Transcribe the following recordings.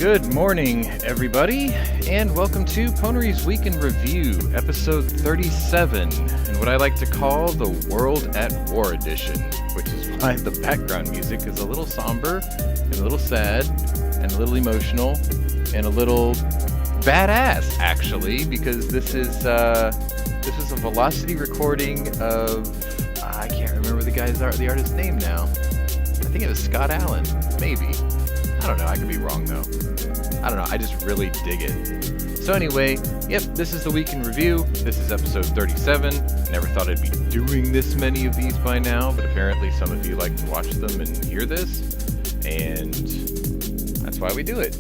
Good morning, everybody, and welcome to Pwnery's Week in Review, episode 37, and what I like to call the World at War edition, which is why the background music is a little somber, and a little sad, and a little emotional, and a little badass, actually, because this is a velocity recording of, I can't remember the artist's name now. I think it was Scott Allen, maybe. I don't know, I could be wrong though. I don't know, I just really dig it. So anyway, yep, this is the Week in Review. This is episode 37. Never thought I'd be doing this many of these by now, but apparently some of you like to watch them and hear this, and that's why we do it.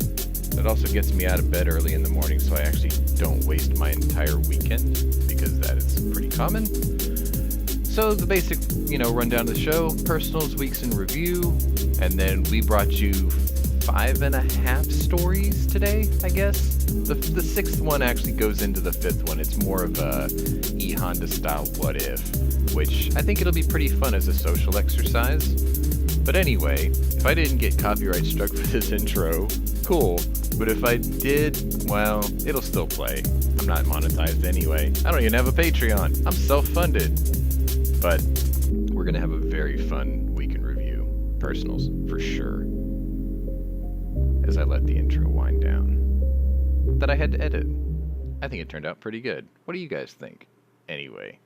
It also gets me out of bed early in the morning, so I actually don't waste my entire weekend, because that is pretty common. So the basic, rundown of the show, personals, weeks in review, and then we brought you 5.5 stories today, I guess. The sixth one actually goes into the fifth one. It's more of a E-Honda style what if, which I think it'll be pretty fun as a social exercise. But anyway, if I didn't get copyright struck for this intro, cool. But if I did, well, it'll still play. I'm not monetized anyway. I don't even have a Patreon. I'm self-funded. But we're going to have a very fun week in review. Personals, for sure. As I let the intro wind down. That I had to edit. I think it turned out pretty good. What do you guys think? Anyway,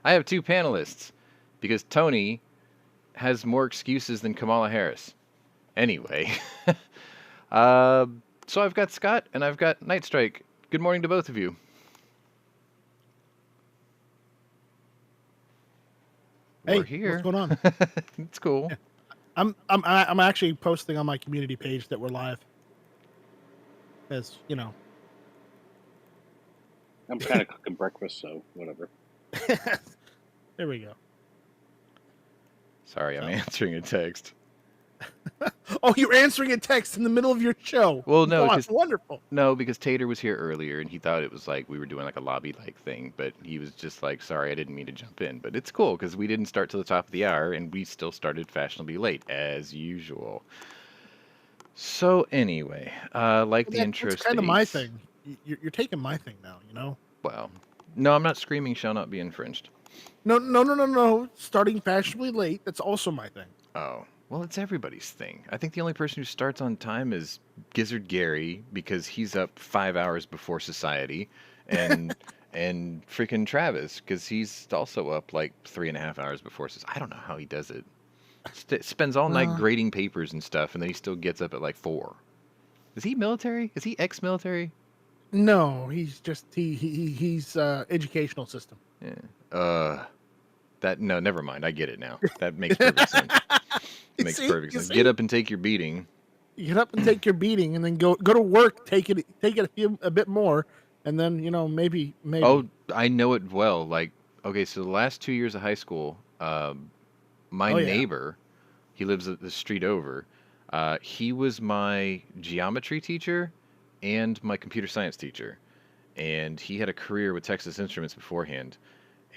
I have two panelists, because Tony has more excuses than Kamala Harris. Anyway. So I've got Scott, and I've got Nightstrike. Good morning to both of you. Hey, We're here. what's going on? It's cool. Yeah. I'm actually posting on my community page that we're live. As you know. I'm kind of cooking breakfast, so whatever. There we go. Sorry, I'm answering a text. Oh, you're answering a text in the middle of your show. Well, no, that's wonderful. No, because Tater was here earlier, and he thought it was like we were doing like a lobby-like thing, but he was just like, sorry, I didn't mean to jump in. But it's cool, because we didn't start till the top of the hour, and we still started fashionably late, as usual. So anyway, the intro states... That's kind of my thing. You're taking my thing now, Well, no, I'm not screaming shall not be infringed. No. Starting fashionably late, that's also my thing. Oh. Well, it's everybody's thing. I think the only person who starts on time is Gizzard Gary, because he's up 5 hours before society, and and freaking Travis, because he's also up like 3.5 hours before society. I don't know how he does it. Spends all night grading papers and stuff, and then he still gets up at like 4. Is he military? Is he ex-military? No, he's just he's educational system. Yeah. No, never mind. I get it now. That makes perfect sense. Makes perfect sense. Get up and take your beating. You get up and take your beating, and then go to work. Take it a bit more, and then maybe. Oh, I know it well. Like, okay, so the last 2 years of high school, my neighbor, he lives the street over. He was my geometry teacher and my computer science teacher, and he had a career with Texas Instruments beforehand.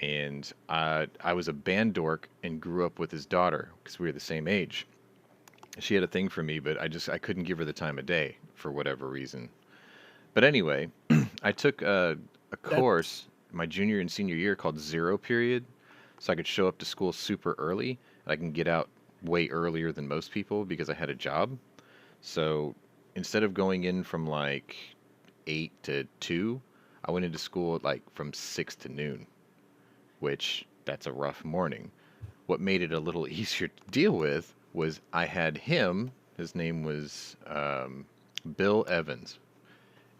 And I was a band dork and grew up with his daughter because we were the same age. She had a thing for me, but I couldn't give her the time of day for whatever reason. But anyway, I took a course my junior and senior year called Zero Period, so I could show up to school super early, and I can get out way earlier than most people because I had a job. So instead of going in from like 8 to 2, I went into school at like from 6 to noon. Which, that's a rough morning. What made it a little easier to deal with was I had him, his name was Bill Evans.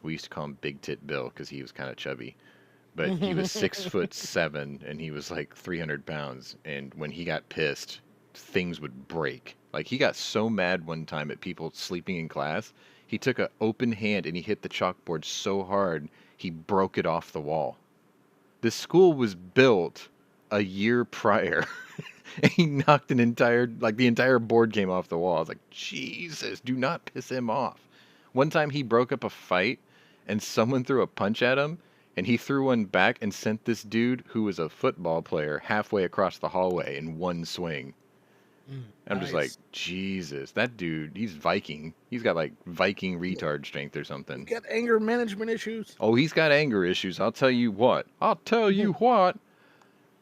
We used to call him Big Tit Bill because he was kind of chubby. But he was 6'7", and he was like 300 pounds. And when he got pissed, things would break. Like, he got so mad one time at people sleeping in class, he took an open hand and he hit the chalkboard so hard, he broke it off the wall. The school was built a year prior, and he knocked the entire board came off the wall. I was like, Jesus, do not piss him off. One time he broke up a fight, and someone threw a punch at him, and he threw one back and sent this dude, who was a football player, halfway across the hallway in one swing. I'm just like, Nice. Jesus, that dude, he's Viking. He's got like Viking retard strength or You something. got anger management issues. Oh, he's got anger issues. I'll tell you what. I'll tell you what.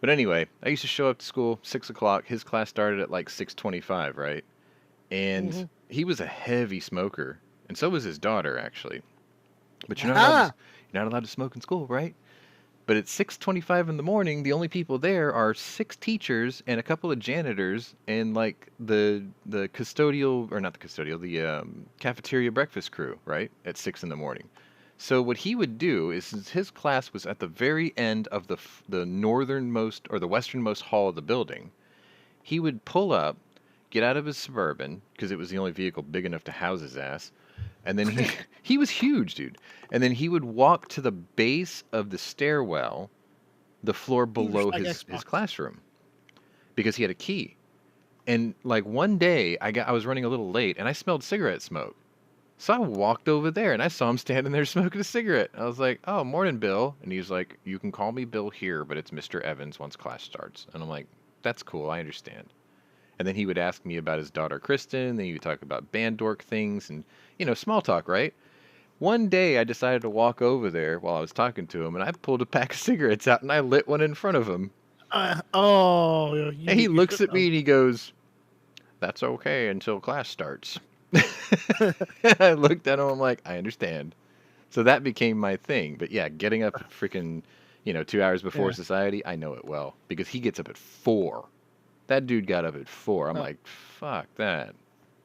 But anyway, I used to show up to school 6 o'clock. His class started at like 6:25, right? And he was a heavy smoker, and so was his daughter actually. But Aha! you're not allowed to smoke in school, right? But at 6:25 in the morning, the only people there are 6 teachers and a couple of janitors and like the custodial or not the custodial, the cafeteria breakfast crew, right? At 6 in the morning. So what he would do is since his class was at the very end of the northernmost or the westernmost hall of the building, he would pull up, get out of his Suburban because it was the only vehicle big enough to house his ass, and then he was huge, dude. And then he would walk to the base of the stairwell, the floor below like his Xbox. classroom, because he had a key. And like one day, I was running a little late, and I smelled cigarette smoke. So I walked over there, and I saw him standing there smoking a cigarette. I was like, "Oh, morning, Bill." And he's like, "You can call me Bill here, but it's Mr. Evans once class starts." And I'm like, "That's cool. I understand." And then he would ask me about his daughter Kristen. Then he would talk about band dork things and small talk, right? One day I decided to walk over there while I was talking to him, and I pulled a pack of cigarettes out and I lit one in front of him. And he looks at me and he goes, "That's okay until class starts." And I looked at him. I'm like, "I understand." So that became my thing. But yeah, getting up at freaking 2 hours before society, I know it well because he gets up at 4. That dude got up at 4. I'm like, fuck that.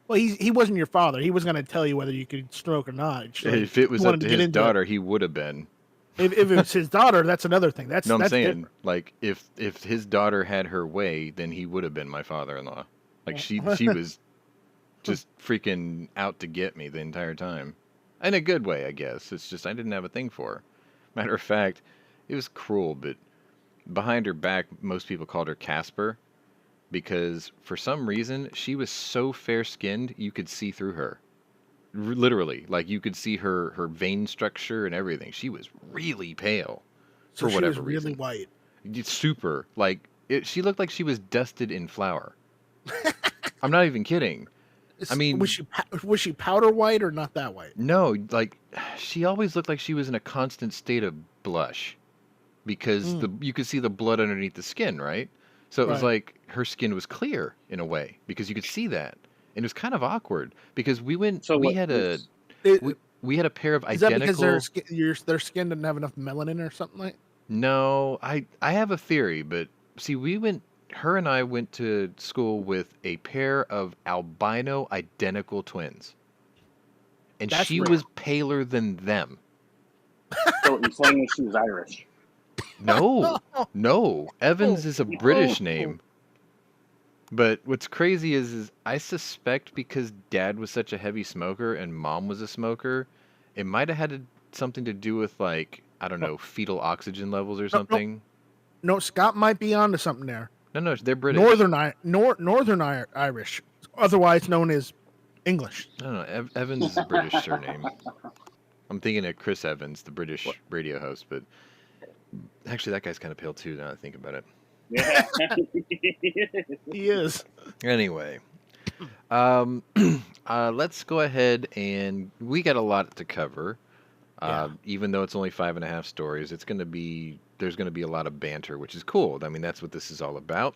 Well, he wasn't your father. He was going to tell you whether you could stroke or not. So If it was up to his daughter, he would have been. If it was his daughter, that's another thing. No, I'm that's saying, different. like, if his daughter had her way, then he would have been my father-in-law. Like, she was just freaking out to get me the entire time. In a good way, I guess. It's just I didn't have a thing for her. Matter of fact, it was cruel, but behind her back, most people called her Casper. Because for some reason she was so fair-skinned you could see through her. Literally, like you could see her vein structure and everything. She was really pale So for whatever she was reason. really white. Super, like she looked like she was dusted in flour. I'm not even kidding. I mean, was she powder white or not that white? No, like she always looked like she was in a constant state of blush because you could see the blood underneath the skin, right? So it was like her skin was clear in a way because you could see that, and it was kind of awkward because we had a pair of Is identical. that because their skin didn't have enough melanin or something like? No, I have a theory, but see, her and I went to school with a pair of albino identical twins, and she was paler than them. So you're saying that she was Irish? No. Evans is a British name. But what's crazy is I suspect because Dad was such a heavy smoker and Mom was a smoker, it might have had something to do with like, I don't know, fetal oxygen levels or something. No, Scott might be onto something there. No, they're British. Northern Irish, otherwise known as English. I don't know. Evans is a British surname. I'm thinking of Chris Evans, the British radio host, but actually that guy's kind of pale too now that I think about it. Yeah. He is. Anyway, let's go ahead and we got a lot to cover. Even though it's only 5.5 stories, there's going to be a lot of banter, which is cool. I mean, that's what this is all about.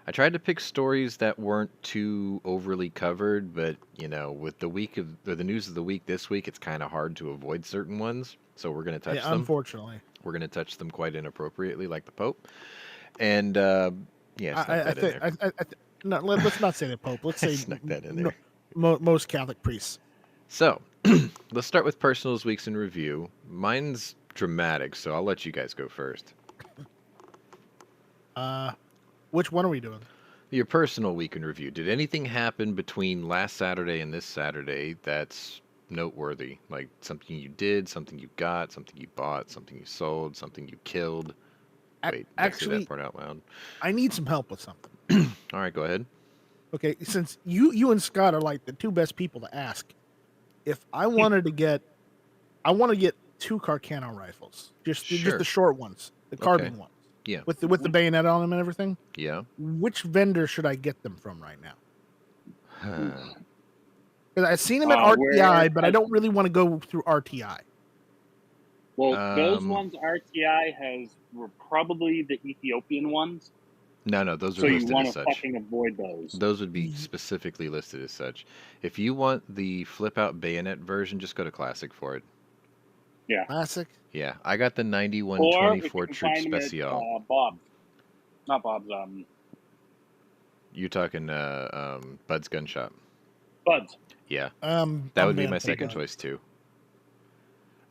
I tried to pick stories that weren't too overly covered, but with the news of the week this week, it's kind of hard to avoid certain ones. So we're going to touch them. Unfortunately, we're going to touch them quite inappropriately, like the Pope. And let's not say the Pope. Let's say snuck that in there. Most Catholic priests. So let's start with personal this week's in review. Mine's dramatic, so I'll let you guys go first. Which one are we doing? Your personal week in review. Did anything happen between last Saturday and this Saturday that's noteworthy? Like something you did, something you got, something you bought, something you sold, something you killed? Wait, actually, say that part out loud. I need some help with something. All right, go ahead. Okay, since you and Scott are like the two best people to ask, if I wanted to get 2 Carcano rifles, just the short ones, the carbon ones. Yeah. with the bayonet on them and everything. Yeah. Which vendor should I get them from right now? Huh. Because I've seen them at Where RTI, but I don't really want to go through RTI. Well, those Um, ones RTI were probably the Ethiopian ones, No, those are so you listed want as to such. fucking avoid those. Those would be specifically listed as such. If you want the flip-out bayonet version, just go to Classic for it. Yeah. Classic. Yeah, I got the Or if you 9124 can Troop find them at Special. Bob's. Not Bob's, You talking Bud's Gun Shop? Bud's. Yeah, I'm that would be banned my from second Buzz. choice too.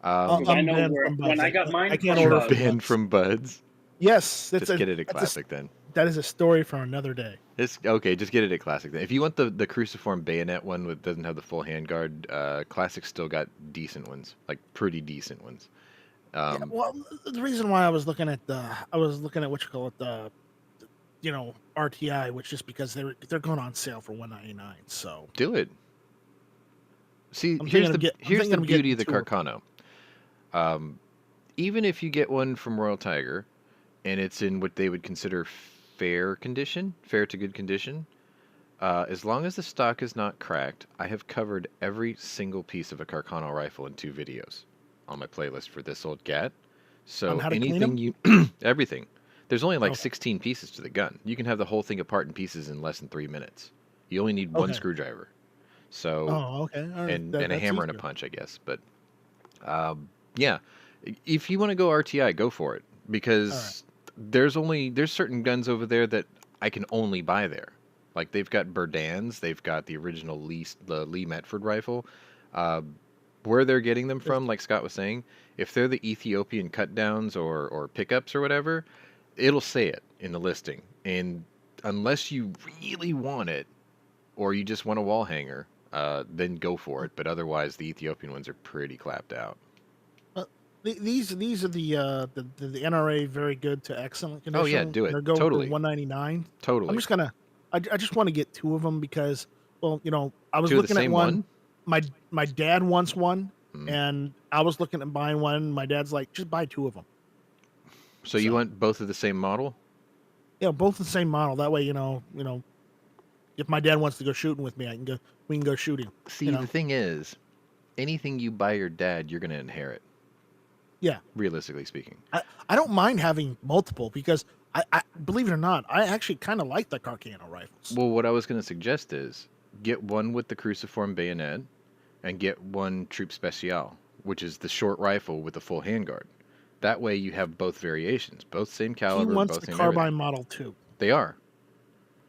Because I I'm know banned where from Buzz. when I got mine I can't from order Buzz, from Banned Buzz. from Bud's. Yes, Just get it at Classic then. That is a story for another day. It's okay. Just get it at Classic then. If you want the cruciform bayonet one that doesn't have the full handguard, Classic still got decent ones, like pretty decent ones. Yeah, well, the reason why I was looking at what you call it, the RTI, which is because they're going on sale for $199. So do it. See, I'm here's thinking the of beauty of the getting two. Carcano. Even if you get one from Royal Tiger, and it's in what they would consider fair condition, fair to good condition, as long as the stock is not cracked, I have covered every single piece of a Carcano rifle in 2 videos on my playlist for This Old Gat. So On how to clean anything 'em? everything. There's only like Okay. 16 pieces to the gun. You can have the whole thing apart in pieces in less than 3 minutes. You only need one Okay. screwdriver. So Oh, okay. All right. and a That's hammer and a easier. punch, I guess. But yeah, if you want to go RTI, go for it because there's certain guns over there that I can only buy there. Like they've got Burdans, they've got the original the Lee Metford rifle. Where they're getting them from, like Scott was saying, if they're the Ethiopian cut downs or pickups or whatever, it'll say it in the listing. And unless you really want it or you just want a wall hanger, then go for it. But otherwise, the Ethiopian ones are pretty clapped out. These are the NRA very good to excellent condition. Oh, yeah, do it. They're going Totally. for $199. Totally. I'm just gonna. I just want to get 2 of them because, well, I was 2 of the looking at same one. My dad wants one, Mm. and I was looking at buying one. My dad's like, just buy 2 of them. So you want both of the same model? Both the same model. That way, if my dad wants to go shooting with me, we can go shooting. See, the thing is, anything you buy your dad, you're going to inherit. Yeah. Realistically speaking. I don't mind having multiple because I believe it or not, I actually kind of like the Carcano rifles. Well, what I was going to suggest is get one with the cruciform bayonet and get one Troop Special, which is the short rifle with the full handguard. That way you have both variations, both same caliber, He wants both the same carbine everything. model too. They are.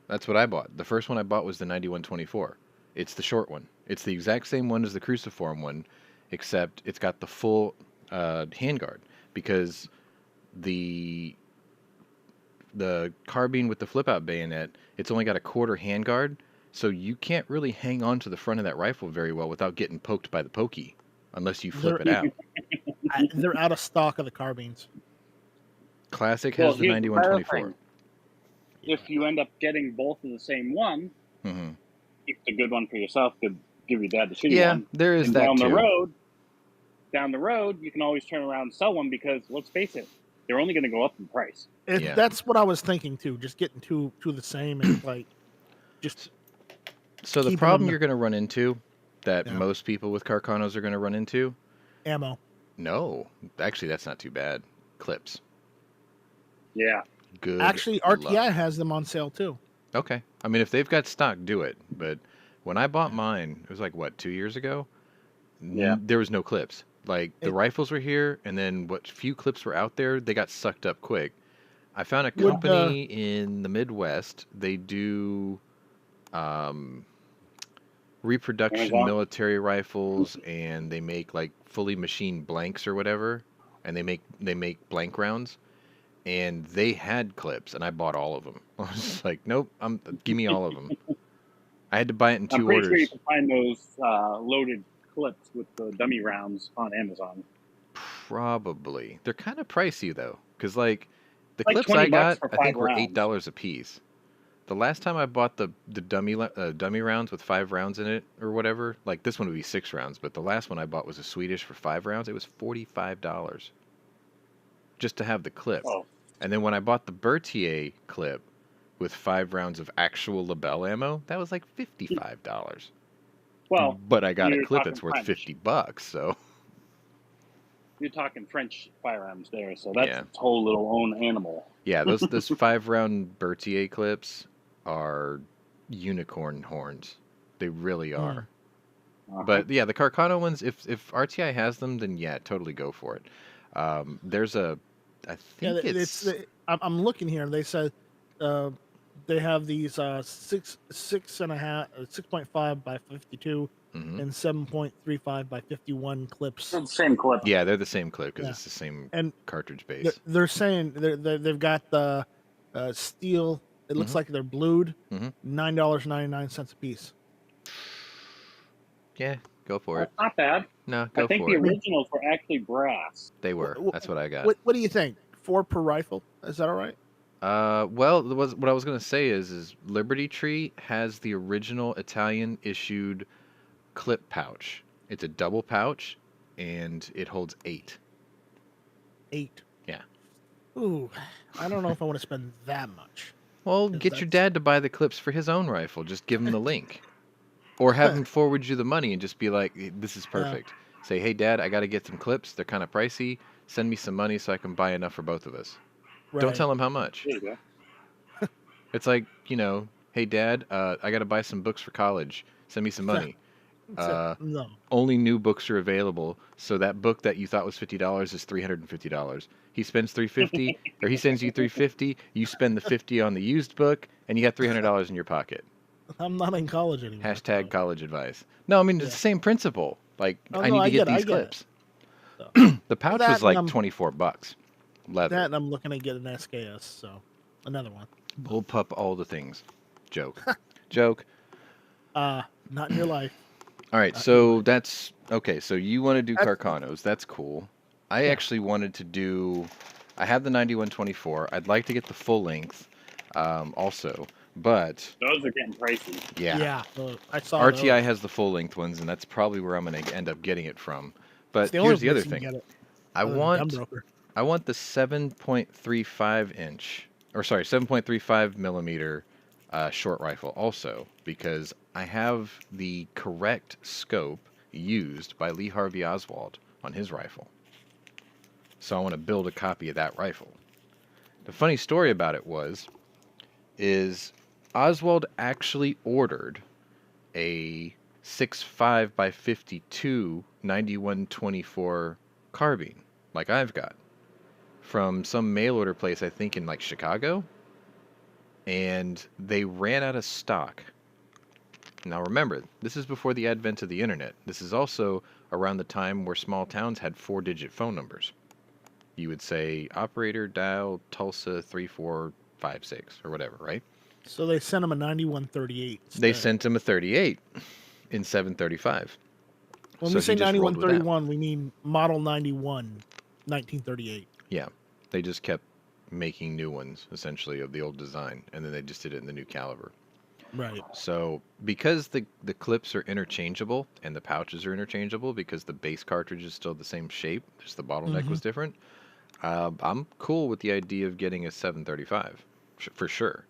That's what I bought. The first one I bought was the 9124. It's the short one. It's the exact same one as the cruciform one, except it's got the full handguard because the carbine with the flip-out bayonet, it's only got a quarter handguard, so you can't really hang on to the front of that rifle very well without getting poked by the pokey, unless you flip it out. They're out of stock of the carbines. Classic has the here's the better 9124. thing. If you end up getting both of the same one, Mm-hmm. keep the good one for yourself. Could give your dad the shitty Yeah, one. there is And that down too. down the road, you can always turn around and sell one because let's face it, they're only going to go up in price. Yeah. That's what I was thinking too. Just getting two the same and like just. So the keep 'em problem in the- you're going to run into, that Yeah. most people with Carcanos are going to run into, Ammo. no, actually that's not too bad. Clips. Yeah. Good. Actually, luck. RTI has them on sale too. Okay. I mean, if they've got stock, do it. But when I bought mine, it was like, 2 years ago? Yeah. There was no clips. Like, the rifles were here, and then what few clips were out there, they got sucked up quick. I found a company in the Midwest. They do reproduction Amazon? military rifles, and they make, like, fully machined blanks or whatever. And they make blank rounds. And they had clips, and I bought all of them. I was just like, nope, give me all of them. I had to buy it in 2 I'm pretty orders. sure you can find those loaded clips with the dummy rounds on Amazon. Probably. They're kind of pricey, though. Because, like, the Like clips 20 I got, bucks for I think 5 were rounds. $8 a piece. The last time I bought the dummy rounds with 5 rounds in it or whatever, like this one would be 6 rounds, but the last one I bought was a Swedish for 5 rounds. It was $45 just to have the clip. Oh, And then when I bought the Berthier clip with 5 rounds of actual Lebel ammo, that was like $55. Well, But I got a you're clip talking that's worth French. $50, so You're talking French firearms there, so that's yeah. its whole little own animal. Yeah, those 5-round Berthier clips are unicorn horns. They really are. But yeah, the Carcano ones, if RTI has them, then yeah, totally go for it. There's a, I think I'm looking here. They said they have these 6.5 by 52 Mhm. and 7.35 by 51 clips. They're the same clip. Yeah, they're the same clip because Yeah. it's the same And cartridge base. they're saying they've got the steel. It looks like they're blued. $9.99 a piece. Yeah, go for That's it. not bad. No, go I think for the it. originals were actually brass. They were. That's what I got. What do you think? 4 per rifle? Is that all right? Well, what I was gonna say is Liberty Tree has the original Italian issued clip pouch. It's a double pouch, and it holds 8. 8. Yeah. Ooh, I don't know if I want to spend that much. Well, get your dad to buy the clips for his own rifle. Just give him the link. Or have him forward you the money and just be like, this is perfect. Say, hey, Dad, I got to get some clips. They're kind of pricey. Send me some money so I can buy enough for both of us. Right. Don't tell him how much. There you go. It's like, hey, Dad, I got to buy some books for college. Send me some money. No. Only new books are available. So that book that you thought was $50 is $350. He spends $350, or he sends you $350. You spend the $50 on the used book, and you got $300 in your pocket. I'm not in college anymore. Hashtag college advice. No, I mean, it's the same principle. Like, I need to get these clips. So. The pouch was like $24. Leather. That and I'm looking to get an SKS, so another one. Bullpup all the things. Joke. Joke. Not in your life. All right, so that's... Okay, so you want to do Carcanos. That's cool. I actually wanted to do... I have the 9124. I'd like to get the full length also. But those are getting pricey. Yeah, I saw RTI has the full length ones, and that's probably where I'm going to end up getting it from. But here's the other thing: I want the 7.35 inch, or sorry, 7.35 millimeter short rifle also, because I have the correct scope used by Lee Harvey Oswald on his rifle. So I want to build a copy of that rifle. The funny story about it is Oswald actually ordered a 6.5 by 52 9124 carbine, like I've got, from some mail order place, I think in like Chicago, and they ran out of stock. Now remember, this is before the advent of the internet. This is also around the time where small towns had 4-digit phone numbers. You would say, operator dial Tulsa 3456 or whatever, right? So they sent him a 9138. They sent him a 38 in 735. When we say 9131, we mean model 91, 1938. Yeah, they just kept making new ones, essentially, of the old design, and then they just did it in the new caliber. Right. So because the clips are interchangeable and the pouches are interchangeable, because the base cartridge is still the same shape, just the bottleneck was different, I'm cool with the idea of getting a 735, for sure.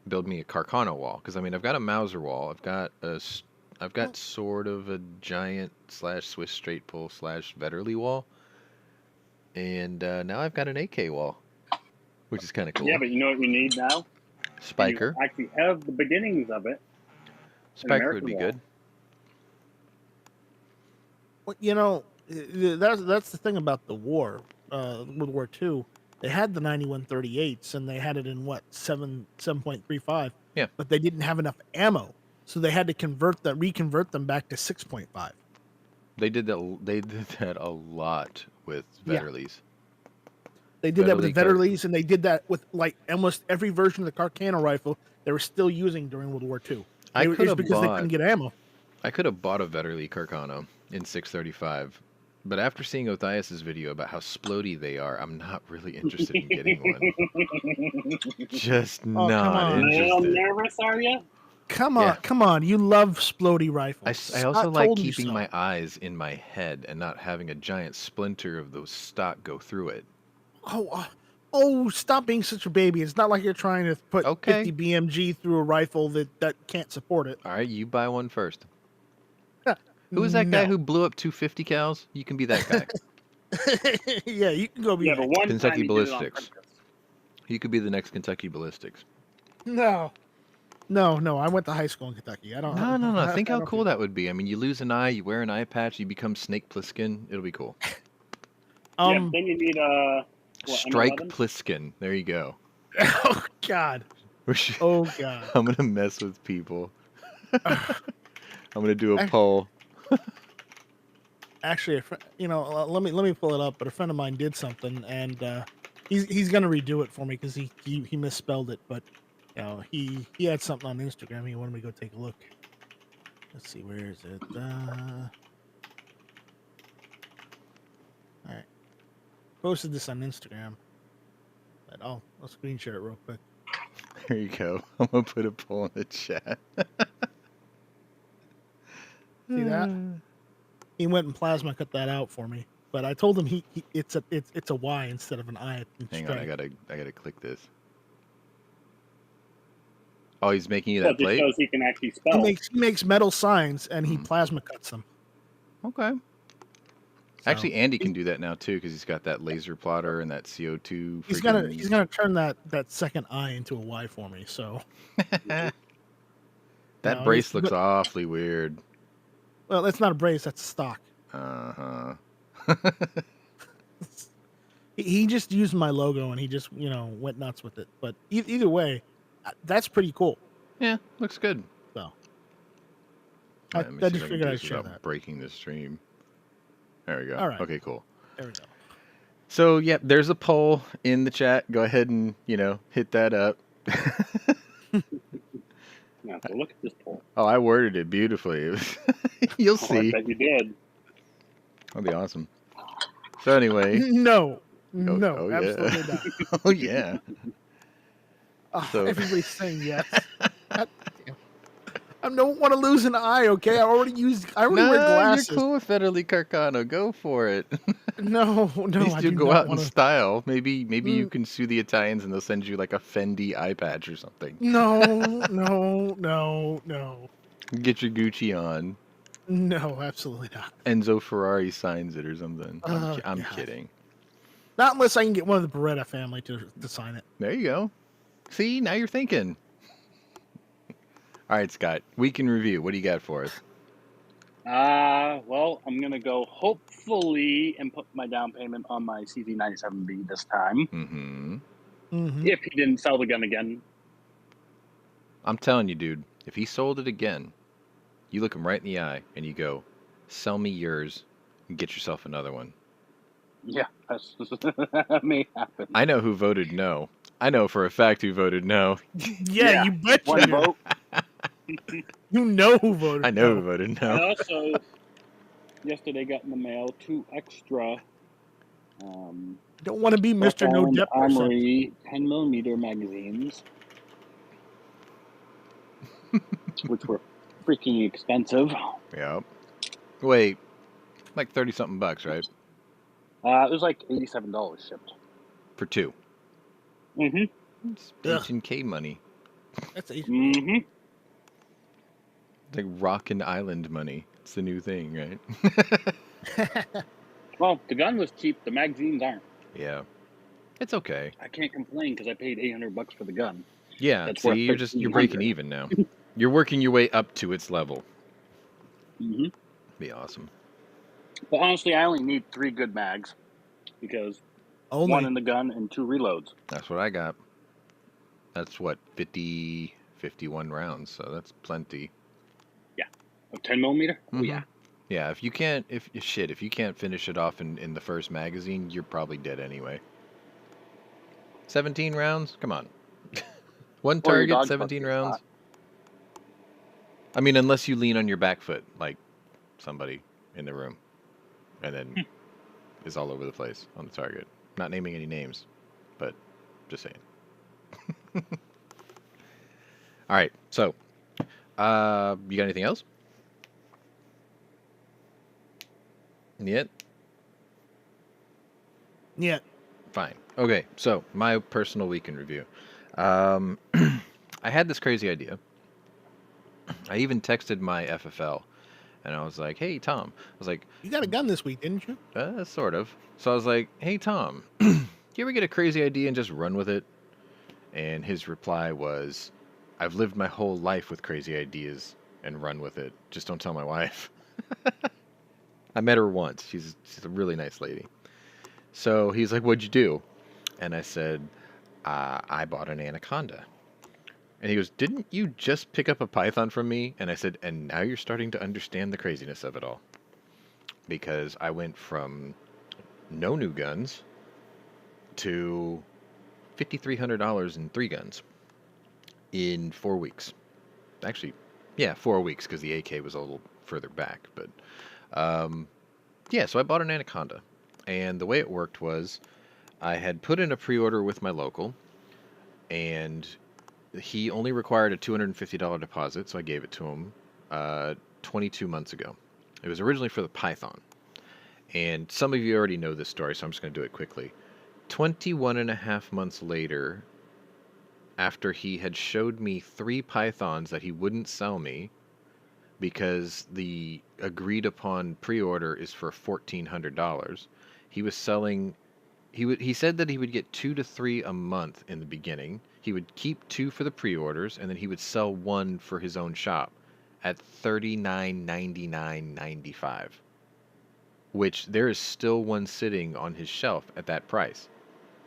Build me a Carcano wall, because I mean I've got a Mauser wall, I've got sort of a giant / Swiss straight pull / Vetterli wall, and now I've got an AK wall, which is kind of cool. Yeah, but you know what you need now? Spiker. You actually have the beginnings of it. Spiker would be good. Well, you know, that's the thing about the war, World War II. They had the 9138s, and they had it in what 7.35. Yeah. But they didn't have enough ammo, so they had to reconvert them back to 6.5. They did that. They did that a lot with Vetterlis. They did that with the Vetterlis, and they did that with like almost every version of the Carcano rifle they were still using during World War II. Because they couldn't get ammo. I could have bought a Vetterli Carcano in 635, but after seeing Othaius's video about how splody they are, I'm not really interested in getting one. Just not interested. A little nervous, are you? Come on! You love splody rifles. I also like keeping my eyes in my head and not having a giant splinter of those stock go through it. Oh, Oh, stop being such a baby. It's not like you're trying to put Okay. 50 BMG through a rifle that can't support it. All right, you buy one first. Who was that guy No. who blew up 250 cals? You can be that guy. Yeah, you can go be Yeah, that. but one Kentucky time he did it on Ballistics. purpose. You could be the next Kentucky Ballistics. No. No, I went to high school in Kentucky. I don't. No. Think I how don't cool feel- that would be. I mean, you lose an eye, you wear an eye patch, you become Snake Plissken. It'll be cool. Yeah, but then you need Strike M11? Plissken. There you go. Oh God. Oh God. I'm gonna mess with people. I'm gonna do a poll. Actually, let me pull it up. But a friend of mine did something, and he's gonna redo it for me because he misspelled it. But he had something on Instagram. He wanted me to go take a look. Let's see, where is it? All right, posted this on Instagram. But I'll screen share it real quick. There you go. I'm gonna put a poll in the chat. See that? He went and plasma cut that out for me. But I told him it's a Y instead of an I. Hang on, I gotta click this. Oh, he's making you that Well, just plate? shows he can actually spell. He makes metal signs and he plasma cuts them. Okay. So, Actually, Andy can do that now too because he's got that laser plotter and that CO2. he's gonna turn that second I into a Y for me. So That No, brace he's- looks awfully weird. well, that's not a brace. That's a stock. Uh-huh. He just used my logo and he just went nuts with it. But either way, that's pretty cool. Yeah, looks good. So I I just figured I'd this share without that. breaking the stream. There we go. All right. Okay, cool. There we go. So, yeah, there's a poll in the chat. Go ahead and, hit that up. Yeah, so look at this poll. Oh, I worded it beautifully. You'll Oh, I see. bet you did. That'll be awesome. So anyway. No, oh, yeah. absolutely not. Oh, yeah. Oh, So- everybody's saying yes. God damn. I don't want to lose an eye. Okay, I already wear glasses. You're cool with Federally Carcano. Go for it. No, At least I you do go not out in want to. style. Maybe you can sue the Italians and they'll send you like a Fendi eye patch or something. No. Get your Gucci on. No, absolutely not. Enzo Ferrari signs it or something. I'm God. kidding. Not unless I can get one of the Beretta family to sign it. There you go. See, now you're thinking. All right, Scott. Week in review. What do you got for us? Well, I'm gonna go hopefully and put my down payment on my CZ97B this time. Mm-hmm. Mm-hmm. If he didn't sell the gun again. I'm telling you, dude. If he sold it again, you look him right in the eye and you go, "Sell me yours and get yourself another one." Yeah, that may happen. I know who voted no. I know for a fact who voted no. Yeah, you bet you One do. vote. You know who voted. I know who no. voted I no. also yesterday got in the mail 2 extra Don't want to be Mr. No Weapon Depth person. Armory 10mm magazines, which were freaking expensive. Yep. Wait, like 30-something bucks, right? It was like $87 shipped. For 2. Mm-hmm. It's Ugh. H&K money. That's easy. Mm-hmm. It's like Rockin' Island money. It's the new thing, right? Well, the gun was cheap. The magazines aren't. Yeah. It's okay. I can't complain because I paid $800 for the gun. Yeah, That's see, worth you're breaking 1,500. even now. You're working your way up to its level. Mm-hmm. Be awesome. But honestly, I only need 3 good mags because Only 1 in the gun and 2 reloads. That's what I got. That's what, 51 rounds, so that's plenty. A 10mm? Oh, Mhm. yeah. Yeah, if you can't finish it off in the first magazine, you're probably dead anyway. 17 rounds? Come on. One Or your target, dog 17 fucks your rounds? spot. I mean, unless you lean on your back foot, like somebody in the room, and then is all over the place on the target. Not naming any names, but just saying. All right, so, you got anything else? Yet? yeah. Fine. Okay, so my personal week in review. Um, I had this crazy idea. I even texted my FFL and I was like, "Hey Tom," I was like, You got a gun this week, didn't you? Sort of." So I was like, "Hey Tom, you ever get a crazy idea and just run with it?" And his reply was, "I've lived my whole life with crazy ideas and run with it. Just don't tell my wife." I met her once. She's a really nice lady. So he's like, "What'd you do?" And I said, "I bought an anaconda." And he goes, "Didn't you just pick up a python from me?" And I said, "And now you're starting to understand the craziness of it all." Because I went from no new guns to $5,300 in 3 guns in 4 weeks. Actually, yeah, 4 weeks because the AK was a little further back. But um, yeah, so I bought an anaconda. And the way it worked was I had put in a pre order with my local, and he only required a $250 deposit, so I gave it to him 22 months ago. It was originally for the Python. And some of you already know this story, so I'm just going to do it quickly. 21 and a half months later, after he had showed me 3 pythons that he wouldn't sell me because the agreed upon pre order is for $1,400, he was selling. He said that he would get 2 to 3 a month in the beginning. He would keep 2 for the pre-orders, and then he would sell 1 for his own shop at $39.99.95. Which there is still one sitting on his shelf at that price.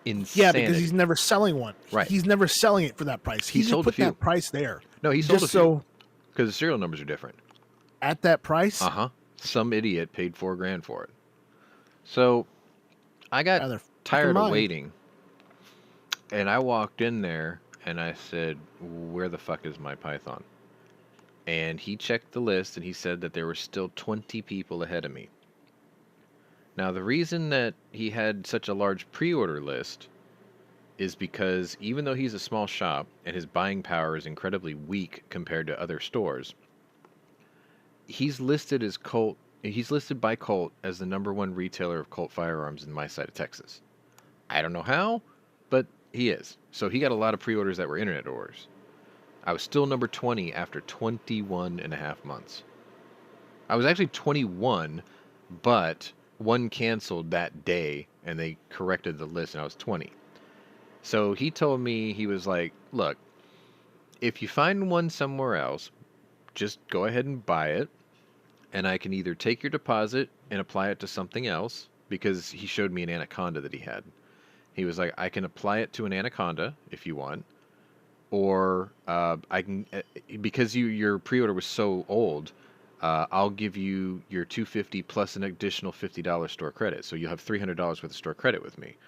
Insanity. Yeah, because he's never selling one. Right. He's never selling it for that price. He He just sold a put few. that price there. No, he sold just a few. So because the serial numbers are different. At that price? Some idiot paid $4,000 for it. So I got tired of waiting, and I walked in there and I said, "Where the fuck is my python?" And he checked the list and he said that there were still 20 people ahead of me. Now, the reason that he had such a large pre-order list is because even though he's a small shop and his buying power is incredibly weak compared to other stores, he's listed by Colt as the #1 retailer of Colt firearms in my side of Texas. I don't know how, but he is. So he got a lot of pre-orders that were internet orders. I was still number 20 after 21 and a half months. I was actually 21, but one canceled that day and they corrected the list and I was 20. So he told me, he was like, "Look, if you find one somewhere else, just go ahead and buy it, and I can either take your deposit and apply it to something else," because he showed me an anaconda that he had. He was like, "I can apply it to an anaconda if you want, or I can, because your pre-order was so old, I'll give you your $250 plus an additional $50 store credit, so you'll have $300 worth of store credit with me."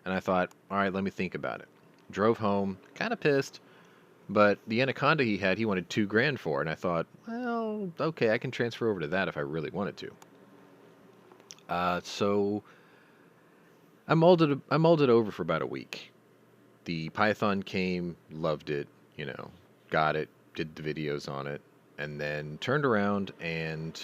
And I thought, all right, let me think about it. Drove home, kind of pissed, but the anaconda he had, he wanted $2,000 for, and I thought, well, okay, I can transfer over to that if I really wanted to. So I mulled it over for about a week. The python came, loved it, got it, did the videos on it, and then turned around and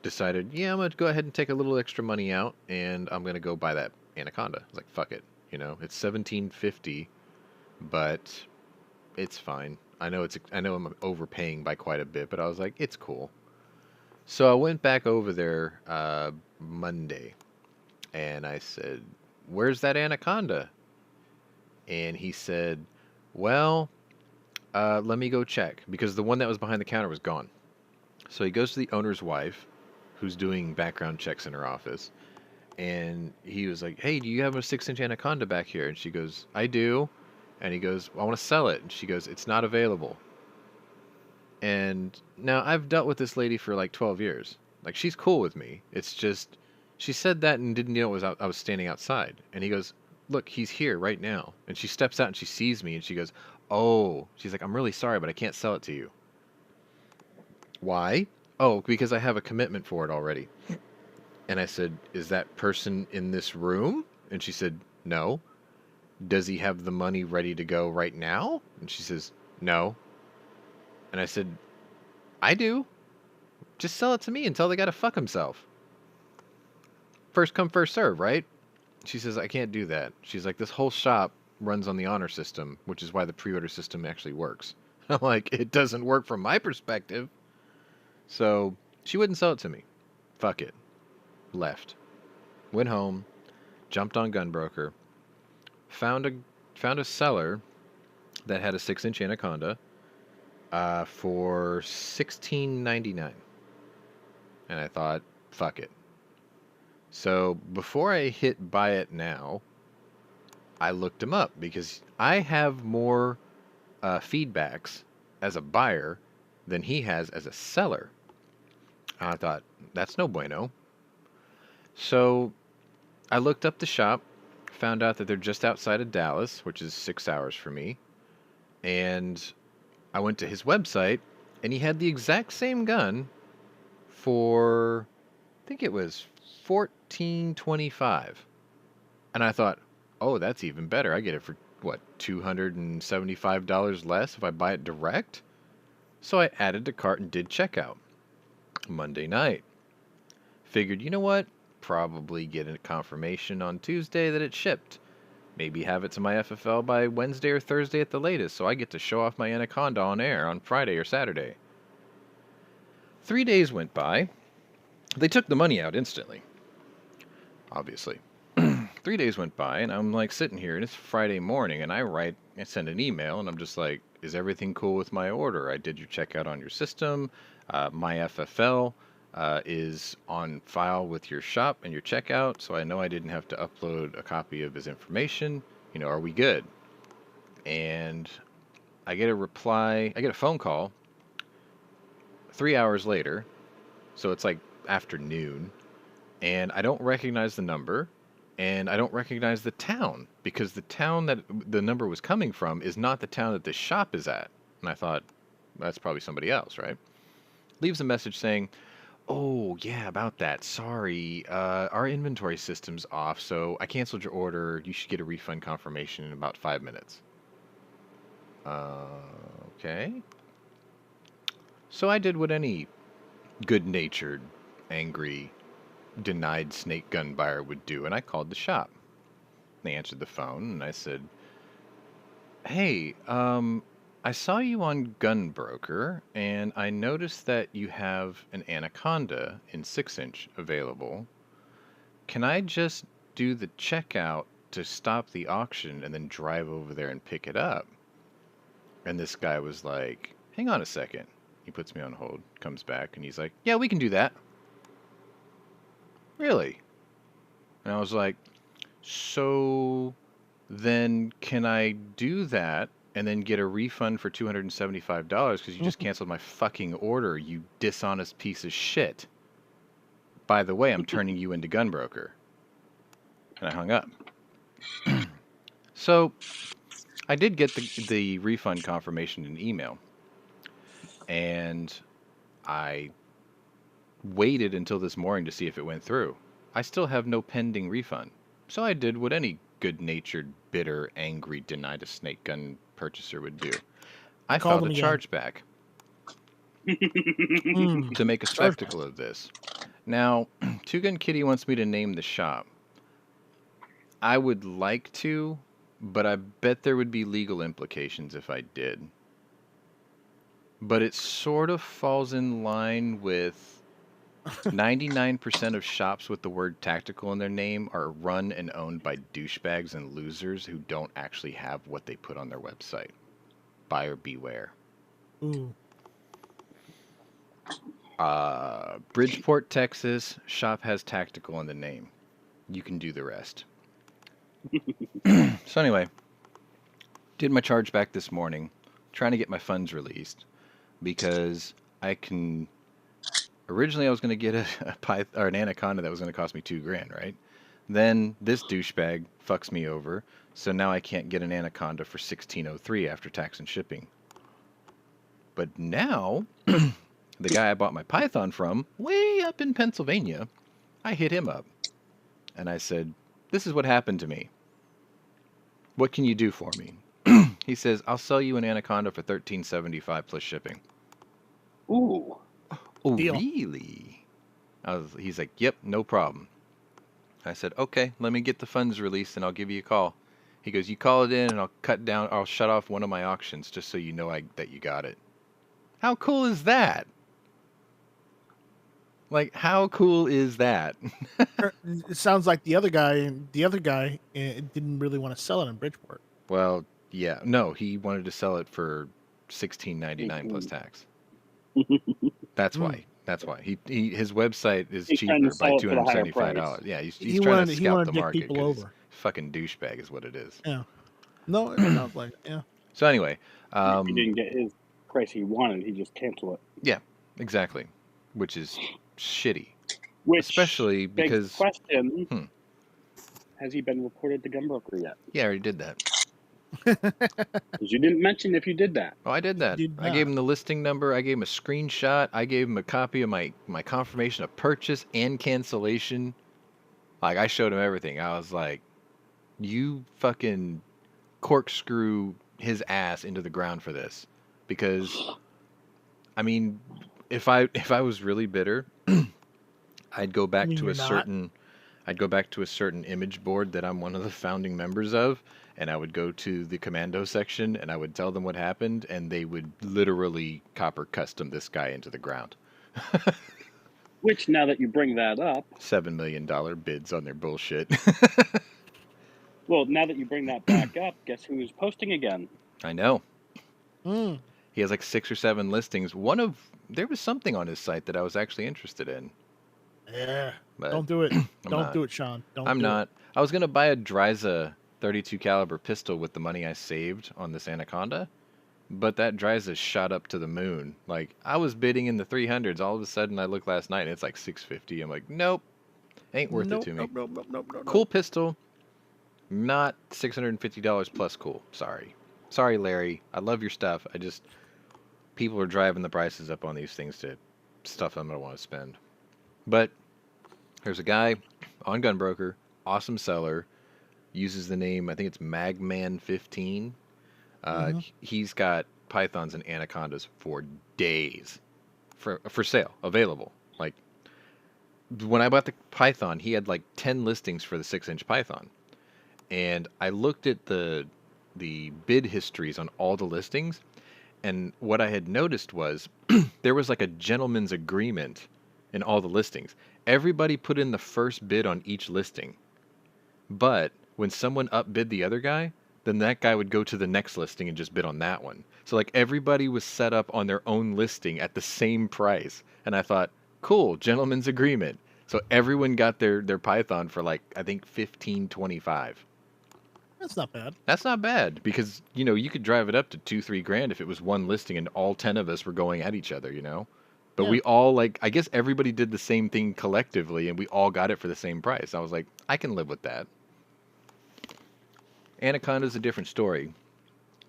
decided, yeah, I'm going to go ahead and take a little extra money out, and I'm going to go buy that anaconda. I was like, fuck it. It's $1,750, but it's fine. I know I'm overpaying by quite a bit, but I was like, it's cool. So I went back over there Monday, and I said, "Where's that anaconda?" And he said, "Well, let me go check," because the one that was behind the counter was gone. So he goes to the owner's wife, who's doing background checks in her office, and he was like, "Hey, do you have a 6-inch anaconda back here?" And she goes, "I do." And he goes, "I want to sell it." And she goes, "It's not available." And now I've dealt with this lady for like 12 years. Like, she's cool with me. It's just, she said that and didn't know I was standing outside. And he goes, "Look, he's here right now." And she steps out and she sees me and she goes, "Oh," she's like, "I'm really sorry, but I can't sell it to you." "Why?" "Oh, because I have a commitment for it already." And I said, "Is that person in this room?" And she said, "No." "Does he have the money ready to go right now?" And she says, "No." And I said, "I do. Just sell it to me and tell the guy to fuck himself. First come, first serve, right?" She says, I can't do that. She's like, this whole shop runs on the honor system, which is why the pre-order system actually works. I'm like, it doesn't work from my perspective. So she wouldn't sell it to me. Fuck it. Left. Went home. Jumped on Gunbroker. Found a seller that had a 6-inch Anaconda for $16.99. And I thought, fuck it. So before I hit buy it now, I looked him up because I have more feedbacks as a buyer than he has as a seller. And I thought, that's no bueno. So I looked up the shop, found out that they're just outside of Dallas, which is 6 hours for me. And I went to his website, and he had the exact same gun for, I think it was $14.25. And I thought, oh, that's even better. I get it for, what, $275 less if I buy it direct? So I added to cart and did checkout. Monday night. Figured, you know what? Probably get a confirmation on Tuesday that it shipped. Maybe have it to my FFL by Wednesday or Thursday at the latest, so I get to show off my Anaconda on air on Friday or Saturday. 3 days went by. They took the money out instantly. Obviously. 3 days went by, and I'm like sitting here, and it's Friday morning, and I send an email, and I'm just like, is everything cool with my order? I did your checkout on your system. My FFL is on file with your shop and your checkout, so I know I didn't have to upload a copy of his information. You know, are we good? And I get a reply, I get a phone call 3 hours later, so it's like afternoon, and I don't recognize the number, and I don't recognize the town, because the town that the number was coming from is not the town that this shop is at. And I thought, that's probably somebody else, right? Leaves a message saying, oh, yeah, about that. Sorry, our inventory system's off, so I canceled your order. You should get a refund confirmation in about 5 minutes. Okay. So I did what any good-natured, angry, denied snake gun buyer would do, and I called the shop. They answered the phone, and I said, hey, I saw you on Gunbroker, and I noticed that you have an Anaconda in 6-inch available. Can I just do the checkout to stop the auction and then drive over there and pick it up? And this guy was like, hang on a second. He puts me on hold, comes back, and he's like, yeah, we can do that. Really? And I was like, so then can I do that and then get a refund for $275 because you just canceled my fucking order, you dishonest piece of shit? By the way, I'm turning you into Gunbroker. And I hung up. So I did get the refund confirmation in email. And I waited until this morning to see if it went through. I still have no pending refund. So I did what any good-natured, bitter, angry, denied a snake gun purchaser would do. I filed a chargeback to make a spectacle of this. Now, Two Gun Kitty wants me to name the shop. I would like to, but I bet there would be legal implications if I did. But it sort of falls in line with 99% of shops with the word tactical in their name are run and owned by douchebags and losers who don't actually have what they put on their website. Buyer beware. Ooh. Bridgeport, Texas, shop has tactical in the name. You can do the rest. So anyway, did my chargeback this morning, trying to get my funds released because I can... Originally, I was going to get an Anaconda that was going to cost me $2,000, right? Then this douchebag fucks me over, so now I can't get an Anaconda for $1,603 after tax and shipping. But now, the guy I bought my Python from, way up in Pennsylvania, I hit him up. And I said, this is what happened to me. What can you do for me? He says, I'll sell you an Anaconda for $13.75 plus shipping. Ooh. Oh, Deal. really? He's like, yep, no problem. I said, okay, let me get the funds released and I'll give you a call. He goes, you call it in and I'll shut off one of my auctions just so you know that you got it. How cool is that? Like, how cool is that? It sounds like the other guy didn't really want to sell it in Bridgeport. Well, yeah, no, he wanted to sell it for $16.99 plus tax. That's why. That's why his website is He's trying to cheaper by sell it for the higher $275. price. Yeah, he's He trying to wanted scalp to the get market people because he's over. fucking douchebag is what it is. Yeah. No, it sounds like it, yeah. So anyway, If he didn't get his price he wanted, he just canceled it. yeah, exactly, which is shitty. Which Especially begs because the question: has he been reported to Gunbroker yet? Yeah, I already did that. Because you didn't mention if you did that. Oh, I did that. I gave him the listing number. I gave him a screenshot. I gave him a copy of my confirmation of purchase and cancellation. Like, I showed him everything. I was like, you fucking corkscrew his ass into the ground for this. Because, I mean, if I was really bitter, I'd go back to a certain image board that I'm one of the founding members of, and I would go to the commando section and I would tell them what happened, and they would literally copper custom this guy into the ground. Which, now that you bring that up, $7 million bids on their bullshit. well, now that you bring that back up, guess who's posting again? I know. Mm. He has like 6 or 7 listings. There was something on his site that I was actually interested in. Yeah. But Don't do it. Don't do it, Sean. I'm not. I was gonna buy a Dryza 32 caliber pistol with the money I saved on this Anaconda, but that Dryza shot up to the moon. Like, I was bidding in the 300s. All of a sudden, I look last night and it's like 650. I'm like, nope, ain't worth it to me. Nope. Cool pistol, not $650 plus cool. Sorry, Larry. I love your stuff. People are driving the prices up on these things to stuff I'm gonna want to spend. But there's a guy on Gunbroker, awesome seller, uses the name, I think it's Magman15. He's got pythons and anacondas for days for sale, available. Like, when I bought the python, he had like 10 listings for the 6-inch python. And I looked at the bid histories on all the listings, and what I had noticed was there was like a gentleman's agreement in all the listings. Everybody put in the first bid on each listing. But when someone upbid the other guy, then that guy would go to the next listing and just bid on that one. So like everybody was set up on their own listing at the same price. And I thought, cool, gentleman's agreement. So everyone got their python for like, I think $15.25. That's not bad. That's not bad because, you could drive it up to $2-3 if it was one listing and all 10 of us were going at each other, But we all, I guess everybody did the same thing collectively, and we all got it for the same price. I was like, I can live with that. Anaconda's a different story.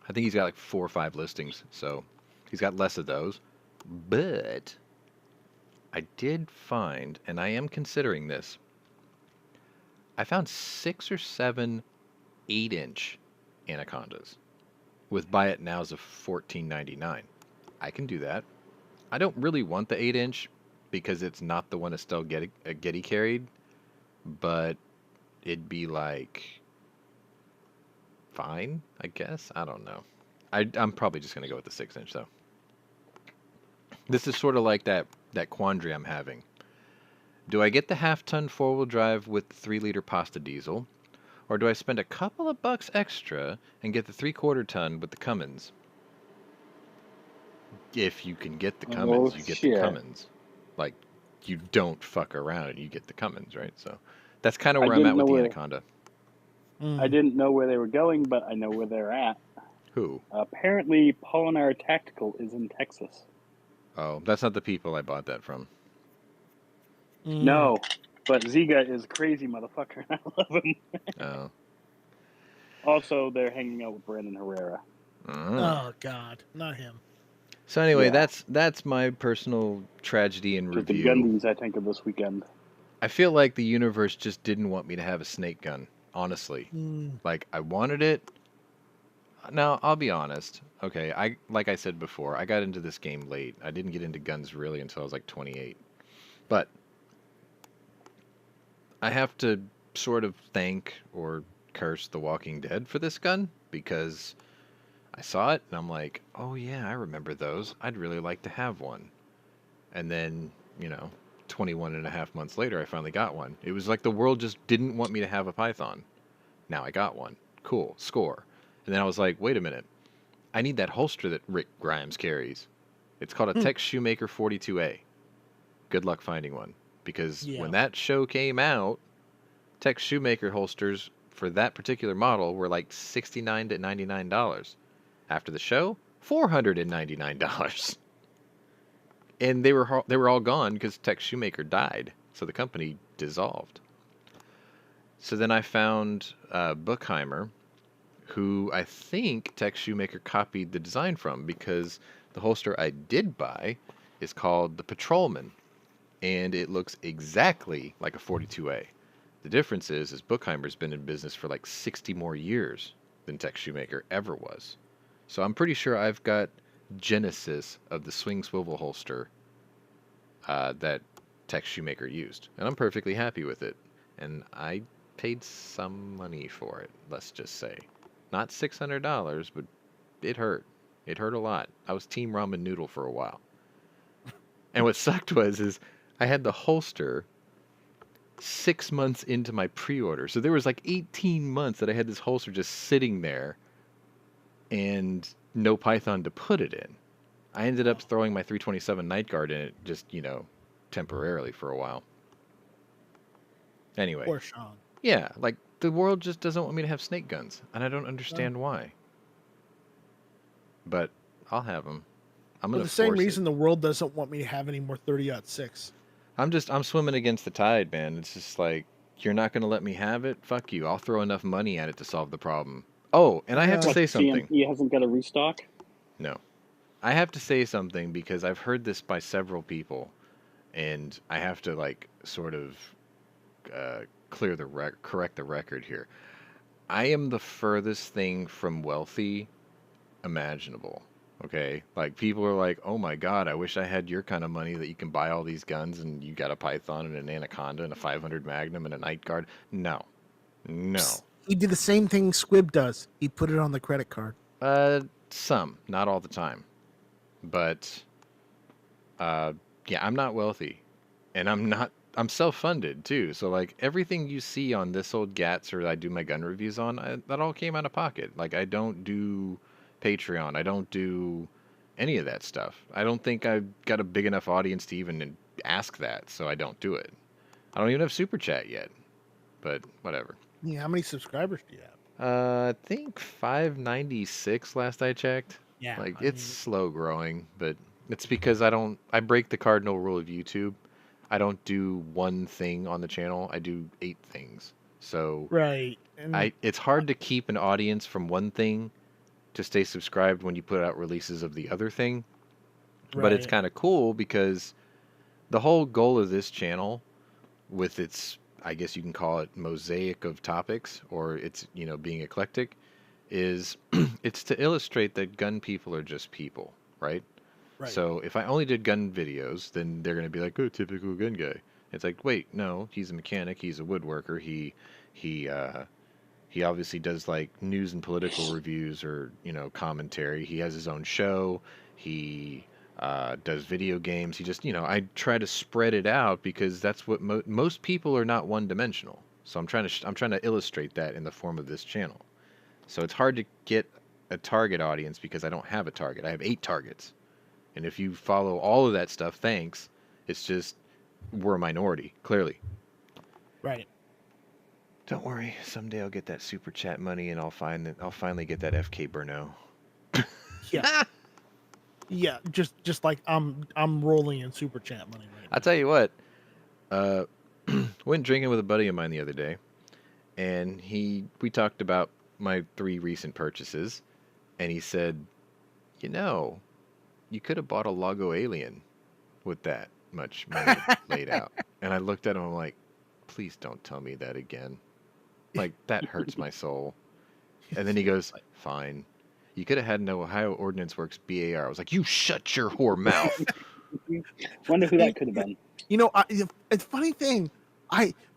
I think he's got like 4 or 5 listings, so he's got less of those. But I did find, and I am considering this, I found 6 or 7 8-inch anacondas with buy it nows of $14.99. I can do that. I don't really want the 8-inch because it's not the one Estelle Getty carried, but it'd be like fine, I guess. I don't know. I'm probably just gonna go with the 6-inch though. This is sort of like that quandary I'm having. Do I get the half-ton 4-wheel drive with the 3-liter pasta diesel, or do I spend a couple of bucks extra and get the 3/4 ton with the Cummins? If you can get the Cummins, you get the Cummins. Like, you don't fuck around and you get the Cummins, right? So that's kind of where I'm at with the Anaconda. I didn't know where they were going, but I know where they're at. Who? Apparently, Pwnery Tactical is in Texas. Oh, that's not the people I bought that from. No, but Ziga is a crazy motherfucker. I love him. Oh. Also, they're hanging out with Brandon Herrera. Oh God, not him. So anyway, that's my personal tragedy and review. The Gundies, I think, of this weekend. I feel like the universe just didn't want me to have a snake gun, honestly. Like, I wanted it. Now, I'll be honest. Okay, like I said before, I got into this game late. I didn't get into guns really until I was like 28. But I have to sort of thank or curse The Walking Dead for this gun because I saw it and I'm like, oh yeah, I remember those. I'd really like to have one. And then, 21 and a half months later, I finally got one. It was like the world just didn't want me to have a Python. Now I got one. Cool. Score. And then I was like, wait a minute. I need that holster that Rick Grimes carries. It's called a Tech Shoemaker 42A. Good luck finding one. Because when that show came out, Tech Shoemaker holsters for that particular model were like $69 to $99. After the show, $499. And they were all gone because Tech Shoemaker died, so the company dissolved. So then I found Buchheimer, who I think Tech Shoemaker copied the design from, because the holster I did buy is called the Patrolman, and it looks exactly like a 42A. The difference is Buchheimer's been in business for like 60 more years than Tech Shoemaker ever was. So I'm pretty sure I've got Genesis of the swing swivel holster that Tech Shoemaker used, and I'm perfectly happy with it. And I paid some money for it, let's just say. Not $600, but it hurt. It hurt a lot. I was team ramen noodle for a while. And what sucked is I had the holster 6 months into my pre-order. So there was like 18 months that I had this holster just sitting there and no Python to put it in. I ended up throwing my 327 Night Guard in it just, temporarily for a while. Anyway. Poor Sean. Yeah, like the world just doesn't want me to have snake guns, and I don't understand why. But I'll have them. I'm For gonna the same force reason it. the world doesn't want me to have any more 30-06. I'm swimming against the tide, man. It's just like, you're not gonna let me have it? Fuck you. I'll throw enough money at it to solve the problem. Oh, and I have to say something. GME hasn't got a restock? No. I have to say something because I've heard this by several people, and I have to like sort of correct the record here. I am the furthest thing from wealthy imaginable. Okay, like people are like, "Oh my God, I wish I had your kind of money that you can buy all these guns and you got a Python and an Anaconda and a 500 Magnum and a Night Guard." No. He did the same thing Squib does. He put it on the credit card. Some, not all the time, but yeah, I'm not wealthy, and I'm self-funded too. So like everything you see on this old Gats or I do my gun reviews on, that all came out of pocket. Like I don't do Patreon. I don't do any of that stuff. I don't think I've got a big enough audience to even ask that, so I don't do it. I don't even have Super Chat yet, but whatever. Yeah, how many subscribers do you have? I think 596 last I checked. Yeah, Like I it's mean, slow growing, but it's because I break the cardinal rule of YouTube. I don't do one thing on the channel. I do 8 things. So right. And it's hard to keep an audience from one thing to stay subscribed when you put out releases of the other thing. But it's right. kind of cool because the whole goal of this channel, with its, I guess you can call it mosaic of topics, or it's, being eclectic, is it's to illustrate that gun people are just people, right? Right. So if I only did gun videos, then they're going to be like, oh, typical gun guy. It's like, wait, no, he's a mechanic, he's a woodworker, he obviously does like news and political reviews or, commentary. He has his own show. He does video games. He just, I try to spread it out because that's what most people are not one dimensional. So I'm trying to illustrate that in the form of this channel. So it's hard to get a target audience because I don't have a target. I have 8 targets. And if you follow all of that stuff, thanks. It's just we're a minority, clearly. Right. Don't worry, someday I'll get that super chat money and I'll finally get that FK Burno. Yeah. Yeah, just like I'm rolling in super chat money right now. I'll tell you what. Went drinking with a buddy of mine the other day, and we talked about my 3 recent purchases, and he said, you could have bought a Logo Alien with that much money laid out. And I looked at him, I'm like, please don't tell me that again. Like, that hurts my soul. And then he goes, fine. You could have had an Ohio Ordnance Works BAR. I was like, you shut your whore mouth. Wonder who that could have been. A funny thing,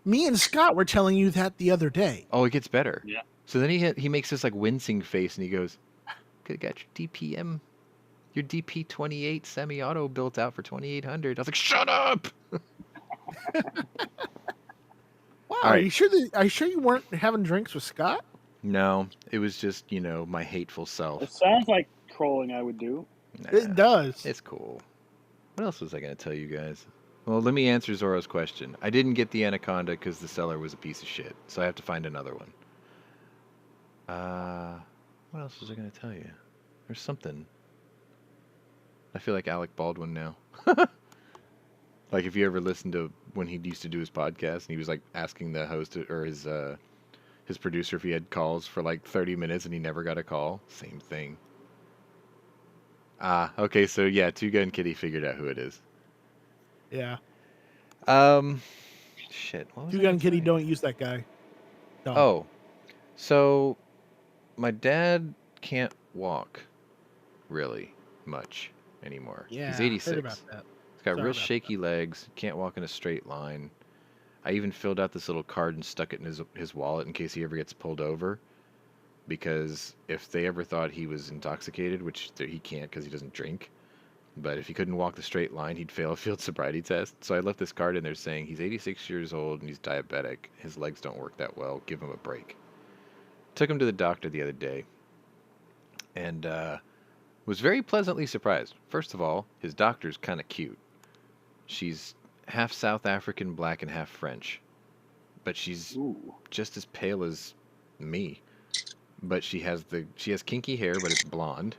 Me and Scott were telling you that the other day. Oh, it gets better. Yeah. So then he makes this like wincing face and he goes, "Could have got your DPM, your DP28 semi-auto built out for 2,800." I was like, "Shut up!" Wow, All are right. you sure you weren't having drinks with Scott? No, it was just my hateful self. It sounds like trolling I would do. Nah, It does. it's cool. What else was I going to tell you guys? Well, let me answer Zoro's question. I didn't get the Anaconda because the seller was a piece of shit, so I have to find another one. What else was I going to tell you? There's something. I feel like Alec Baldwin now. Like if you ever listened to when he used to do his podcast and he was like asking the host or his producer if he had calls for like 30 minutes and he never got a call. Same thing. Okay, so yeah, Two Gun Kitty figured out who it is. Yeah. Shit. What was Two I Gun gonna Kitty, say? don't use that guy. Don't. Oh, so my dad can't walk really much anymore. Yeah, He's heard 86. about that. He's got Sorry real about shaky legs. Can't walk in a straight line. I even filled out this little card and stuck it in his wallet in case he ever gets pulled over. Because if they ever thought he was intoxicated, which he can't because he doesn't drink, but if he couldn't walk the straight line, he'd fail a field sobriety test. So I left this card in there saying he's 86 years old and he's diabetic. His legs don't work that well. Give him a break. Took him to the doctor the other day and was very pleasantly surprised. First of all, his doctor's kind of cute. She's half South African, black, and half French. But she's Ooh. just as pale as me. But she has kinky hair, but it's blonde.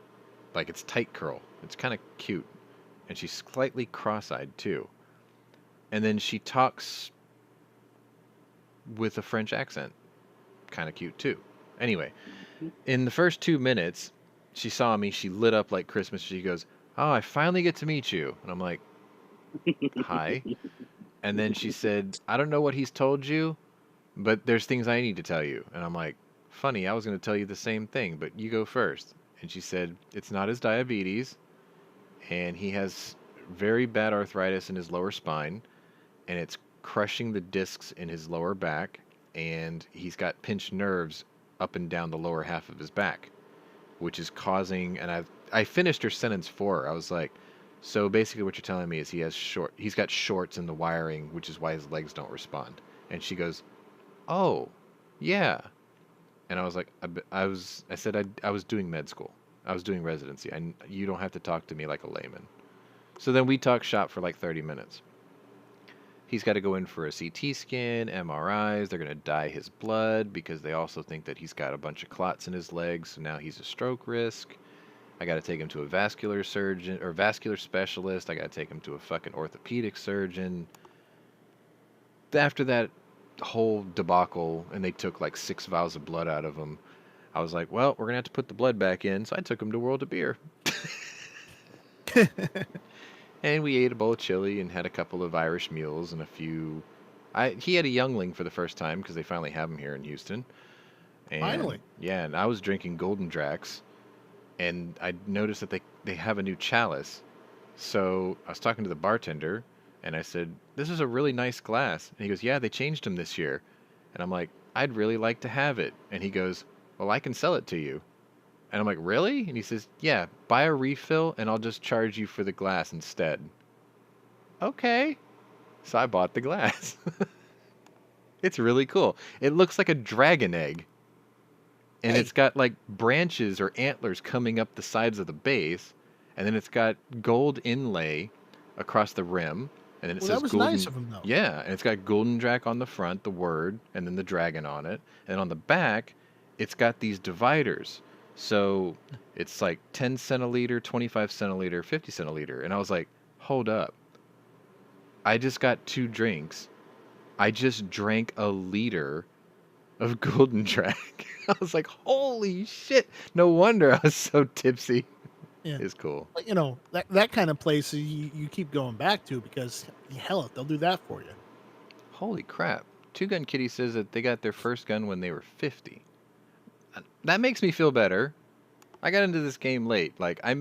Like it's tight curl. It's kind of cute. And she's slightly cross-eyed too. And then she talks with a French accent. Kind of cute too. Anyway, in the first 2 minutes, she saw me. She lit up like Christmas. She goes, "Oh, I finally get to meet you." And I'm like, "Hi." And then she said, "I don't know what he's told you, but there's things I need to tell you." And I'm like, "Funny, I was going to tell you the same thing, but you go first." And she said, "It's not his diabetes, and he has very bad arthritis in his lower spine, and it's crushing the discs in his lower back, and he's got pinched nerves up and down the lower half of his back, which is causing," and I finished her sentence for her. I was like, "So basically what you're telling me is he's got shorts in the wiring, which is why his legs don't respond." And she goes, "Oh, yeah." And I was like, I said I was doing med school. I was doing residency. You don't have to talk to me like a layman. So then we talked shop for like 30 minutes. He's got to go in for a CT scan, MRIs. They're going to dye his blood because they also think that he's got a bunch of clots in his legs. So now he's a stroke risk. I got to take him to a vascular surgeon or vascular specialist. I got to take him to a fucking orthopedic surgeon. After that whole debacle, and they took like 6 vials of blood out of him, I was like, well, we're going to have to put the blood back in. So I took him to World of Beer. And we ate a bowl of chili and had a couple of Irish mules and a few... He had a youngling for the first time because they finally have him here in Houston. And, Finally? Yeah, and I was drinking Golden Drax, and I noticed that they have a new chalice. So I was talking to the bartender, and I said, "This is a really nice glass." And he goes, "Yeah, they changed them this year." And I'm like, "I'd really like to have it." And he goes, "Well, I can sell it to you." And I'm like, "Really?" And he says, "Yeah, buy a refill, and I'll just charge you for the glass instead." Okay. So I bought the glass. It's really cool. It looks like a dragon egg. And Hey. it's got like branches or antlers coming up the sides of the base. And then it's got gold inlay across the rim. And then it Well, says that was golden. nice of him, though. Yeah, and it's got Golden Drac on the front, the word, and then the dragon on it. And on the back, it's got these dividers. So it's like 10 centiliter, 25 centiliter, 50 centiliter. And I was like, hold up. I just got 2 drinks. I just drank a liter of Golden Drac. I was like, holy shit. No wonder I was so tipsy. Yeah. It's cool. But, you know, that kind of place you keep going back to because, hell, if they'll do that for you. Holy crap. Two Gun Kitty says that they got their first gun when they were 50. That makes me feel better. I got into this game late. Like, I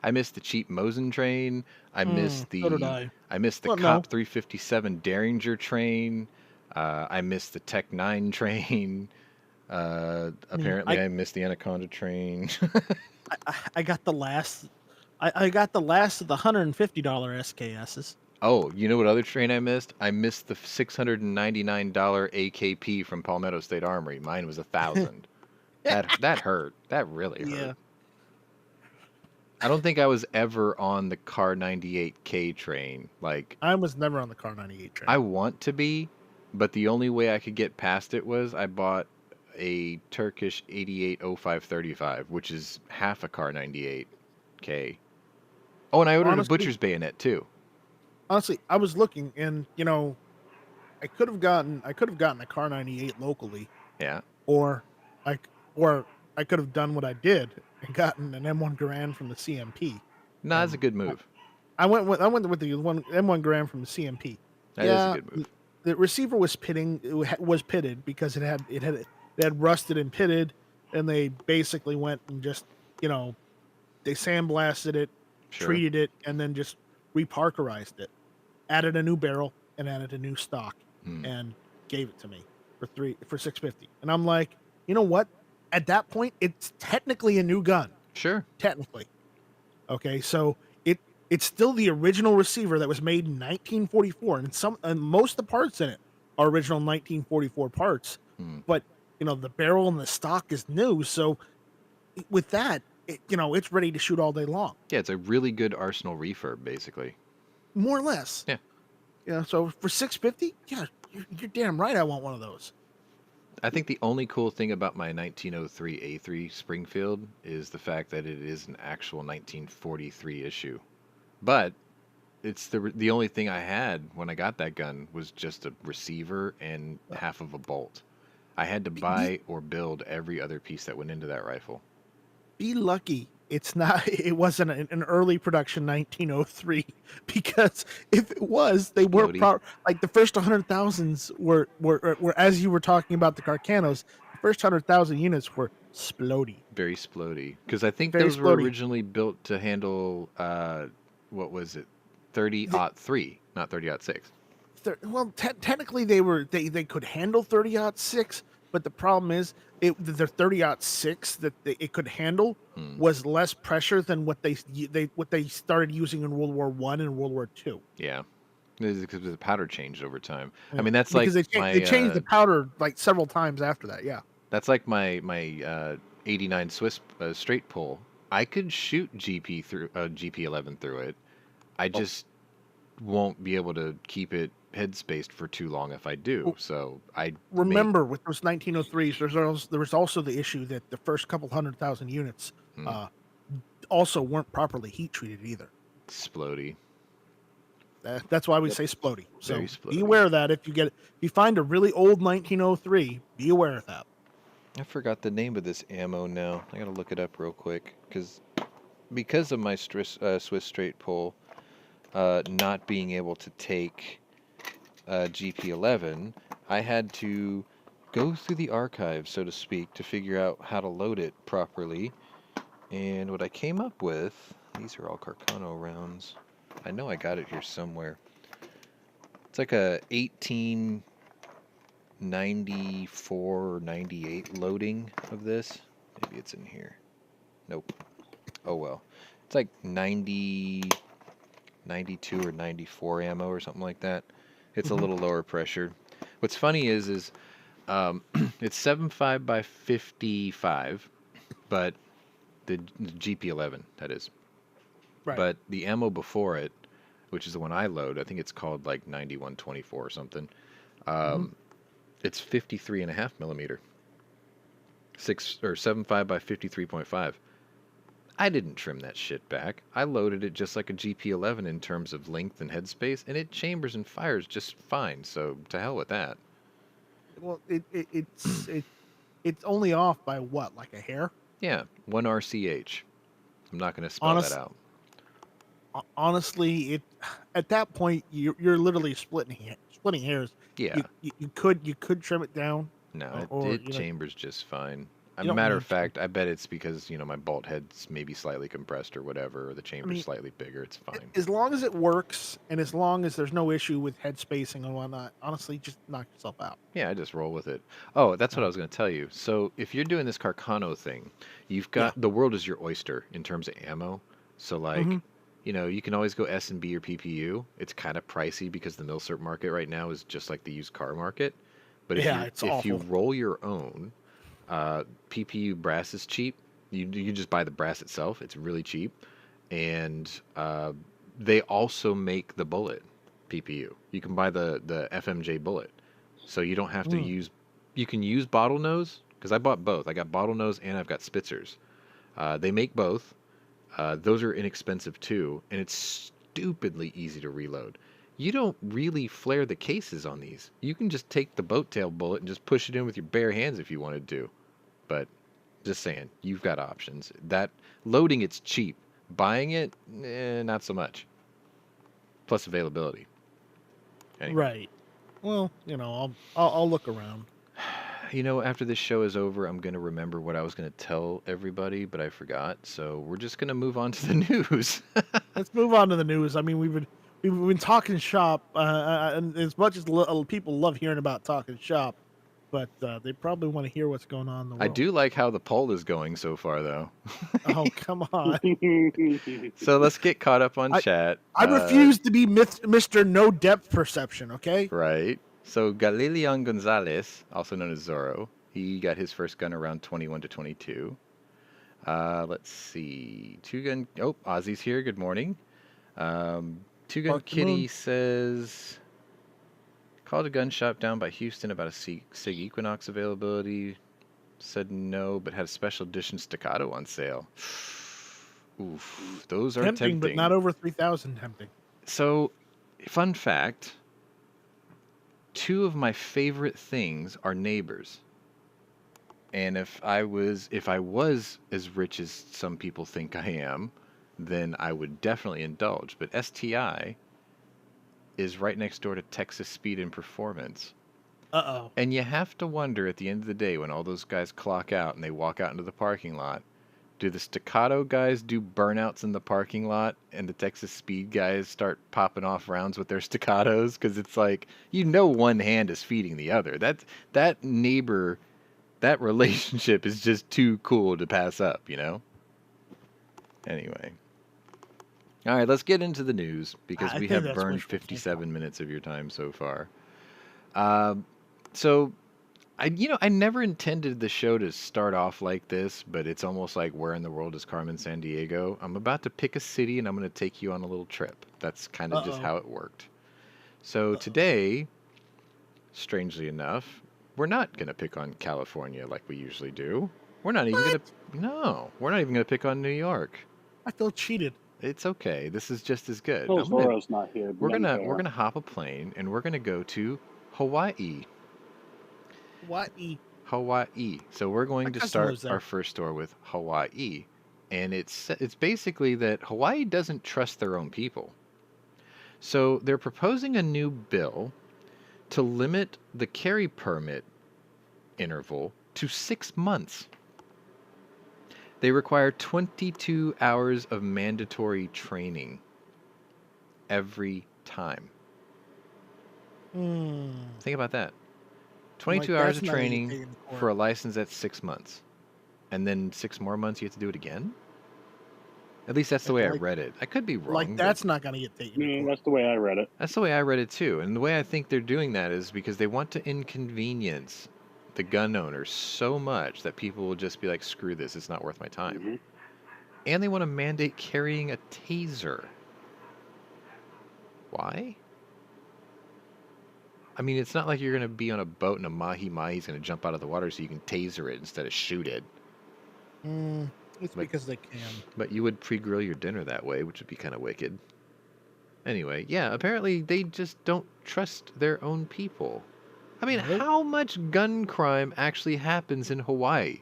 I missed the cheap Mosin train. I missed So did the I. I missed the Well, no. Cop 357 Derringer train. I missed the Tech 9 train. Mm, Apparently, I missed the Anaconda train. I got the last. I got the last of the $150 SKSs. Oh, you know what other train I missed? I missed the $699 AKP from Palmetto State Armory. Mine was 1,000. That hurt. That really Yeah. hurt. I don't think I was ever on the Car 98K train. Like, I was never on the Car 98 train. I want to be, but the only way I could get past it was I bought a Turkish 880535, which is half a Car 98K. Oh, and I ordered a Butcher's Bayonet too. Honestly, I was looking, and I could have gotten a Car 98 locally. Yeah. Or I could have done what I did and gotten an M1 Garand from the CMP. No, that's a good move. I went with the M1 Garand from the CMP. That is a good move. The receiver was pitted because it had rusted and pitted, and they basically went and just they sandblasted it, treated it, and then just reparkerized it, added a new barrel and added a new stock, and gave it to me for $650. And I'm like, you know what? At that point, it's technically a new gun. Sure. Technically. Okay, so it's still the original receiver that was made in 1944, and most of the parts in it are original 1944 parts. But the barrel and the stock is new, so with that, it's ready to shoot all day long. Yeah, it's a really good arsenal refurb, basically. More or less. Yeah. So for $650, yeah, you're damn right. I want one of those. I think the only cool thing about my 1903 A3 Springfield is the fact that it is an actual 1943 issue. But it's the only thing I had when I got that gun was just a receiver and half of a bolt. I had to buy or build every other piece that went into that rifle. Be lucky it wasn't an early production 1903, because if it was, they weren't like the first 100,000s were as you were talking about the Carcanos, the first 100,000 units were splody. Very splody, because I think those were originally built to handle what was it, 30-03, not 30-06. Well, technically they could handle 30-06, but the problem is the 30-06 that it could handle was less pressure than what they started using in World War I and World War II. Yeah, because the powder changed over time. I mean, that's because like they changed the powder like several times after that. Yeah, that's like my 89 Swiss straight pull. I could shoot GP11 through it. I just won't be able to keep it headspaced for too long if I do. So I remember with those 1903s, there was also the issue that the first couple 100,000 units also weren't properly heat treated either. Splody. That's why we say splody. So splody. Be aware of that. If you find a really old 1903, be aware of that. I forgot the name of this ammo now. I gotta look it up real quick because of my Swiss straight pull not being able to take GP11, I had to go through the archives, so to speak, to figure out how to load it properly. And what I came up with, these are all Carcano rounds. I know I got it here somewhere. It's like a 1894 or 98 loading of this. Maybe it's in here. Nope. Oh well. It's like 90, 92 or 94 ammo or something like that. It's a little lower pressure. What's funny is it's 7.5 by 55, but the GP11, that is. Right. But the ammo before it, which is the one I load, I think it's called like 9124 or something. It's 53.5 millimeter. 7.5 by 53.5. I didn't trim that shit back. I loaded it just like a GP11 in terms of length and headspace, and it chambers and fires just fine. So to hell with that. Well, it's only off by what, like a hair? Yeah, 1 RCH. I'm not going to spell that out. Honestly, at that point you're literally splitting hairs. Yeah, you could trim it down. No, it chambers just fine. A You don't matter need of to. fact, I bet it's because, my bolt head's maybe slightly compressed or whatever, or the I chamber's mean, slightly bigger. It's fine. as long as it works and as long as there's no issue with head spacing and whatnot, honestly, just knock yourself out. Yeah, I just roll with it. Oh, that's what I No. was going to tell you. So if you're doing this Carcano thing, you've Yeah. got the world is your oyster in terms of ammo. So hmm you can always go S and B or PPU. It's kind of pricey because the milsurp market right now is just like the used car market. But if Yeah, you it's if you awful. roll your own, PPU brass is cheap. You just buy the brass itself. It's really cheap, and they also make the bullet PPU. You can buy the FMJ bullet, so you don't have to Mm. use. You can use bottlenose because I bought both. I got bottlenose and I've got Spitzers. They make both. Those are inexpensive too, and it's stupidly easy to reload. You don't really flare the cases on these. You can just take the boat tail bullet and just push it in with your bare hands if you wanted to. But just saying, you've got options. That loading, it's cheap. Buying it, not so much. Plus availability. Anyway, Right. Well, I'll look around. after this show is over, I'm gonna remember what I was gonna tell everybody, but I forgot. So we're just gonna move on to the news. Let's move on to the news. I mean, we've been talking shop, and as much as people love hearing about talking shop, but they probably want to hear what's going on in the I world. do like how the poll is going so far, though. Oh, come on! So let's get caught up on I chat. I refuse to be Mr. No Depth Perception. Okay. Right. So Galilian Gonzalez, also known as Zorro, he got his first gun around 21 to 22. Let's see. Two Gun. Oh, Ozzy's here. Good morning. Two Gun Bark the moon. Kitty says called a gun shop down by Houston about a Sig Equinox availability. Said no, but had a special edition staccato on sale. Oof, those are Tempting, but not tempting. over 3,000 tempting. So, fun fact: two of my favorite things are neighbors. And if I was as rich as some people think I am, then I would definitely indulge. But STI is right next door to Texas Speed and Performance. Uh-oh. And you have to wonder at the end of the day when all those guys clock out and they walk out into the parking lot, do the staccato guys do burnouts in the parking lot and the Texas Speed guys start popping off rounds with their staccatos? Because it's like, one hand is feeding the other. That neighbor, that relationship is just too cool to pass up, Anyway. All right, let's get into the news because I we think have that's burned wishful thinking. 57 minutes of your time so far. So I never intended the show to start off like this, but it's almost like where in the world is Carmen Sandiego? I'm about to pick a city and I'm going to take you on a little trip. That's kind of just Uh-oh. how it worked. So Uh-oh. today, strangely enough, we're not going to pick on California like we usually do. We're not even going to we're not even going to pick on New York. I feel cheated. It's okay. This is just as good. Well, Zoro's not here. We're gonna hop a plane and we're gonna go to Hawaii. What? Hawaii. So we're going My to cousin lives start there. our first store with Hawaii, and it's basically that Hawaii doesn't trust their own people. So they're proposing a new bill to limit the carry permit interval to 6 months. They require 22 hours of mandatory training every time. Think about that. 22 hours of training for a license that's 6 months. And then 6 more months you have to do it again? At least that's the way I read it. I could be wrong. Like, that's not going to get taken to court. That's the way I read it. That's the way I read it too. And the way I think they're doing that is because they want to inconvenience the gun owners so much that people will just be like, screw this, it's not worth my time. Mm-hmm. And they want to mandate carrying a taser. Why? I mean, it's not like you're going to be on a boat and a mahi-mahi's going to jump out of the water so you can taser it instead of shoot it. It's because they can. But you would pre-grill your dinner that way, which would be kind of wicked. Anyway, yeah, apparently they just don't trust their own people. I mean, how much gun crime actually happens in Hawaii?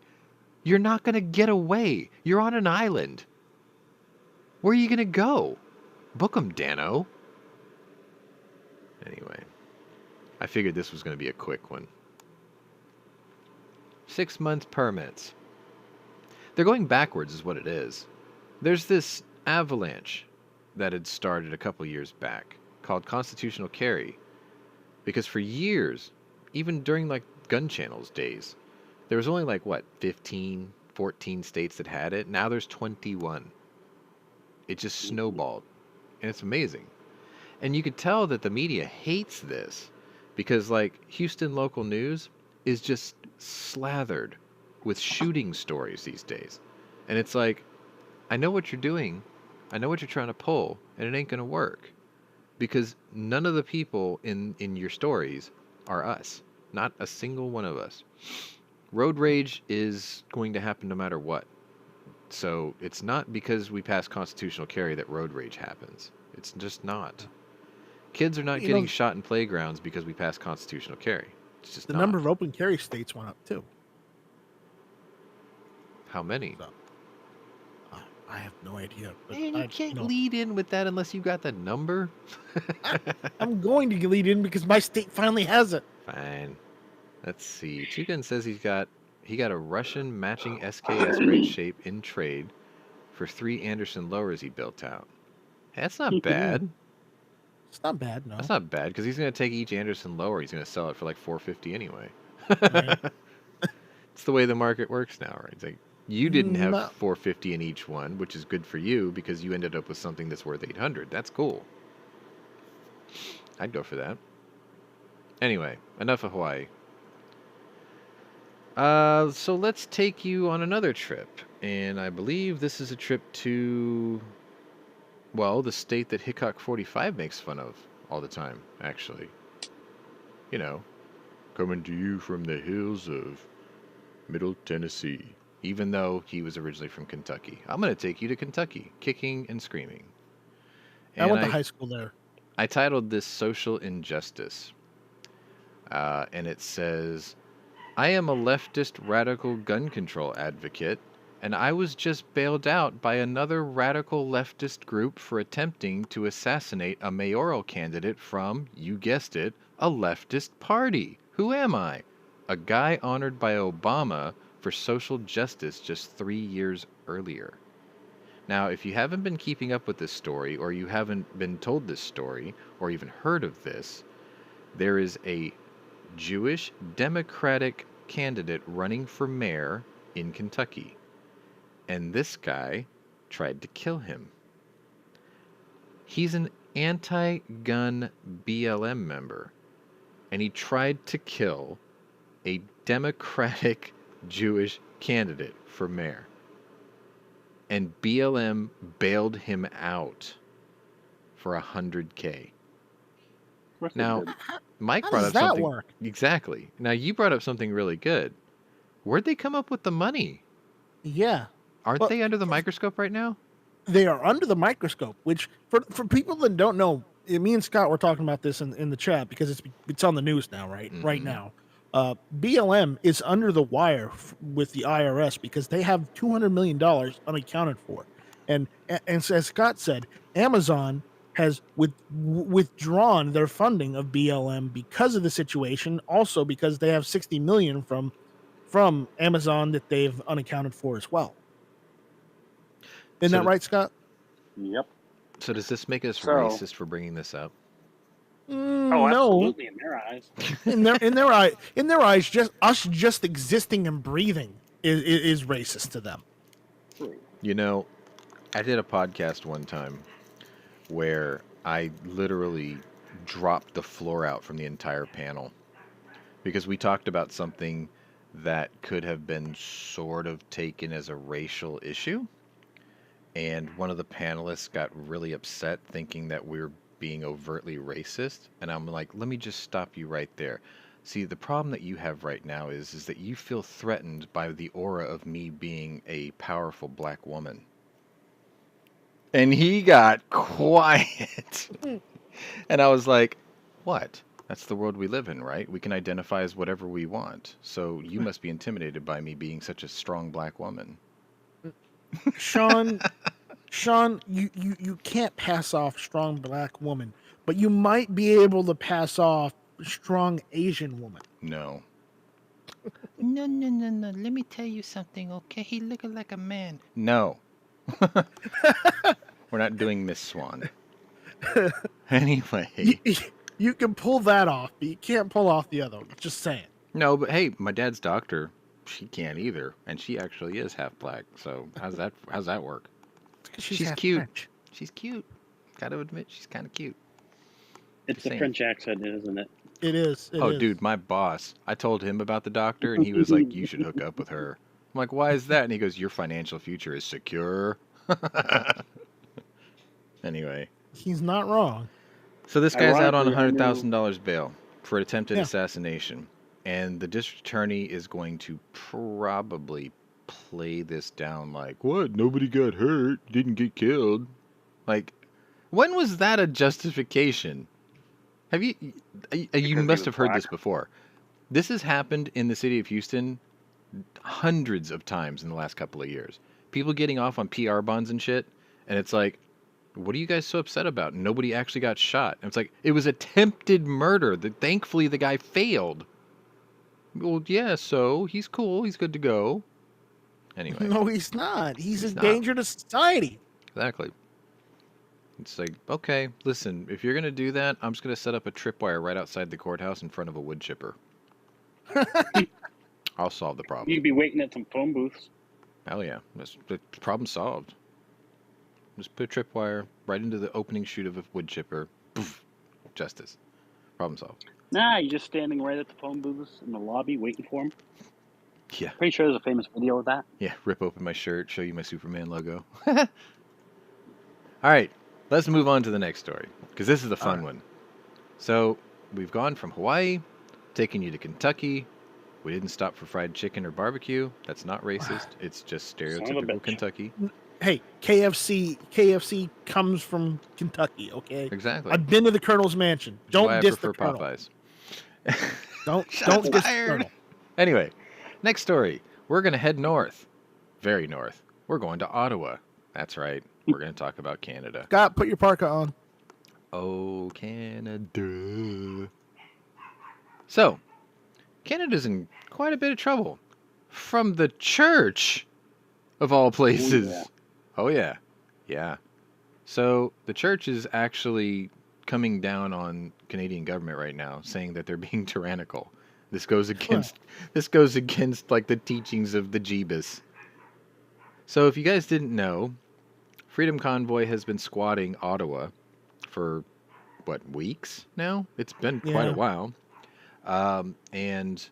You're not going to get away. You're on an island. Where are you going to go? Book 'em, Dano. Anyway, I figured this was going to be a quick one. 6 month permits. They're going backwards is what it is. There's this avalanche that had started a couple years back called constitutional carry. Because for years, even during like gun channels days, there was only like, what, 15, 14 states that had it. Now there's 21. It just snowballed. And it's amazing. And you could tell that the media hates this because like Houston local news is just slathered with shooting stories these days. And it's like, I know what you're doing. I know what you're trying to pull, and it ain't going to work. Because none of the people in your stories are us. Not a single one of us. Road rage is going to happen no matter what. So it's not because we pass constitutional carry that road rage happens. It's just not. Kids are not getting shot in playgrounds because we pass constitutional carry. It's just the not. number of open carry states went up too. How many? So, I have no idea. But Man, you can't lead in with that unless you got the number. I'm going to lead in because my state finally has it. Fine. Let's see. Chicken says he got a Russian matching SKS grade shape in trade for 3 Anderson lowers he built out. That's not bad. It's not bad, no. That's not bad because he's going to take each Anderson lower. He's going to sell it for like $450 anyway. Right. It's the way the market works now, right? It's like you didn't have $450 in each one, which is good for you because you ended up with something that's worth $800. That's cool. I'd go for that. Anyway, enough of Hawaii. So let's take you on another trip. And I believe this is a trip to, well, the state that Hickok 45 makes fun of all the time, actually. You know, coming to you from the hills of Middle Tennessee. Even though he was originally from Kentucky. I'm going to take you to Kentucky, kicking and screaming. And I went to high school there. I titled this Social Injustice. And it says, I am a leftist radical gun control advocate, and I was just bailed out by another radical leftist group for attempting to assassinate a mayoral candidate from, you guessed it, a leftist party. Who am I? A guy honored by Obama for social justice just 3 years earlier. Now, if you haven't been keeping up with this story, or you haven't been told this story, or even heard of this, there is a Jewish Democratic candidate running for mayor in Kentucky. And this guy tried to kill him. He's an anti-gun BLM member, and he tried to kill a Democratic Jewish candidate for mayor. And BLM bailed him out for $100K. Now, Mike brought up something. Work? Exactly. Now, you brought up something really good. Where'd they come up with the money? Yeah. Aren't they under the microscope right now? They are under the microscope, which for people that don't know, me and Scott were talking about this in the chat because it's on the news now, right? Mm-hmm. Right now. BLM is under the wire with the IRS because they have $200 million unaccounted for. And as Scott said, Amazon has withdrawn their funding of BLM because of the situation, also because they have $60 million from Amazon that they've unaccounted for as well. Isn't that right, Scott? Yep. So does this make us racist for bringing this up? No. Absolutely, in their eyes. in their eyes, just existing and breathing is racist to them. You know, I did a podcast one time where I literally dropped the floor out from the entire panel because we talked about something that could have been sort of taken as a racial issue. And one of the panelists got really upset thinking that we were being overtly racist. And I'm like, let me just stop you right there. See, the problem that you have right now is that you feel threatened by the aura of me being a powerful black woman. And he got quiet. And I was like, what? That's the world we live in, right? We can identify as whatever we want. So you must be intimidated by me being such a strong black woman. Sean, you can't pass off strong black woman, but you might be able to pass off strong Asian woman. No. No, no, no, no. Let me tell you something, okay? He looking like a man. No. We're not doing Miss Swan. Anyway. You can pull that off, but you can't pull off the other one. Just saying. No, but hey, my dad's doctor, she can't either. And she actually is half black. So how's that work? She's half cute. French. She's cute. Gotta admit, she's kind of cute. It's Just the saying. French accent, isn't it? It is. It Oh, is. dude, my boss. I told him about the doctor, and he was like, "You should hook up with her." I'm like, "Why is that?" And he goes, "Your financial future is secure." Anyway, He's not wrong. so this guy's out on Ironically, I knew- $100,000 bail for attempted Yeah. assassination, and the district attorney is going to probably play this down like, "What? Nobody got hurt, didn't get killed." Like, when was that a justification? Have you he must was have heard this black. before. This has happened in the city of Houston hundreds of times in the last couple of years. People getting off on PR bonds and shit, and it's like, what are you guys so upset about? Nobody actually got shot. And it's like, it was attempted murder. Thankfully, the guy failed. Well, yeah, so he's cool. He's good to go. Anyway, No, he's not. He's a not. danger to society. Exactly. It's like, okay, listen, if you're going to do that, I'm just going to set up a tripwire right outside the courthouse in front of a wood chipper. I'll solve the problem. You'd be waiting at some phone booths. Hell yeah. That's the problem solved. Just put a tripwire right into the opening chute of a wood chipper. Poof. Justice. Problem solved. Nah, you're just standing right at the phone booths in the lobby waiting for him. Yeah. Pretty sure there's a famous video of that. Yeah, rip open my shirt, show you my Superman logo. All right, let's move on to the next story, because this is the fun one. So, we've gone from Hawaii, taking you to Kentucky. We didn't stop for fried chicken or barbecue. That's not racist. It's just Son of a stereotypical bitch. Kentucky. Hey, KFC comes from Kentucky, okay? Exactly. I've been to the Colonel's mansion. Which is why Don't I diss prefer the Colonel. Popeyes. Don't Shots diss the fired. Colonel. Anyway, next story. We're going to head north. Very north. We're going to Ottawa. That's right. We're going to talk about Canada. Scott, put your parka on. Oh, Canada. So, Canada's in quite a bit of trouble. From the church, of all places. yeah. Oh, yeah. Yeah. So, the church is actually coming down on Canadian government right now, saying that they're being tyrannical. This goes against like the teachings of the Jeebus. So if you guys didn't know, Freedom Convoy has been squatting Ottawa for what, weeks now? It's been quite a while. And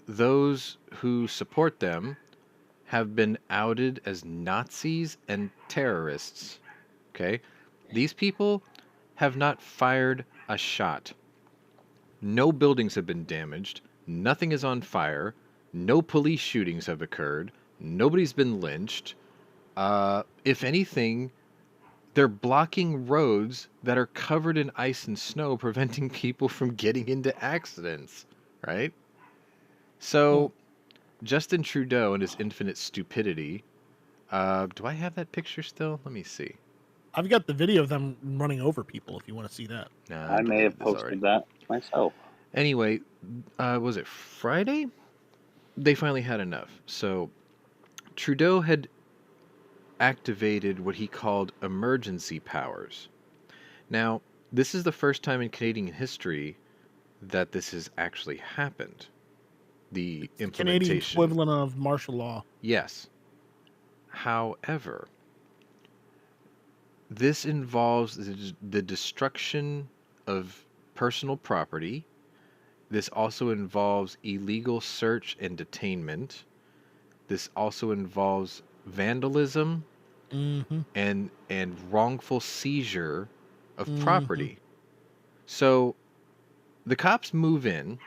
those who support them have been outed as Nazis and terrorists. Okay? These people have not fired a shot. No buildings have been damaged. Nothing is on fire. No police shootings have occurred. Nobody's been lynched. If anything, they're blocking roads that are covered in ice and snow, preventing people from getting into accidents, right? So, Justin Trudeau and his infinite stupidity. Do I have that picture still? Let me see. I've got the video of them running over people if you want to see that. Nah, I may have deleted this already. posted that myself. Anyway, was it Friday? They finally had enough. So Trudeau had activated what he called emergency powers. Now, this is the first time in Canadian history that this has actually happened. The implementation. Canadian equivalent of martial law. Yes. However, this involves the destruction of personal property. This also involves illegal search and detainment. This also involves vandalism and wrongful seizure of property. So the cops move in.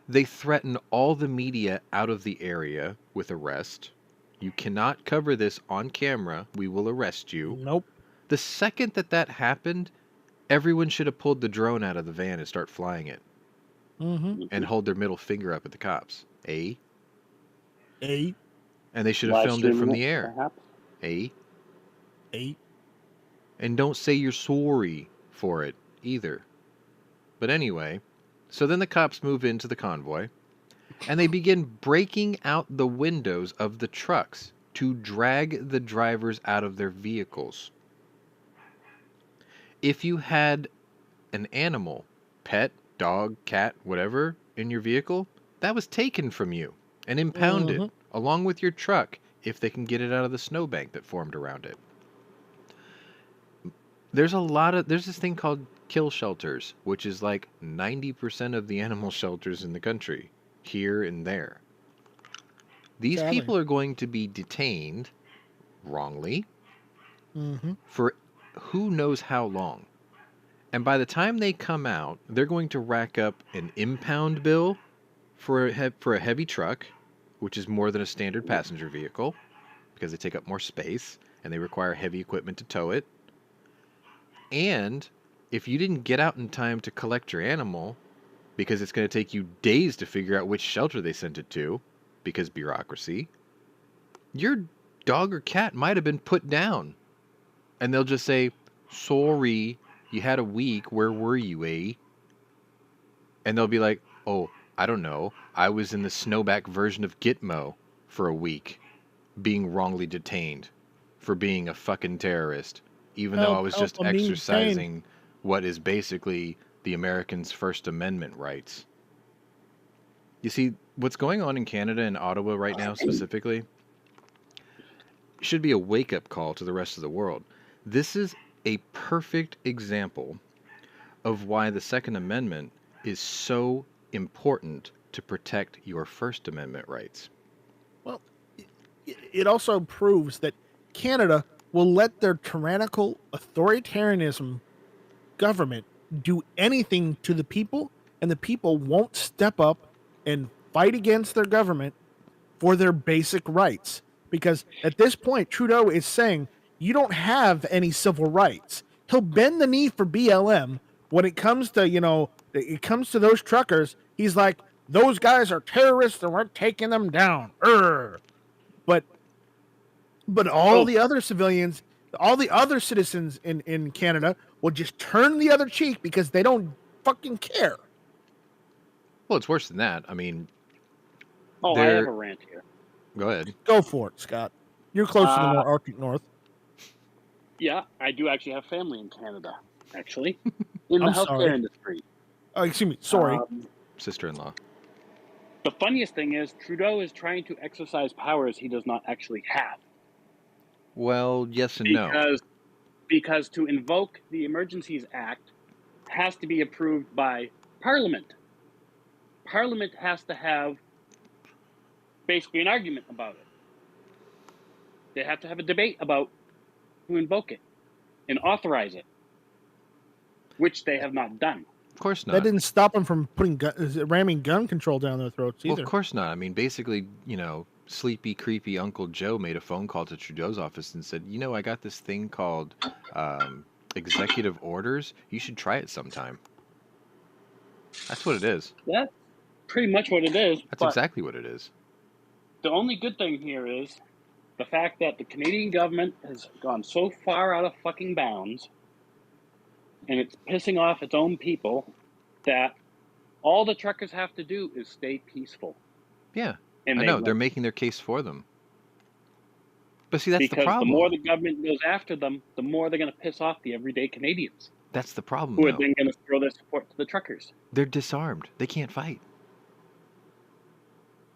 They threaten all the media out of the area with arrest. You cannot cover this on camera. We will arrest you. Nope. The second that happened, everyone should have pulled the drone out of the van and start flying it. And hold their middle finger up at the cops. Eh? Eight. And they should have filmed it from the air. Perhaps. Eh? Eight. And don't say you're sorry for it either. But anyway, so then the cops move into the convoy. and they begin breaking out the windows of the trucks to drag the drivers out of their vehicles. If you had an animal, pet, dog, cat, whatever, in your vehicle, that was taken from you and impounded Mhm. along with your truck if they can get it out of the snowbank that formed around it. There's this thing called kill shelters, which is like 90% of the animal shelters in the country, here and there. These Sadly. people are going to be detained wrongly Mm-hmm. for who knows how long. And by the time they come out, they're going to rack up an impound bill for a heavy truck, which is more than a standard passenger vehicle because they take up more space and they require heavy equipment to tow it. And if you didn't get out in time to collect your animal, because it's going to take you days to figure out which shelter they sent it to, because bureaucracy, your dog or cat might have been put down. And they'll just say, sorry, you had a week, where were you, eh? And they'll be like, oh, I don't know. I was in the snowback version of Gitmo for a week, being wrongly detained for being a fucking terrorist, even though I was just I'm being exercising what is basically the Americans' First Amendment rights. You see, what's going on in Canada and Ottawa right now specifically should be a wake-up call to the rest of the world. This is a perfect example of why the Second Amendment is so important to protect your First Amendment rights. Well, it also proves that Canada will let their tyrannical authoritarianism government do anything to the people, and the people won't step up and fight against their government for their basic rights. Because at this point, Trudeau is saying you don't have any civil rights. He'll bend the knee for BLM when it comes to, it comes to those truckers. He's like, those guys are terrorists and we're taking them down. But all the other civilians, all the other citizens in Canada will just turn the other cheek because they don't fucking care. Well, it's worse than that. I mean, I have a rant here. Go ahead. Go for it, Scott. You're close to the more Arctic North. Yeah, I do actually have family in Canada, actually, in the I'm healthcare sorry. industry. Oh, excuse me. Sorry. Sister-in-law. The funniest thing is Trudeau is trying to exercise powers he does not actually have. Well, yes and no. Because to invoke the Emergencies Act has to be approved by Parliament. Parliament has to have basically an argument about it. They have to have a debate about who invoke it and authorize it, which they have not done. Of course not. That didn't stop them from ramming gun control down their throats either. Well, of course not. I mean, basically, sleepy, creepy Uncle Joe made a phone call to Trudeau's office and said, I got this thing called executive orders. You should try it sometime. That's what it is. That's pretty much what it is. That's exactly what it is. The only good thing here is the fact that the Canadian government has gone so far out of fucking bounds and it's pissing off its own people that all the truckers have to do is stay peaceful. Yeah, and I know. They're making their case for them. But see, that's the problem. Because the more the government goes after them, the more they're going to piss off the everyday Canadians. That's the problem, who are then going to throw their support to the truckers. They're disarmed. They can't fight.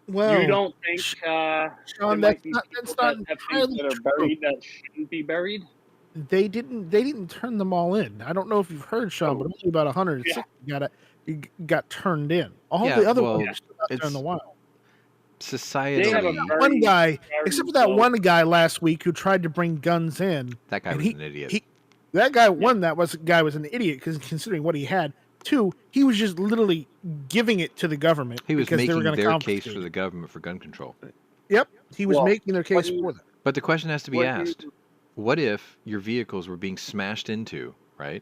Well, you don't think Sean, that's not entirely that are buried that shouldn't be buried? They didn't turn them all in. I don't know if you've heard, Sean, but only about 160 got turned in. All the other ones are still out there in the wild. Societally, one guy, except for that one guy last week who tried to bring guns in. That guy was an idiot. That guy, was an idiot because considering what he had. Two, he was just literally giving it to the government. He was because making they were their case for the government for gun control. Yep, he was making their case for them. But the question has to be asked: what if your vehicles were being smashed into? Right?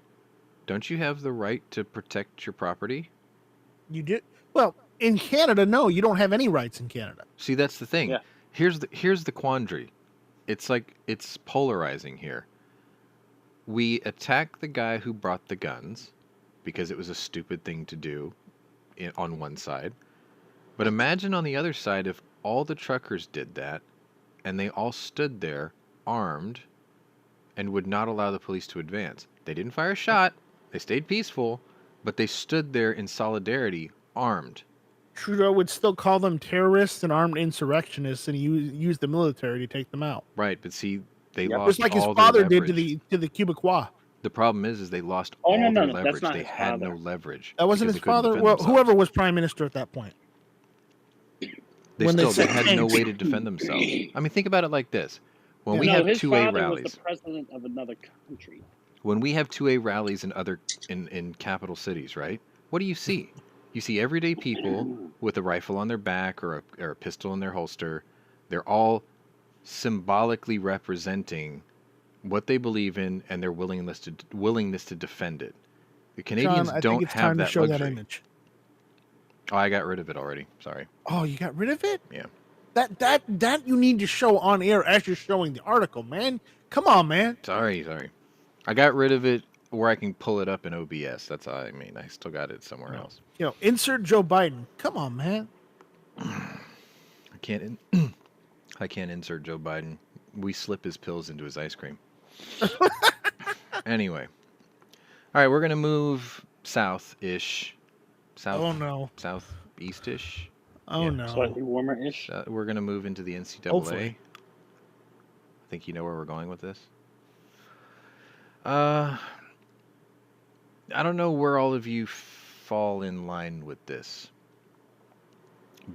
Don't you have the right to protect your property? You do. Well, in Canada, no, you don't have any rights in Canada. See, that's the thing. Yeah. Here's the quandary. It's polarizing here. We attack the guy who brought the guns because it was a stupid thing to do on one side. But imagine on the other side if all the truckers did that and they all stood there armed and would not allow the police to advance. They didn't fire a shot. They stayed peaceful, but they stood there in solidarity, armed. Trudeau would still call them terrorists and armed insurrectionists, and use the military to take them out. Right, but see, they Yep. lost Just like his all their father did leverage. to the Quebecois. The problem is they lost Oh, all no, their no, that's leverage. not They his had no father. leverage. That wasn't because his they couldn't father. defend Well, themselves. whoever was prime minister at that point. They when they still said had no tanks. way to defend themselves. I mean, think about it like this: when Yeah. we No, have his 2A father was rallies, the president of another country. when we have 2A rallies in capital cities, right? What do you see? You see everyday people with a rifle on their back or a pistol in their holster. They're all symbolically representing what they believe in and their willingness to defend it. The Canadians John, I don't think it's have time to that show luxury. that image. Oh, I got rid of it already. Sorry. Oh, you got rid of it? Yeah. That you need to show on air as you're showing the article, man. Come on, man. Sorry. I got rid of it where I can pull it up in OBS. That's all I mean. I still got it somewhere else. Insert Joe Biden. Come on, man. I can't insert Joe Biden. We slip his pills into his ice cream. Anyway. All right, we're going to move south-ish. Oh, no. Southeast-ish. Oh, Yeah. no. Slightly warmer-ish. We're going to move into the NCAA. Hopefully. I think you know where we're going with this. I don't know where all of you fall in line with this,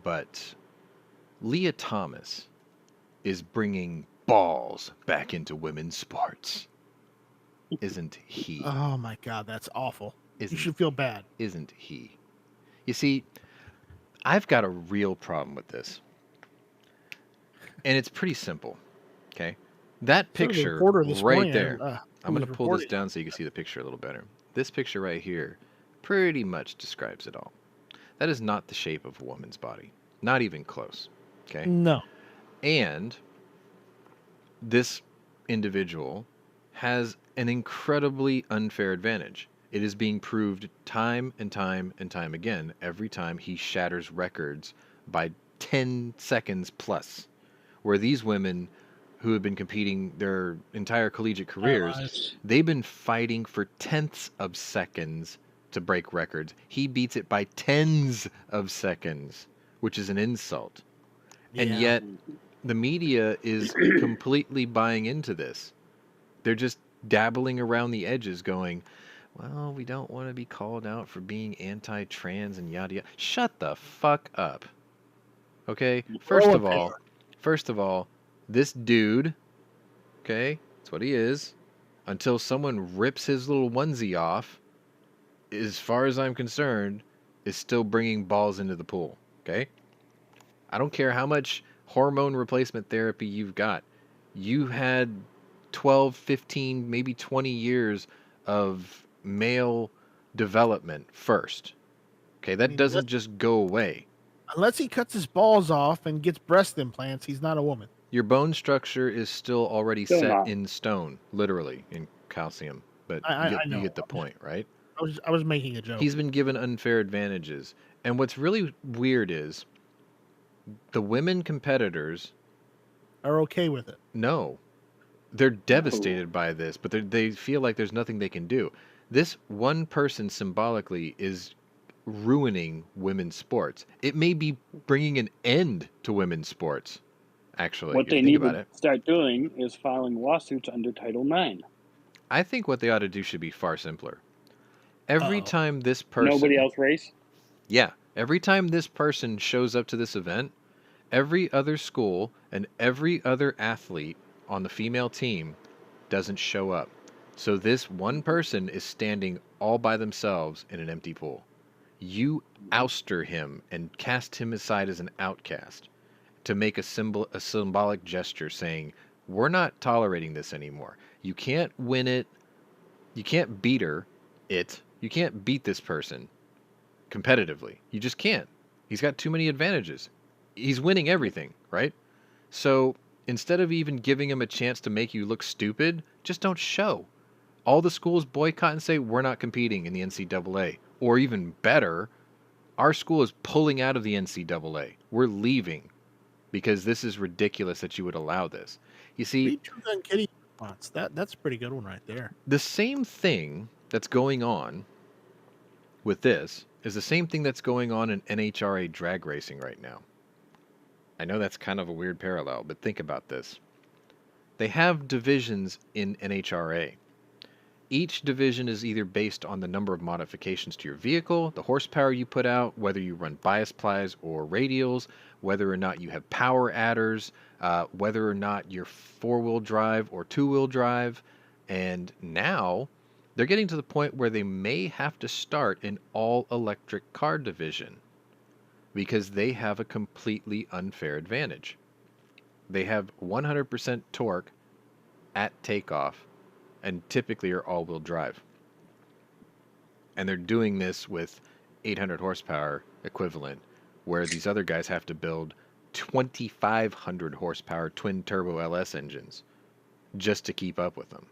but Leah Thomas is bringing balls back into women's sports. Isn't he? Oh, my God. That's awful. You Isn't should feel bad. Isn't he? You see, I've got a real problem with this. And it's pretty simple. Okay? That So the picture reporter this right morning, there. I'm who going was to pull this reporting. down so you can see the picture a little better. This picture right here pretty much describes it all. That is not the shape of a woman's body. Not even close. Okay? No. And this individual has an incredibly unfair advantage. It is being proved time and time and time again every time he shatters records by 10 seconds plus. Where these women who have been competing their entire collegiate careers, they've been fighting for tenths of seconds to break records. He beats it by tens of seconds, which is an insult. And Yeah. yet the media is completely buying into this. They're just dabbling around the edges going, well, we don't want to be called out for being anti-trans and yada yada. Shut the fuck up. Okay? First of all, this dude, okay, that's what he is, until someone rips his little onesie off, as far as I'm concerned, is still bringing balls into the pool, okay? I don't care how much hormone replacement therapy you've got. You had 12, 15, maybe 20 years of male development first. Okay, that doesn't just go away. Unless he cuts his balls off and gets breast implants, he's not a woman. Your bone structure is still already Still set not. in stone, literally, in calcium. But I you know. get the point, right? I was making a joke. He's been given unfair advantages. And what's really weird is the women competitors are okay with it. No. They're devastated by this, but they feel like there's nothing they can do. This one person symbolically is ruining women's sports. It may be bringing an end to women's sports, actually. What if they you think need about to it. start doing is filing lawsuits under Title IX. I think what they ought to do should be far simpler. Every time this person... Nobody else race? Yeah. Every time this person shows up to this event, every other school and every other athlete on the female team doesn't show up. So this one person is standing all by themselves in an empty pool. You ouster him and cast him aside as an outcast to make a symbolic gesture saying, we're not tolerating this anymore. You can't win it. You can't beat her. You can't beat this person competitively. You just can't. He's got too many advantages. He's winning everything, right? So instead of even giving him a chance to make you look stupid, just don't show. All the schools boycott and say, we're not competing in the NCAA. Or even better, Our school is pulling out of the NCAA. We're leaving because this is ridiculous that you would allow this. You see, Read True Gun Kitty response. That's a pretty good one right there. the same thing that's going on with this is the same thing that's going on in NHRA drag racing right now. I know that's kind of a weird parallel, but think about this. They have divisions in NHRA. Each division is either based on the number of modifications to your vehicle, the horsepower you put out, whether you run bias plies or radials, whether or not you have power adders, whether or not you're four-wheel drive or two-wheel drive. And now they're getting to the point where they may have to start an all-electric car division because they have a completely unfair advantage. They have 100% torque at takeoff and typically are all-wheel drive. And they're doing this with 800 horsepower equivalent, where these other guys have to build 2,500 horsepower twin-turbo LS engines just to keep up with them.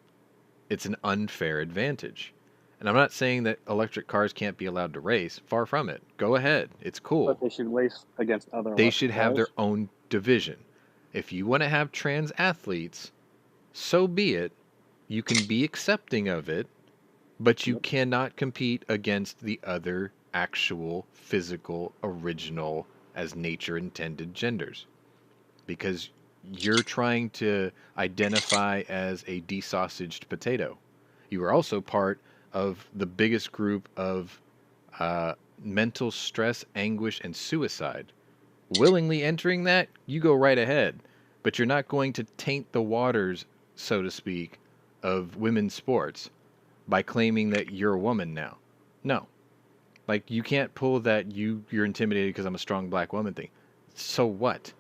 It's an unfair advantage. And I'm not saying that electric cars can't be allowed to race. Far from it. Go ahead. It's cool. But they should race against other. They should have their cars. own division. If you want to have trans athletes, so be it. You can be accepting of it, but you cannot compete against the other actual, physical, original, as nature intended genders. Because you're trying to identify as a desausaged potato. You are also part of the biggest group of mental stress, anguish, and suicide. Willingly entering that, you go right ahead. But you're not going to taint the waters, so to speak, of women's sports by claiming that you're a woman now. No. Like, you can't pull that you're intimidated because I'm a strong black woman thing. So what?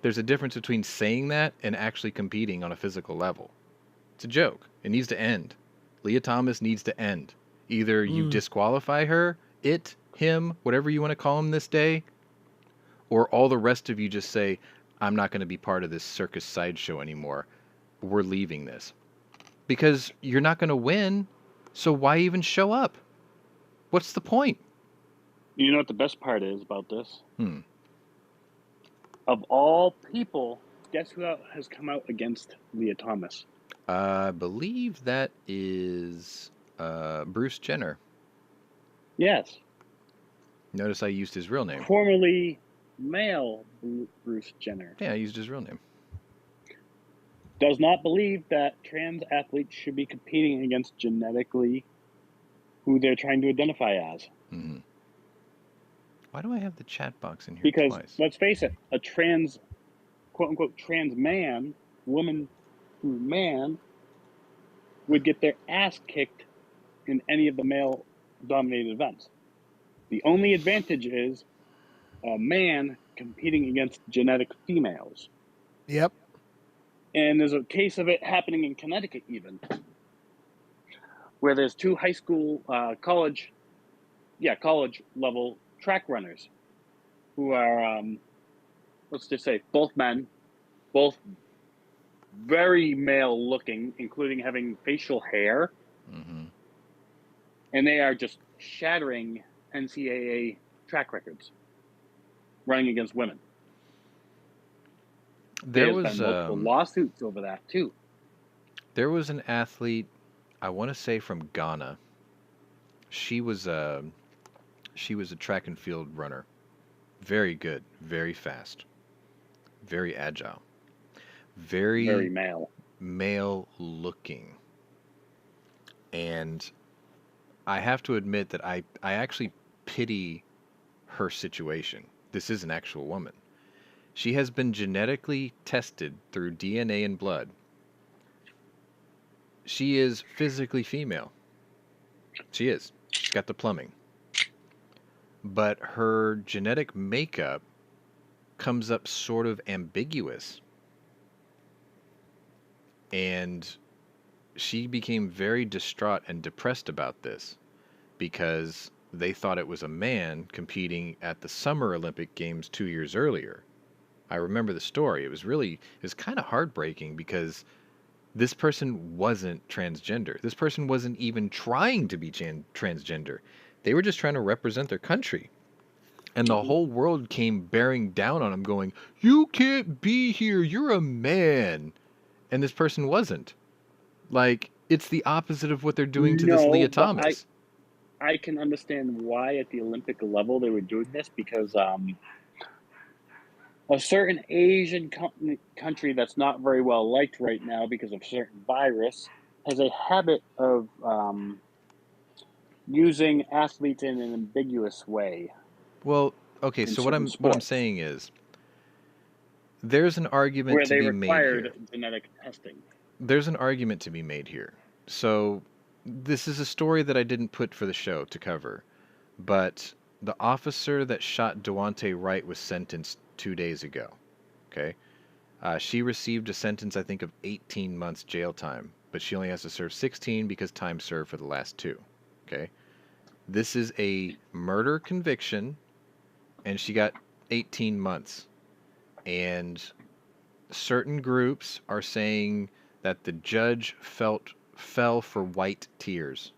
There's a difference between saying that and actually competing on a physical level. It's a joke. It needs to end. Leah Thomas needs to end. Either you disqualify her, it, him, whatever you want to call him this day, or all the rest of you just say, I'm not going to be part of this circus sideshow anymore. We're leaving this. Because you're not going to win, so why even show up? What's the point? You know what the best part is about this? Of all people, guess who has come out against Leah Thomas? I believe that is Bruce Jenner. Yes. Notice I used his real name. Formerly male Bruce Jenner. Yeah, I used his real name. Does not believe that trans athletes should be competing against genetically who they're trying to identify as. Mm-hmm. Why do I have the chat box in here Because, twice? let's face it, a trans, quote-unquote, trans man, woman through man, would get their ass kicked in any of the male-dominated events. The only advantage is a man competing against genetic females. Yep. And there's a case of it happening in Connecticut even, where there's two high school, college level track runners who are, let's just say, both men, both very male looking, including having facial hair. Mm-hmm. And they are just shattering NCAA track records, running against women. There There's was been multiple lawsuits over that too. There was an athlete, I want to say from Ghana. She was a track and field runner. Very good, very fast, very agile, very male looking. And I have to admit that I actually pity her situation. This is an actual woman. She has been genetically tested through DNA and blood. She is physically female. She is. She's got the plumbing. But her genetic makeup comes up sort of ambiguous. And she became very distraught and depressed about this because they thought it was a man competing at the Summer Olympic Games 2 years earlier. I remember the story. It was kind of heartbreaking because this person wasn't transgender. This person wasn't even trying to be transgender. They were just trying to represent their country. And the whole world came bearing down on him going, you can't be here, you're a man. And this person wasn't. Like, it's the opposite of what they're doing to this Leah but Thomas. I can understand why at the Olympic level they were doing this, because a certain Asian country that's not very well liked right now because of certain virus has a habit of using athletes in an ambiguous way. Well, okay, in so what I'm certain sports saying is there's an argument where to they be made here. required genetic testing. There's an argument to be made here. So this is a story that I didn't put for the show to cover, but the officer that shot Dewante Wright was sentenced 2 days ago. Okay, she received a sentence, I think, of 18 months jail time, but she only has to serve 16 because time served for the last 2. Okay, this is a murder conviction, and she got 18 months. And certain groups are saying that the judge fell for white tears,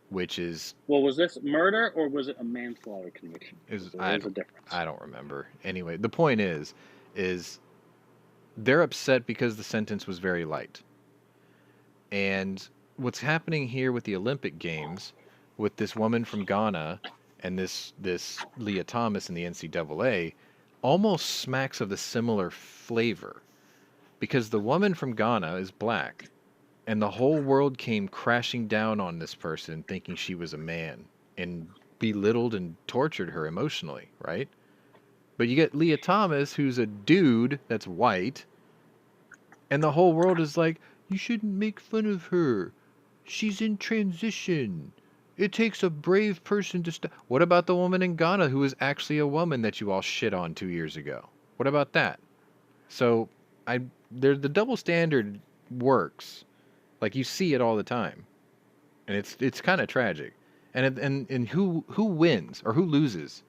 which is... Well, was this murder or was it a manslaughter conviction? There's a difference. I don't remember. Anyway, the point is they're upset because the sentence was very light. And what's happening here with the Olympic Games, with this woman from Ghana and this Leah Thomas in the NCAA, almost smacks of the similar flavor. Because the woman from Ghana is black, and the whole world came crashing down on this person thinking she was a man, and belittled and tortured her emotionally, right? But you get Leah Thomas, who's a dude that's white, and the whole world is like, you shouldn't make fun of her. She's in transition. It takes a brave person to What about the woman in Ghana who is actually a woman that you all shit on 2 years ago? What about that? So, the double standard works. Like, you see it all the time. And it's kind of tragic. And who wins or who loses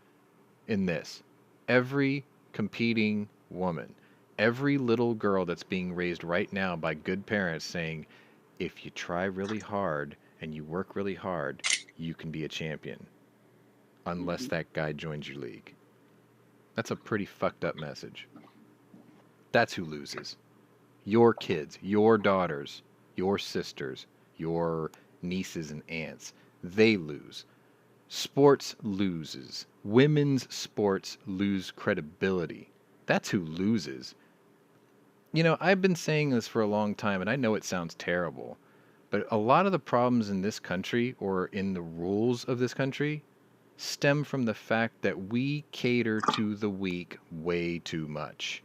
in this? Every competing woman. Every little girl that's being raised right now by good parents saying, if you try really hard and you work really hard, you can be a champion. Unless that guy joins your league. That's a pretty fucked up message. That's who loses. Your kids, your daughters, your sisters, your nieces and aunts. They lose. Sports loses. Women's sports lose credibility. That's who loses. You know, I've been saying this for a long time, and I know it sounds terrible, but a lot of the problems in this country, or in the rules of this country, stem from the fact that we cater to the weak way too much.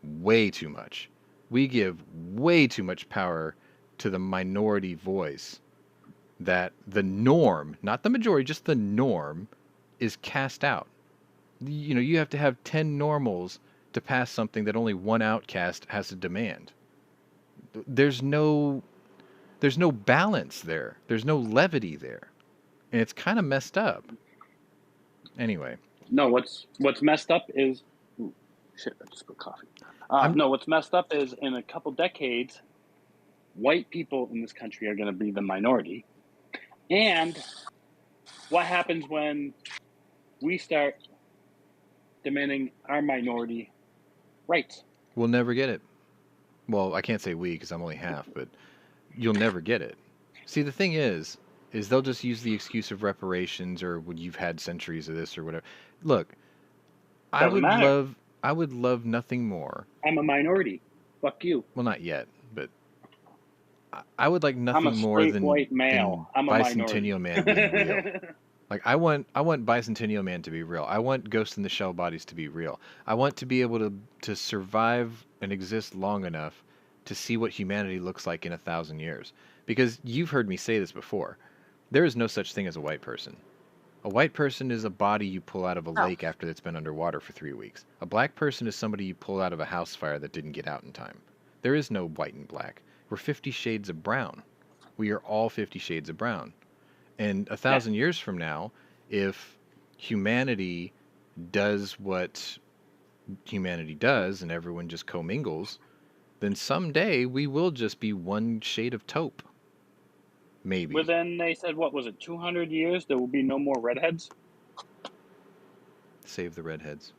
Way too much. We give way too much power to the minority voice, that the norm, not the majority, just the norm, is cast out. You know, you have to have 10 normals to pass something that only one outcast has to demand. There's no balance there. There's no levity there. And it's kind of messed up. Anyway. No, what's messed up is... Ooh, shit, I just spilled coffee. No, what's messed up is in a couple decades, white people in this country are going to be the minority. And what happens when we start demanding our minority rights? We'll never get it. Well, I can't say we because I'm only half, but you'll never get it. See, the thing is they'll just use the excuse of reparations or when you've had centuries of this or whatever. Look, I would love nothing more. I'm a minority. Fuck you. Well, not yet, but I would like nothing more than white male. I'm a Bicentennial Man being real. Like, I want Bicentennial Man to be real. I want Ghost in the Shell bodies to be real. I want to be able to survive and exist long enough to see what humanity looks like in 1,000 years. Because you've heard me say this before. There is no such thing as a white person. A white person is a body you pull out of a lake after it's been underwater for 3 weeks. A black person is somebody you pull out of a house fire that didn't get out in time. There is no white and black. We're 50 shades of brown. We are all 50 shades of brown. And 1,000 years from now, if humanity does what humanity does and everyone just commingles, then someday we will just be one shade of taupe. Maybe. But then they said, what was it, 200 years? There will be no more redheads? Save the redheads.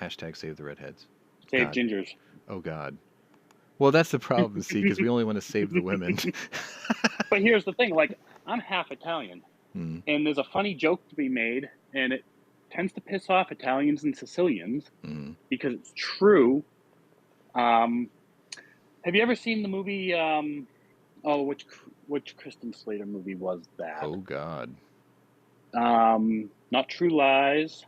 Hashtag save the redheads. Save God. gingers. Oh, God. Well, that's the problem, see, because we only want to save the women. But here's the thing, like, I'm half Italian, Mm, and there's a funny joke to be made, and it tends to piss off Italians and Sicilians mm. because it's true. Have you ever seen the movie, which Kristen Slater movie was that? Oh, God. Not True Lies.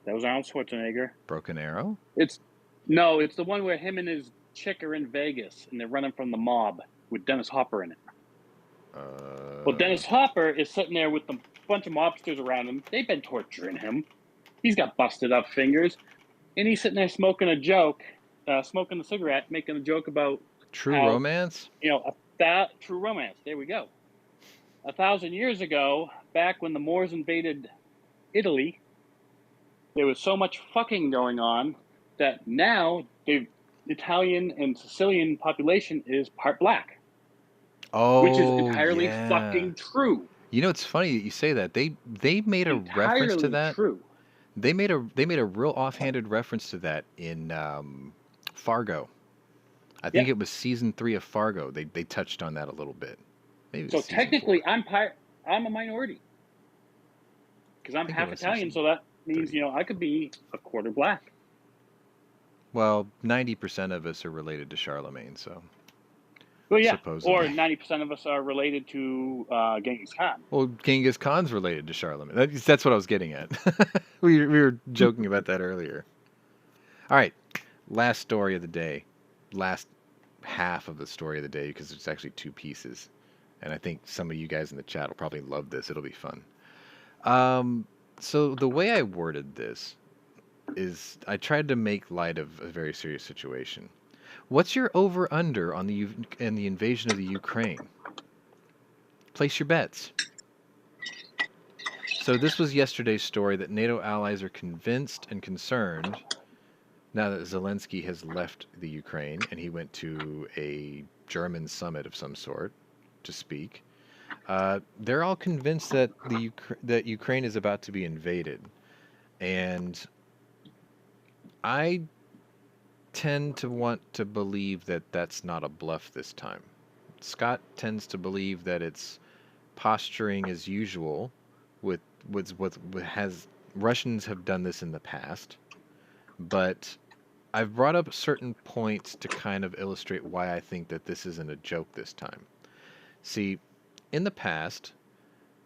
That was Arnold Schwarzenegger. Broken Arrow? It's the one where him and his chick are in Vegas, and they're running from the mob with Dennis Hopper in it. Well, Dennis Hopper is sitting there with a bunch of mobsters around him. They've been torturing him. He's got busted up fingers, and he's sitting there smoking a cigarette, making a joke about True how, Romance? True Romance. There we go. 1,000 years ago, back when the Moors invaded Italy, there was so much fucking going on that now the Italian and Sicilian population is part black. Oh, which is entirely yeah. fucking true. You know, it's funny that you say that. They made a reference to that. True. They made a real offhanded reference to that in Fargo. I think it was season 3 of Fargo. They touched on that a little bit. Maybe So technically, I'm a minority because I'm half Italian. So that means 30. I could be a quarter black. Well, 90% of us are related to Charlemagne, so. Well, yeah, supposedly. or 90% of us are related to Genghis Khan. Well, Genghis Khan's related to Charlemagne. That's what I was getting at. we were joking about that earlier. All right, last story of the day. Last half of the story of the day, because it's actually 2 pieces. And I think some of you guys in the chat will probably love this. It'll be fun. So the way I worded this is I tried to make light of a very serious situation. What's your over-under on the invasion of the Ukraine? Place your bets. So this was yesterday's story that NATO allies are convinced and concerned now that Zelensky has left the Ukraine and he went to a German summit of some sort to speak. They're all convinced that that Ukraine is about to be invaded, and I tend to want to believe that that's not a bluff this time. Scott tends to believe that it's posturing as usual with what has Russians have done this in the past, but I've brought up certain points to kind of illustrate why I think that this isn't a joke this time. See, in the past,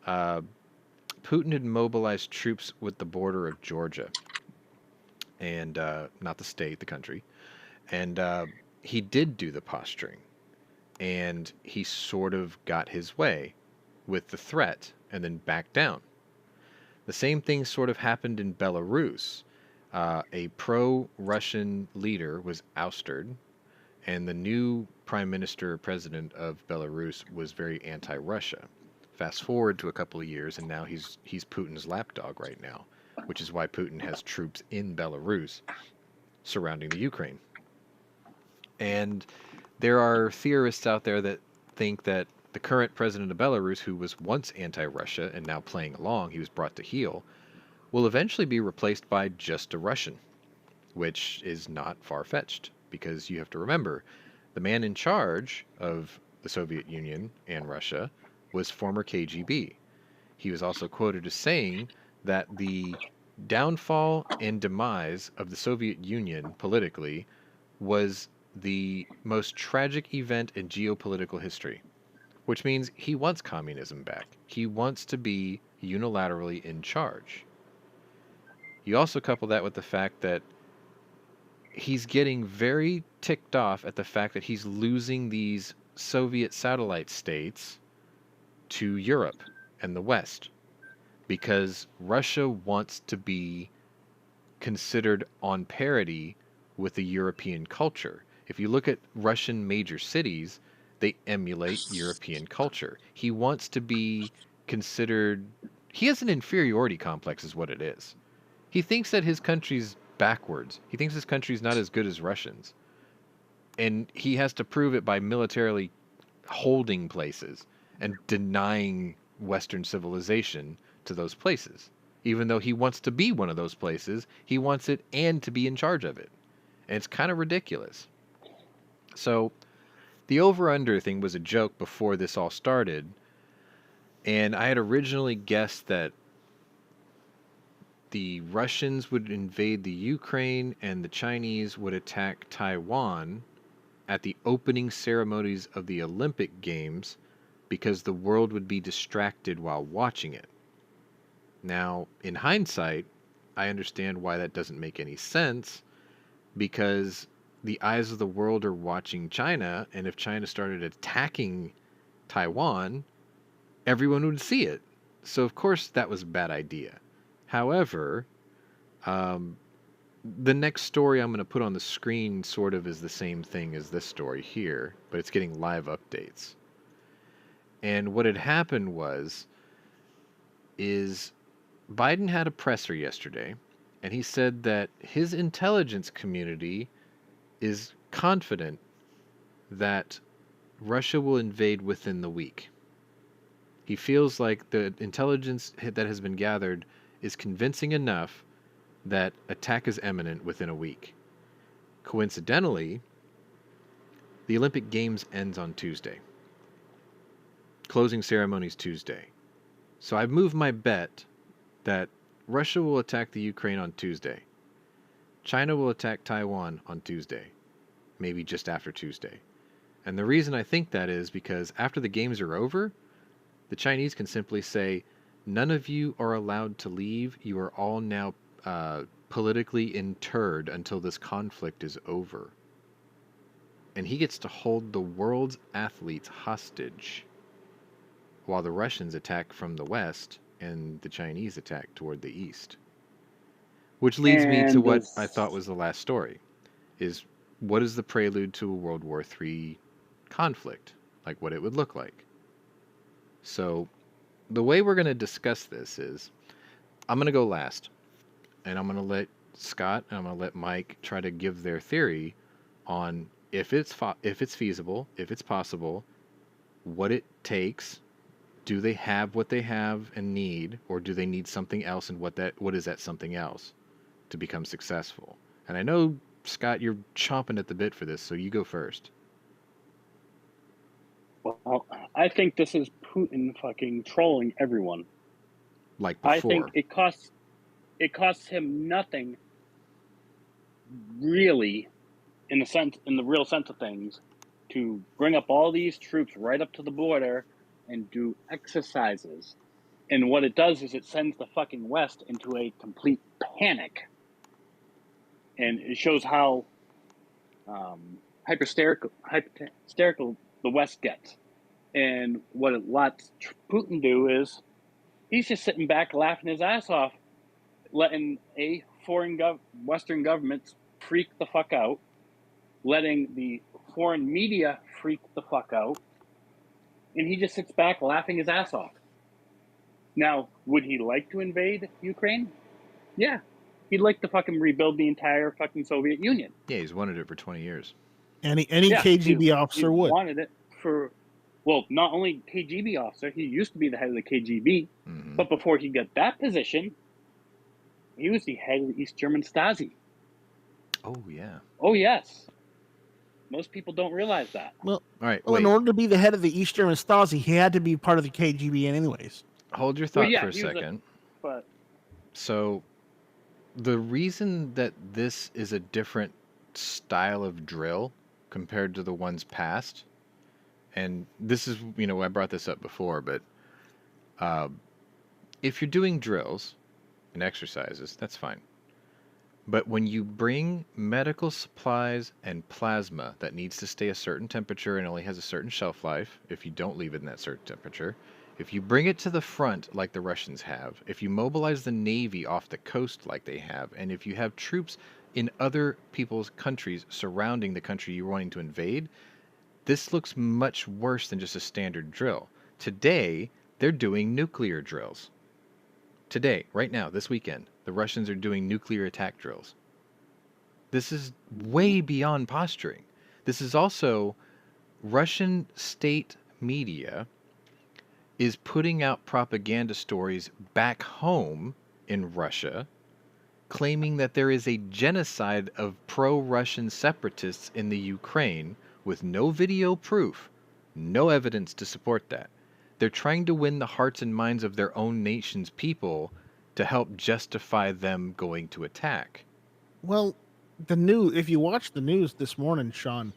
Putin had mobilized troops with the border of Georgia, and not the state, the country, and he did do the posturing, and he sort of got his way with the threat and then backed down. The same thing sort of happened in Belarus. A pro-Russian leader was ousted, and the new prime minister or president of Belarus was very anti-Russia. Fast forward to a couple of years, and now he's Putin's lapdog right now, which is why Putin has troops in Belarus surrounding the Ukraine. And there are theorists out there that think that the current president of Belarus, who was once anti-Russia and now playing along, he was brought to heel, will eventually be replaced by just a Russian, which is not far-fetched, because you have to remember, the man in charge of the Soviet Union and Russia was former KGB. He was also quoted as saying that the downfall and demise of the Soviet Union politically was the most tragic event in geopolitical history, which means he wants communism back. He wants to be unilaterally in charge. You also couple that with the fact that he's getting very ticked off at the fact that he's losing these Soviet satellite states to Europe and the West, because Russia wants to be considered on parity with the European culture. If you look at Russian major cities, they emulate European culture. He wants to be considered... He has an inferiority complex is what it is. He thinks that his country's backwards. He thinks his country's not as good as Russians. And he has to prove it by militarily holding places and denying Western civilization to those places. Even though he wants to be one of those places, he wants it and to be in charge of it. And it's kind of ridiculous. So the over-under thing was a joke before this all started. And I had originally guessed that the Russians would invade the Ukraine and the Chinese would attack Taiwan at the opening ceremonies of the Olympic Games because the world would be distracted while watching it. Now, in hindsight, I understand why that doesn't make any sense, because the eyes of the world are watching China, and if China started attacking Taiwan, everyone would see it. So, of course, that was a bad idea. However, the next story I'm going to put on the screen sort of is the same thing as this story here, but it's getting live updates. And what had happened is Biden had a presser yesterday, and he said that his intelligence community is confident that Russia will invade within the week. He feels like the intelligence that has been gathered is convincing enough that attack is imminent within a week. Coincidentally, the Olympic Games ends on Tuesday. Closing ceremonies Tuesday. So I've moved my bet that Russia will attack the Ukraine on Tuesday. China will attack Taiwan on Tuesday. Maybe just after Tuesday. And the reason I think that is because after the games are over, the Chinese can simply say, none of you are allowed to leave. You are all now politically interred until this conflict is over. And he gets to hold the world's athletes hostage while the Russians attack from the west and the Chinese attack toward the east. Which leads me to what I thought was the last story, is what is the prelude to a World War III conflict? Like what it would look like. So the way we're going to discuss this is I'm going to go last, and I'm going to let Scott and I'm going to let Mike try to give their theory on if it's feasible, if it's possible, what it takes. Do they have what they have and need, or do they need something else, and what is that something else to become successful? And I know, Scott, you're chomping at the bit for this, so you go first. Well, I think this is Putin fucking trolling everyone. Like before. I think it costs him nothing, really, in the real sense of things, to bring up all these troops right up to the border and do exercises. And what it does is it sends the fucking West into a complete panic. And it shows how hysterical the West gets. And what it lets Putin do is he's just sitting back laughing his ass off, letting Western governments freak the fuck out, letting the foreign media freak the fuck out, and he just sits back laughing his ass off. Now, would he like to invade Ukraine? Yeah. He'd like to fucking rebuild the entire fucking Soviet Union. Yeah, he's wanted it for 20 years. Any KGB officer would. He wanted it for, well, not only KGB officer, he used to be the head of the KGB, but before he got that position, he was the head of the East German Stasi. Oh, yeah. Oh, yes. Most people don't realize that. Well, all right. Well, in order to be the head of the East German Stasi, he had to be part of the KGB anyways. Hold your thought for a second. But so, the reason that this is a different style of drill compared to the ones past, and this is, I brought this up before, but if you're doing drills and exercises, that's fine. But when you bring medical supplies and plasma that needs to stay a certain temperature and only has a certain shelf life, if you don't leave it in that certain temperature, if you bring it to the front like the Russians have, if you mobilize the Navy off the coast like they have, and if you have troops in other people's countries surrounding the country you're wanting to invade, this looks much worse than just a standard drill. Today, they're doing nuclear drills. Today, right now, this weekend, the Russians are doing nuclear attack drills. This is way beyond posturing. This is also Russian state media is putting out propaganda stories back home in Russia, claiming that there is a genocide of pro-Russian separatists in the Ukraine with no video proof, no evidence to support that. They're trying to win the hearts and minds of their own nation's people to help justify them going to attack. Well, if you watch the news this morning, Sean,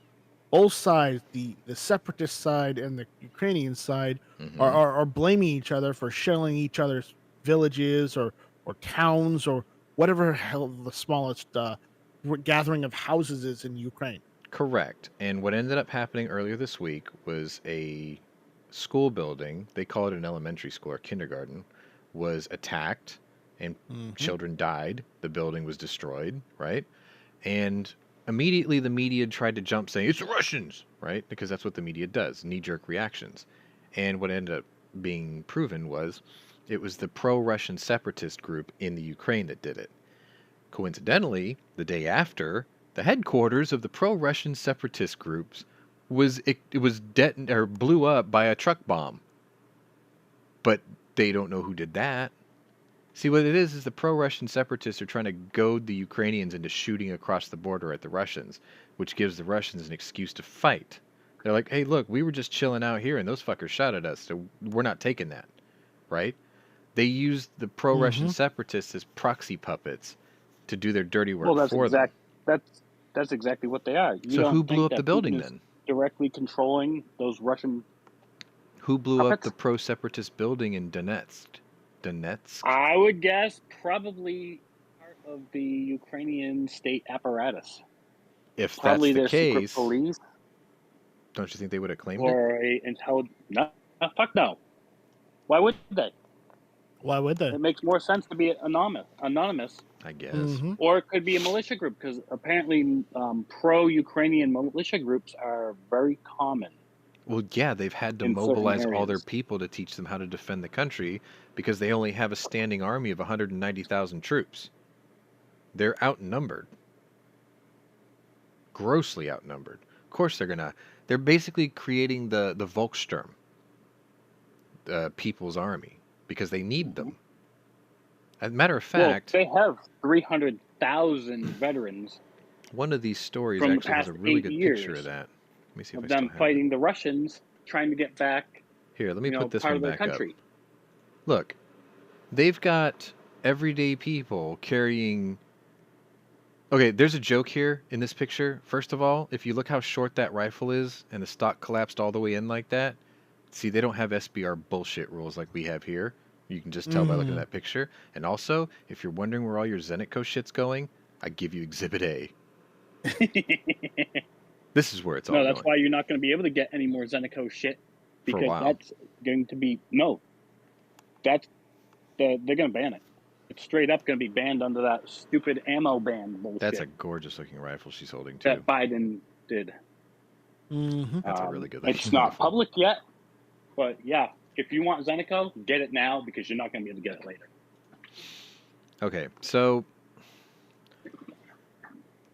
both sides, the separatist side and the Ukrainian side, Mhm. are blaming each other for shelling each other's villages or towns or whatever hell the smallest gathering of houses is in Ukraine. Correct. And what ended up happening earlier this week was a school building, they call it an elementary school or kindergarten, was attacked and children died. The building was destroyed, right? And immediately the media tried to jump saying, it's the Russians, right? Because that's what the media does, knee-jerk reactions. And what ended up being proven was it was the pro-Russian separatist group in the Ukraine that did it. Coincidentally, the day after, the headquarters of the pro-Russian separatist groups was blew up by a truck bomb. But they don't know who did that. See, what it is the pro-Russian separatists are trying to goad the Ukrainians into shooting across the border at the Russians, which gives the Russians an excuse to fight. They're like, hey, look, we were just chilling out here and those fuckers shot at us, so we're not taking that, right? They used the pro-Russian separatists as proxy puppets to do their dirty work for them. That's exactly what they are. So who blew up the building then? Directly controlling those Russian. Who blew up the pro-separatist building in Donetsk? I would guess probably part of the Ukrainian state apparatus. If probably that's the their case, secret police. Don't you think they would have claimed or it? No, fuck no. Why would they? Why would they? It makes more sense to be anonymous. I guess. Or it could be a militia group, because apparently pro-Ukrainian militia groups are very common. Well, yeah, they've had to mobilize all their people to teach them how to defend the country because they only have a standing army of 190,000 troops. They're outnumbered. Grossly outnumbered. Of course they're basically creating the Volkssturm, the people's army, because they need them. As a matter of fact, they have 300,000 veterans. One of these stories actually has a really good picture of that. Let me see if I them fighting the Russians, trying to get back. Here, let me put this one back up. Look, they've got everyday people carrying. Okay, there's a joke here in this picture. First of all, if you look how short that rifle is and the stock collapsed all the way in like that, see, they don't have SBR bullshit rules like we have here. You can just tell by looking at that picture. And also, if you're wondering where all your Zenitco shit's going, I give you Exhibit A. This is where it's all going. No, that's why you're not going to be able to get any more Zenitco shit. Because that's going to be... No. They're going to ban it. It's straight up going to be banned under that stupid ammo ban bullshit. That's a gorgeous looking rifle she's holding, too. That Biden did. That's a really good looking It's not public yet, but yeah. If you want Zenitco, get it now because you're not going to be able to get it later. Okay, so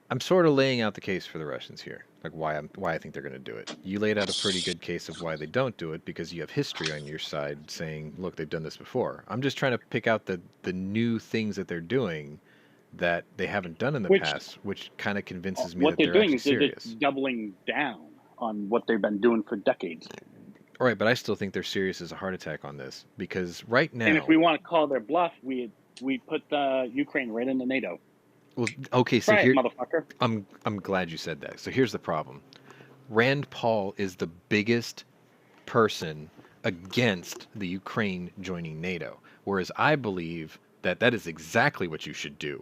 I'm sort of laying out the case for the Russians here, like why I think they're going to do it. You laid out a pretty good case of why they don't do it because you have history on your side saying, look, they've done this before. I'm just trying to pick out the new things that they're doing that they haven't done in the past, which kind of convinces me that they're actually serious. What they're doing is they're just doubling down on what they've been doing for decades. All right, but I still think they're serious as a heart attack on this because right now... And if we want to call their bluff, we put Ukraine right into NATO. Well, okay, so here, motherfucker. I'm glad you said that. So here's the problem. Rand Paul is the biggest person against the Ukraine joining NATO, whereas I believe that is exactly what you should do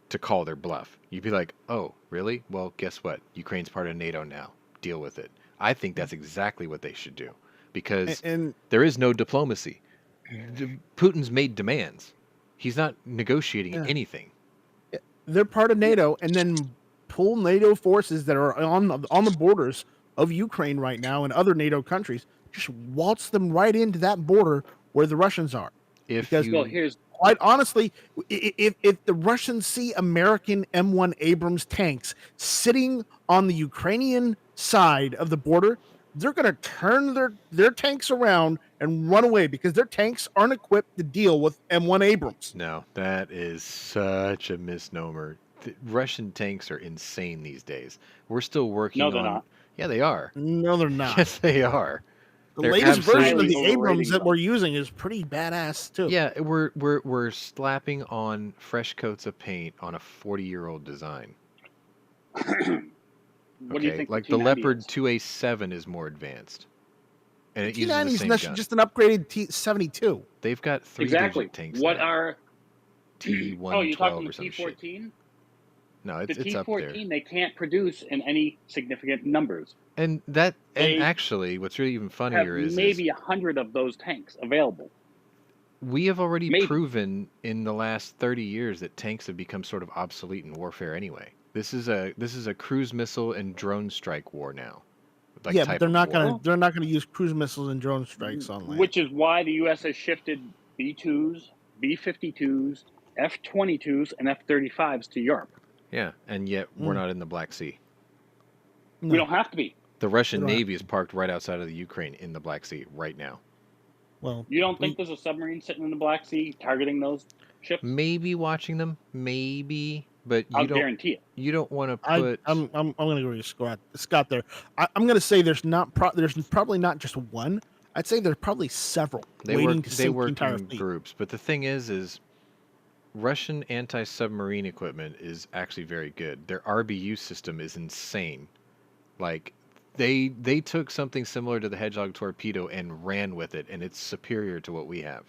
to call their bluff. You'd be like, oh, really? Well, guess what? Ukraine's part of NATO now. Deal with it. I think that's exactly what they should do because there is no diplomacy. Putin's made demands. He's not negotiating anything. They're part of NATO, and then pull NATO forces that are on the borders of Ukraine right now and other NATO countries. Just waltz them right into that border where the Russians are. Quite honestly, if the Russians see American M1 Abrams tanks sitting on the Ukrainian side of the border, they're going to turn their tanks around and run away because their tanks aren't equipped to deal with M1 Abrams. No, that is such a misnomer. Russian tanks are insane these days. We're still working No, they're on. not. Yeah, they are. No, they're not. Yes, they are. The They're latest version of absolutely. the Highly Abrams overrating that them. we're using is pretty badass too. Yeah, we're slapping on fresh coats of paint on a 40-year-old design. What do you think Like the the T90 Leopard is? 2A7 is more advanced, and it The uses the T90 same is gun. just an upgraded T72. They've got Exactly. three-digit tanks What now. are T112 Oh, you're talking the or some shit. T14? No, The it's up there. T14 they can't produce in any significant numbers. And They actually, what's really even have funnier is maybe 100 of those tanks available. we have already Maybe. proven in the last 30 years that tanks have become sort of obsolete in warfare anyway. This is a cruise missile and drone strike war now. Like Yeah, type but they're of not war. gonna use cruise missiles and drone strikes on land. Which is why the U.S. has shifted B-2s, B-52s, F-22s, and F-35s to Europe. Yeah, and yet we're not in the Black Sea. We don't have to be. The Russian We don't have Navy is parked right outside of the Ukraine in the Black Sea right now. Well, You don't think there's a submarine sitting in the Black Sea targeting those ships? Maybe watching them, maybe, but I'll guarantee it. you don't want to put. I'm gonna go with Scott there. I'm gonna say there's probably not just one. I'd say there's probably several waiting to sink the entire in fleet. groups, but the thing is Russian anti-submarine equipment is actually very good. Their RBU system is insane. Like they took something similar to the Hedgehog torpedo and ran with it, and it's superior to what we have.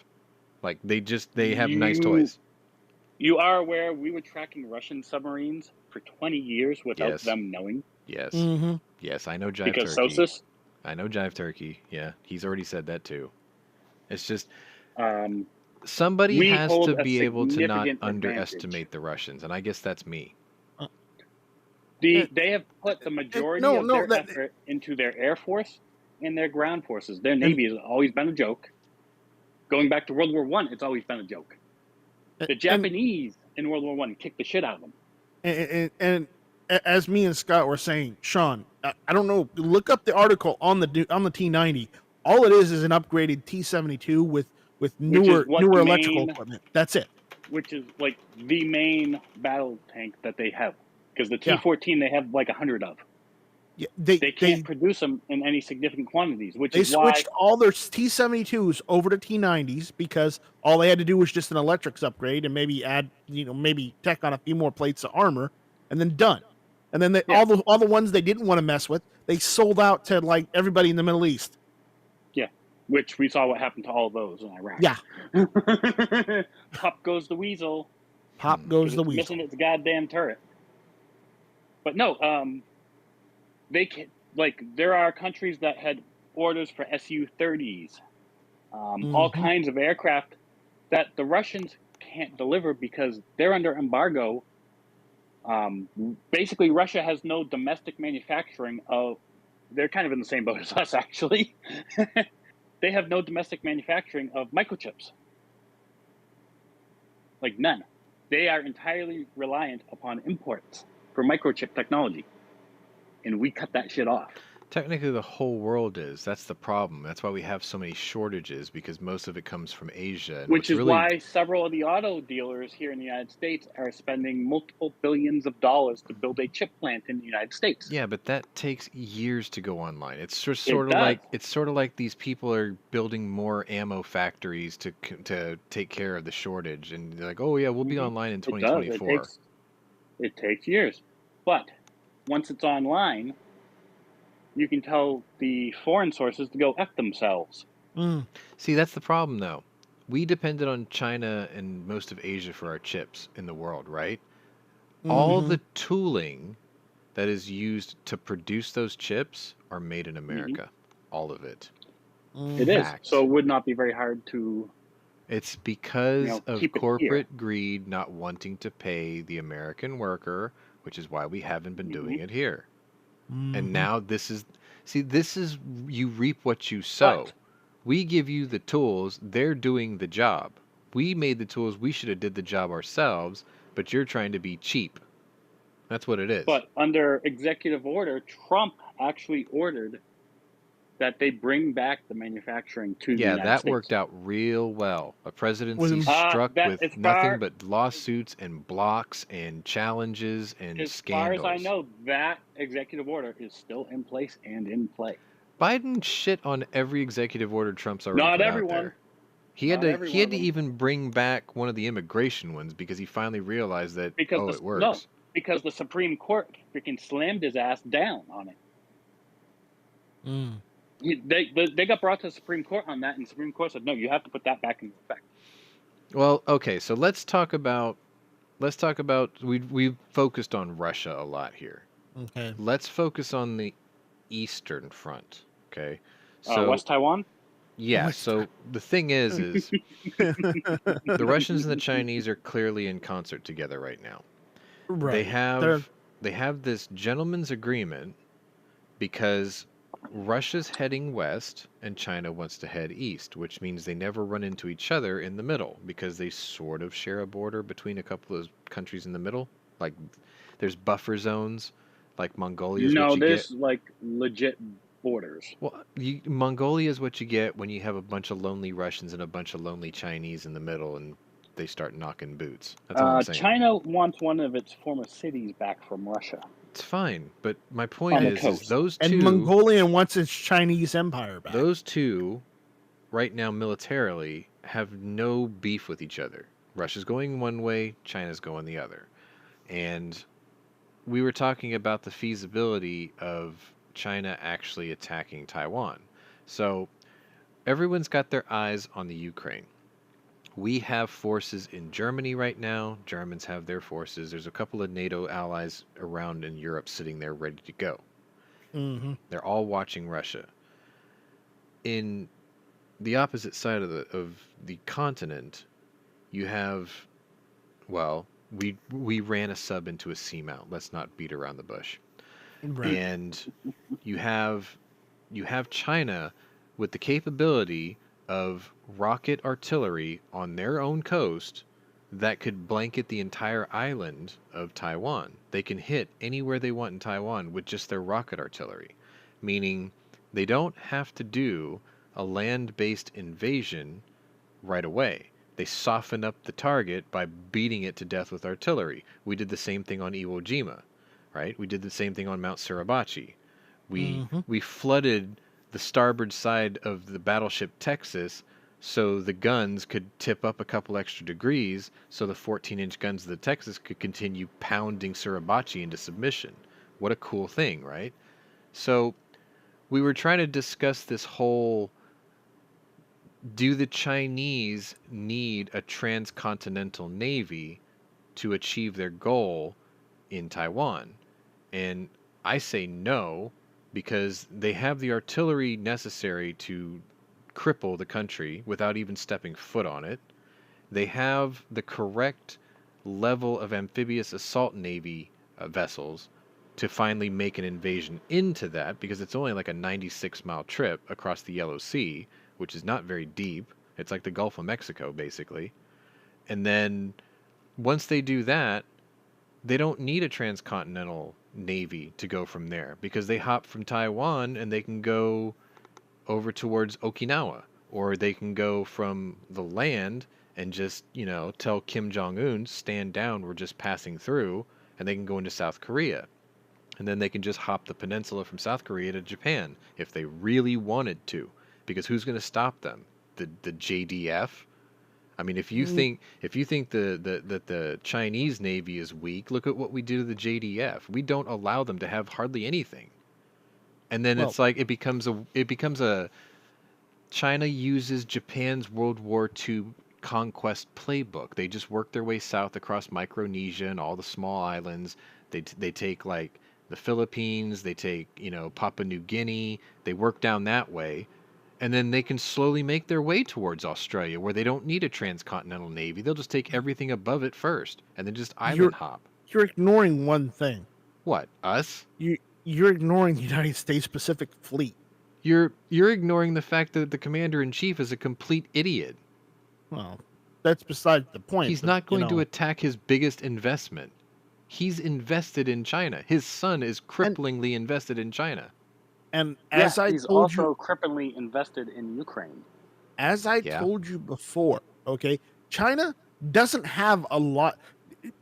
Like they have nice toys. You are aware we were tracking Russian submarines for 20 years without Yes. them knowing? Yes, Mm-hmm. yes, I know Jive Because Turkey. SOSUS? I know Jive Turkey. Yeah, he's already said that too. It's just somebody We has hold to a be able to not significant underestimate the Russians, and I guess that's me. They have put the majority of their effort into their Air Force and their ground forces. Their Navy has always been a joke. Going back to World War I, it's always been a joke. The Japanese in World War I kicked the shit out of them. And as me and Scott were saying, Sean, I don't know. Look up the article on the T90. All it is an upgraded T72 with newer electrical equipment. That's it. Which is like the main battle tank that they have, because the T14 they have like 100 of. Yeah, they can't produce them in any significant quantities, which they is why switched all their T72s over to T90s because all they had to do was just an electrics upgrade and maybe add, maybe tack on a few more plates of armor, and then done. And then all the ones they didn't want to mess with, they sold out to like everybody in the Middle East. Yeah, which we saw what happened to all of those in Iraq. Yeah. Pop goes the weasel. Pop goes the weasel. Missing its goddamn turret. But no, they can, like, there are countries that had orders for Su-30s, all kinds of aircraft that the Russians can't deliver because they're under embargo. Basically, Russia has no domestic manufacturing of. They're kind of in the same boat as us, actually. They have no domestic manufacturing of microchips. Like, none. They are entirely reliant upon imports for microchip technology. And we cut that shit off. Technically, the whole world is. That's the problem. That's why we have so many shortages, because most of it comes from Asia. Which is why several of the auto dealers here in the United States are spending multiple billions of dollars to build a chip plant in the United States. Yeah, but that takes years to go online. It's just sort of like these people are building more ammo factories to take care of the shortage, and they're like, oh yeah, we'll be online in 2024. It takes years, but once it's online, you can tell the foreign sources to go F themselves. See, that's the problem, though. We depended on China and most of Asia for our chips in the world, right? All the tooling that is used to produce those chips are made in America. All of it. It is. So it would not be very hard to... It's because of corporate greed not wanting to pay the American worker, which is why we haven't been doing it here. And now this is you reap what you sow. We give you the tools, they're doing the job. We made the tools, we should have did the job ourselves, but you're trying to be cheap. That's what it is. But under executive order, Trump actually ordered that they bring back the manufacturing to the Yeah, United that States. worked out real well. A presidency Was- struck That, with as nothing far but lawsuits and blocks and challenges and as far as I scandals. know, that executive order is still in place and in play. Biden shit on every executive order Trump's already Not put out everyone. there. He Not had every one of to them. even bring back one of the immigration ones because he finally realized that Because it works. because the Supreme Court freaking slammed his ass down on it. Mm. They got brought to the Supreme Court on that, and the Supreme Court said, no, you have to put that back into effect. Well, okay, so let's talk about we've focused on Russia a lot here. Okay. Let's focus on the Eastern Front, okay? So West Taiwan? yeah, West so the thing is the Russians and the Chinese are clearly in concert together right now. Right. They have this gentleman's agreement because Russia's heading west and China wants to head east, which means they never run into each other in the middle because they sort of share a border between a couple of countries in the middle. Like there's buffer zones, like Mongolia is what No, you there's get. like legit borders. Well, Mongolia is what you get when you have a bunch of lonely Russians and a bunch of lonely Chinese in the middle, and they start knocking boots. That's all I'm saying. China wants one of its former cities back from Russia. It's fine, but my point On the is coast. those two. And Mongolia wants its Chinese empire back. Those two, right now militarily, have no beef with each other. Russia's going one way, China's going the other. And we were talking about the feasibility of China actually attacking Taiwan. So everyone's got their eyes on the Ukraine. We have forces in Germany right now. Germans have their forces. There's a couple of NATO allies around in Europe sitting there ready to go. Mm-hmm. They're all watching Russia. In the opposite side of the continent, you have, well, we ran a sub into a seamount. Let's not beat around the bush. Right. And you have China with the capability of rocket artillery on their own coast that could blanket the entire island of Taiwan. They can hit anywhere they want in Taiwan with just their rocket artillery, meaning they don't have to do a land-based invasion right away. They soften up the target by beating it to death with artillery. We did the same thing on Iwo Jima, right? We did the same thing on Mount Suribachi. We flooded the starboard side of the battleship Texas so the guns could tip up a couple extra degrees so the 14-inch guns of the Texas could continue pounding Suribachi into submission. What a cool thing, right? So we were trying to discuss this whole, do the Chinese need a transcontinental navy to achieve their goal in Taiwan? And I say no, because they have the artillery necessary to cripple the country without even stepping foot on it. They have the correct level of amphibious assault navy vessels to finally make an invasion into that, because it's only like a 96-mile trip across the Yellow Sea, which is not very deep. It's like the Gulf of Mexico, basically. And then once they do that, they don't need a transcontinental navy to go from there, because they hop from Taiwan and they can go over towards Okinawa, or they can go from the land and just, tell Kim Jong-un, stand down, we're just passing through, and they can go into South Korea. And then they can just hop the peninsula from South Korea to Japan if they really wanted to, because who's going to stop them? The JDF? I mean, if you think that the Chinese Navy is weak, look at what we do to the JDF. We don't allow them to have hardly anything. And then it's like it becomes a China uses Japan's World War II conquest playbook. They just work their way south across Micronesia and all the small islands. They take like the Philippines, they take, Papua New Guinea, they work down that way. And then they can slowly make their way towards Australia, where they don't need a transcontinental navy. They'll just take everything above it first, and then just island hop. You're ignoring one thing. What? Us? You're ignoring the United States Pacific Fleet. You're ignoring the fact that the commander-in-chief is a complete idiot. Well, that's beside the point. He's not going to attack his biggest investment. He's invested in China. His son is cripplingly invested in China. And Yeah, as I he's told you, also cripplingly invested in Ukraine. as I Yeah. told you before, okay, China doesn't have a lot.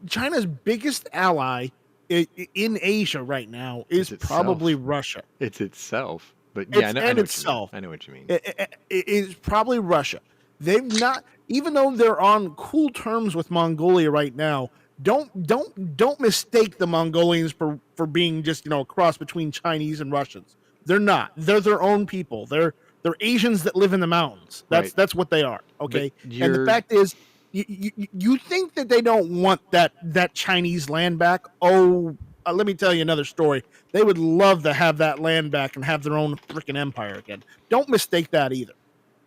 China's biggest ally in Asia right now is It's probably itself. Russia. It's itself. But yeah, I know what you mean. Itself. I know what you mean. It's probably Russia. They've not, even though they're on cool terms with Mongolia right now. Don't mistake the Mongolians for being just a cross between Chinese and Russians. They're not. They're their own people. They're Asians that live in the mountains. Right. That's what they are. But Okay. And the you're fact is, you think that they don't want that Chinese land back? Oh, let me tell you another story. They would love to have that land back and have their own freaking empire again. Don't mistake that either.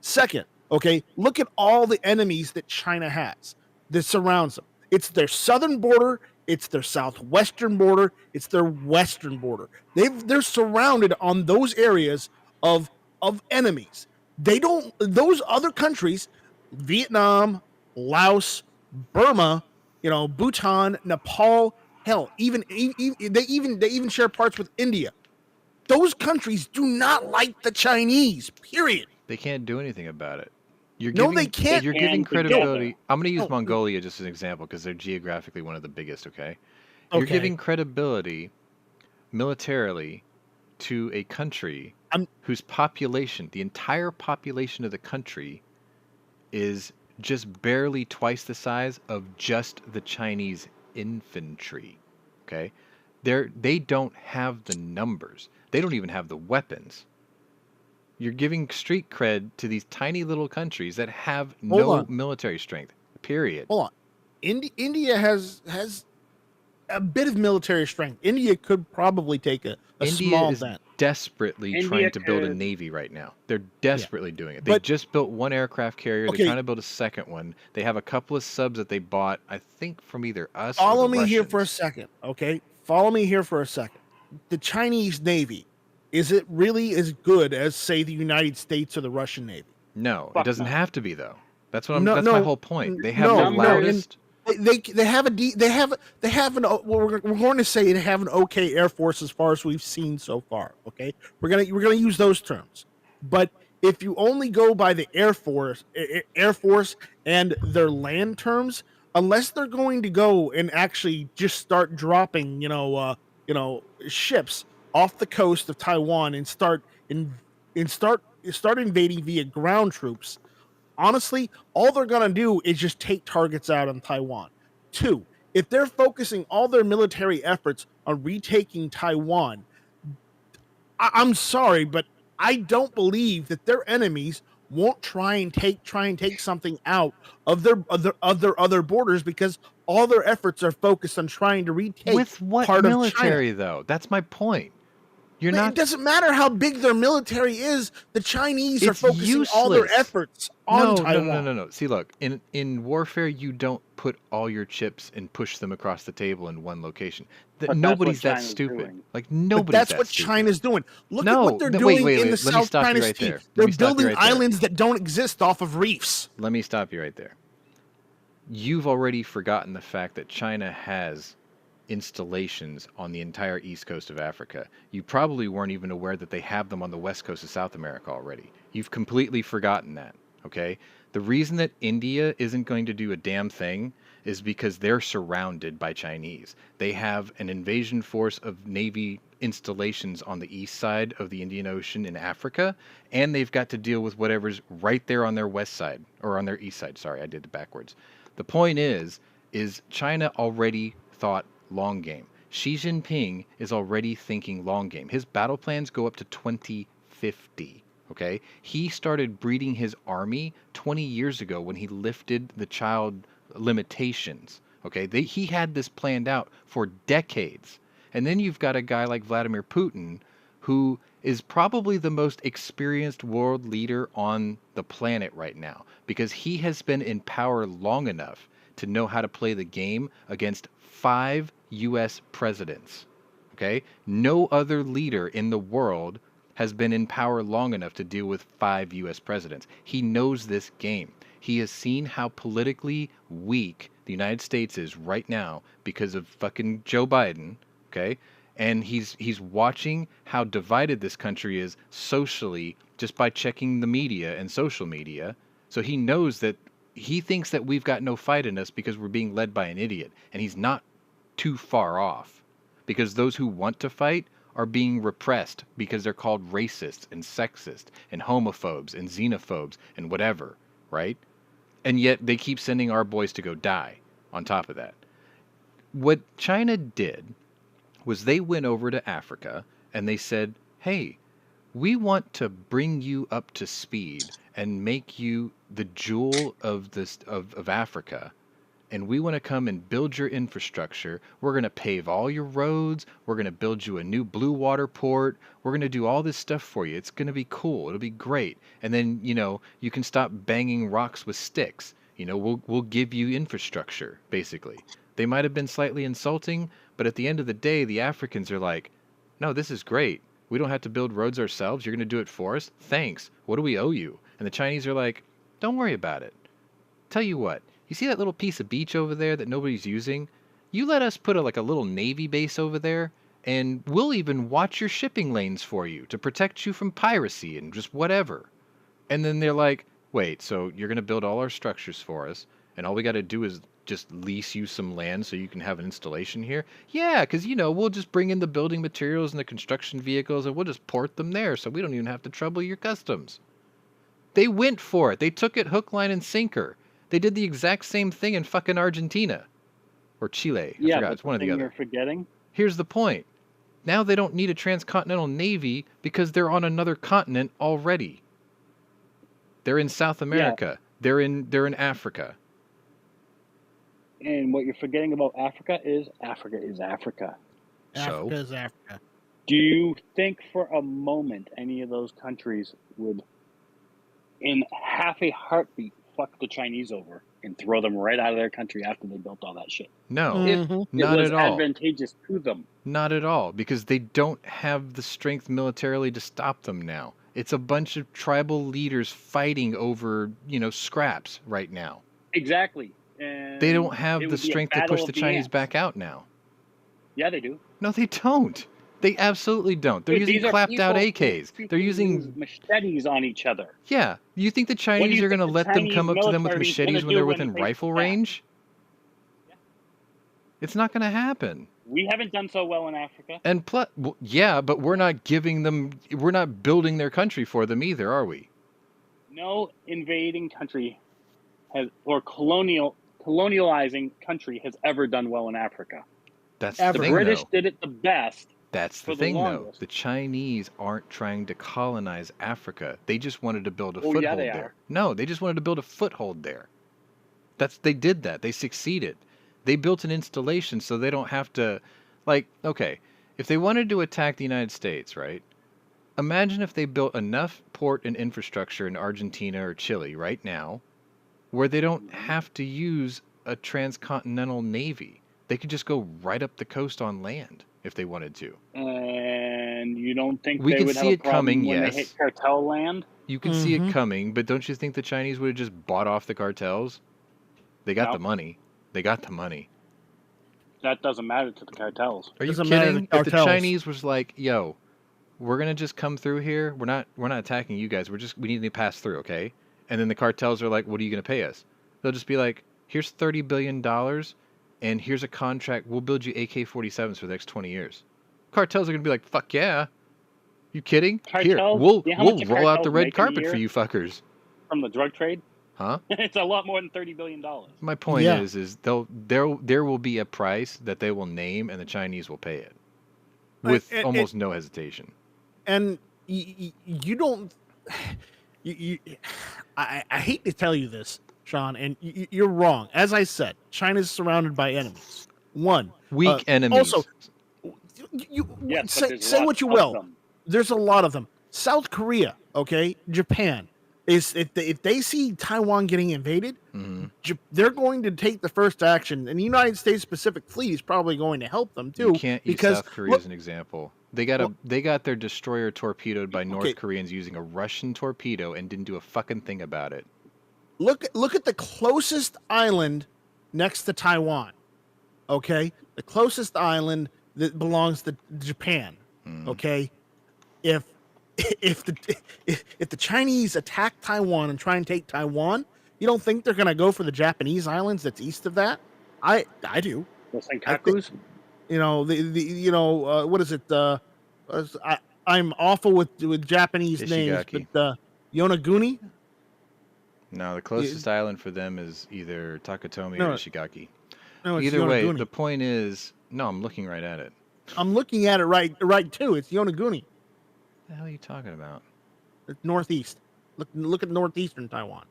Second, okay, look at all the enemies that China has that surrounds them. It's their southern border, it's their southwestern border, it's their western border. They're surrounded on those areas of enemies. They don't, those other countries, Vietnam, Laos, Burma, Bhutan, Nepal, hell, they even share parts with India. Those countries do not like the Chinese. Period. they can't do anything about it. You're No, giving they can't. you're They giving can together. credibility. I'm going to use No. Mongolia just as an example because they're geographically one of the biggest, okay? You're Okay. giving credibility militarily to a country I'm- whose population, the entire population of the country is just barely twice the size of just the Chinese infantry, okay? They don't have the numbers. They don't even have the weapons. You're giving street cred to these tiny little countries that have Hold no on. military strength. Period. Hold on. India has a bit of military strength. India could probably take a India small is dent. desperately India trying to build a could- navy right now. They're desperately doing it. They But- just built one aircraft carrier. Okay. They're trying to build a second one. They have a couple of subs that they bought, I think, from either us or Follow the me here for a Russians. second, okay? Follow me here for a second. The Chinese Navy, is it really as good as, say, the United States or the Russian Navy? No, it Fuck doesn't no. have to be though. That's what I'm. No, that's my no, whole point. They have no, the no, and- loudest. They have an well, we're going to say they have an okay Air Force as far as we've seen so far. Okay, we're gonna use those terms, but if you only go by the Air Force and their land terms, unless they're going to go and actually just start dropping, ships off the coast of Taiwan and start invading via ground troops. Honestly, all they're going to do is just take targets out on Taiwan. Two, if they're focusing all their military efforts on retaking Taiwan, I'm sorry, but I don't believe that their enemies won't try and take something out of their other borders, because all their efforts are focused on trying to retake With what part of China. military though? That's my point. You're But not. It doesn't matter how big their military is. The Chinese are It's focusing all their useless. efforts on No, Taiwan. no. See, look, in warfare, you don't put all your chips and push them across the table in one location. But that's Nobody's what that China's stupid. doing. Like But nobody's that's that what stupid. China's doing. Look at No, what they're no, doing wait, in the let me South stop you China right Sea. there. Let They're me stop you building right there. islands that don't exist off of reefs. Let me stop you right there. You've already forgotten the fact that China has installations on the entire east coast of Africa. You probably weren't even aware that they have them on the west coast of South America already. You've completely forgotten that, okay? The reason that India isn't going to do a damn thing is because they're surrounded by Chinese. They have an invasion force of Navy installations on the east side of the Indian Ocean in Africa, and they've got to deal with whatever's right there on their west side, or on their east side. Sorry, I did it backwards. The point is China already thought long game. Xi Jinping is already thinking long game. His battle plans go up to 2050. Okay, he started breeding his army 20 years ago when he lifted the child limitations. Okay, he had this planned out for decades. And then you've got a guy like Vladimir Putin, who is probably the most experienced world leader on the planet right now, because he has been in power long enough to know how to play the game against 5 U.S. presidents. Okay, no other leader in the world has been in power long enough to deal with 5 U.S. presidents. He knows this game. He has seen how politically weak the United States is right now because of fucking Joe Biden, okay? And he's watching how divided this country is socially just by checking the media and social media. So he knows that he thinks that we've got no fight in us because we're being led by an idiot. And he's not too far off, because those who want to fight are being repressed because they're called racist and sexist and homophobes and xenophobes and whatever, right? And yet they keep sending our boys to go die on top of that. What China did was they went over to Africa and they said, hey, we want to bring you up to speed and make you the jewel of Africa. And we want to come and build your infrastructure. We're going to pave all your roads. We're going to build you a new blue water port. We're going to do all this stuff for you. It's going to be cool. It'll be great. And then, you can stop banging rocks with sticks. We'll give you infrastructure, basically. They might have been slightly insulting, but at the end of the day, the Africans are like, no, this is great. We don't have to build roads ourselves. You're going to do it for us? Thanks. What do we owe you? And the Chinese are like, don't worry about it. Tell you what, you see that little piece of beach over there that nobody's using? You let us put a little Navy base over there, and we'll even watch your shipping lanes for you to protect you from piracy and just whatever. And then they're like, wait, so you're going to build all our structures for us, and all we got to do is just lease you some land so you can have an installation here? Yeah, because, we'll just bring in the building materials and the construction vehicles, and we'll just port them there so we don't even have to trouble your customs. They went for it. They took it hook, line, and sinker. They did the exact same thing in fucking Argentina. Or Chile. I forgot. It's one or the other. You're forgetting? Here's the point. Now they don't need a transcontinental navy because they're on another continent already. They're in South America. Yeah. They're in Africa. And what you're forgetting about Africa is Africa. Africa is Africa. Do you think for a moment any of those countries would, in half a heartbeat, fuck the Chinese over and throw them right out of their country after they built all that shit? No, not at all. Advantageous to them. Not at all, because they don't have the strength militarily to stop them now. It's a bunch of tribal leaders fighting over, scraps right now. Exactly. And they don't have the strength to push the Chinese back out now. Yeah, they do. No, they don't. They absolutely don't. They're using clapped-out AKs. They're using machetes on each other. Yeah. You think the Chinese are going to let them come up to them with machetes when they're within rifle range? Yeah. It's not going to happen. We haven't done so well in Africa. And but we're not giving them. We're not building their country for them either, are we? No invading country or colonializing country has ever done well in Africa. That's the thing, British did it the best. That's the thing, though. The Chinese aren't trying to colonize Africa. They just wanted to build a foothold there. No, they just wanted to build a foothold there. They did that. They succeeded. They built an installation so they don't have to, okay, if they wanted to attack the United States, right? Imagine if they built enough port and infrastructure in Argentina or Chile right now where they don't have to use a transcontinental navy. They could just go right up the coast on land if they wanted to. And you don't think we they could would see have it a problem coming? when Yes, they hit cartel land? You can see it coming, but don't you think the Chinese would have just bought off the cartels? They got the money. They got the money. That doesn't matter to the cartels. Are you kidding? If the Chinese was like, "Yo, we're gonna just come through here. We're not attacking you guys. We need to pass through, okay?" And then the cartels are like, "What are you gonna pay us?" They'll just be like, "Here's $30 billion, and here's a contract. We'll build you AK-47s for the next 20 years." Cartels are gonna be like, "Fuck yeah." You kidding? Here, we'll roll out the red carpet for you fuckers. From the drug trade? Huh? It's a lot more than $30 billion. My point is there will be a price that they will name, and the Chinese will pay it with almost no hesitation. And you don't. I hate to tell you this, Sean, and you're wrong. As I said, China's surrounded by enemies. Weak enemies. Also, say what you will. There's a lot of them. South Korea, okay, Japan. If they see Taiwan getting invaded, they're going to take the first action, and the United States Pacific Fleet is probably going to help them too. You can't use South Korea as an example. They got their destroyer torpedoed by North Koreans using a Russian torpedo and didn't do a fucking thing about it. Look at the closest island next to Taiwan. Okay, the closest island that belongs to Japan. Okay, if if the if the Chinese attack Taiwan and try and take Taiwan, you don't think they're gonna go for the Japanese islands that's east of that? I do. The I think Senkakus? what is it? I'm awful with Japanese names, Ishigaki. but Yonaguni. No, the closest island for them is either Takatomi No, or Ishigaki. no, it's Either way, Yonaguni. the point is, no, I'm looking right at it. I'm looking at it right too. It's Yonaguni. What the hell are you talking about? It's northeast. Look at northeastern Taiwan.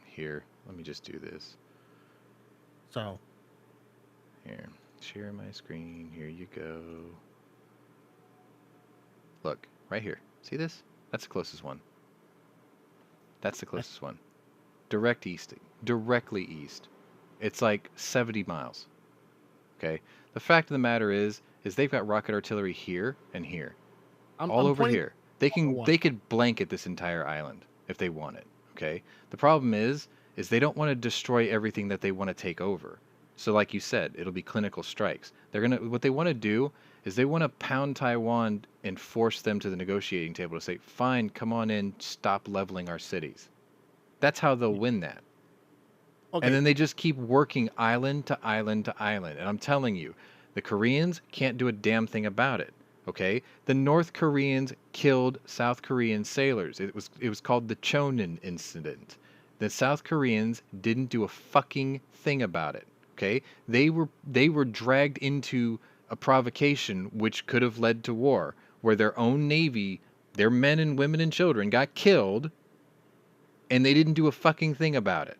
Here, let me just do this. So Here, share my screen. Here you go. Look, right here. See this? That's the closest one. That's the closest one. Directly east. It's like 70 miles. Okay? The fact of the matter is they've got rocket artillery here and here. All I'm over here. They one. could blanket this entire island if they wanted. Okay? The problem is they don't want to destroy everything that they want to take over. So like you said, it'll be clinical strikes. What they want to do is they want to pound Taiwan and force them to the negotiating table to say, fine, come on in, stop leveling our cities. That's how they'll win that. Okay. And then they just keep working island to island to island. And I'm telling you, the Koreans can't do a damn thing about it. Okay? The North Koreans killed South Korean sailors. It was called the Chonin incident. The South Koreans didn't do a fucking thing about it. Okay? They were dragged into a provocation which could have led to war, where their own navy, their men and women and children got killed, and they didn't do a fucking thing about it.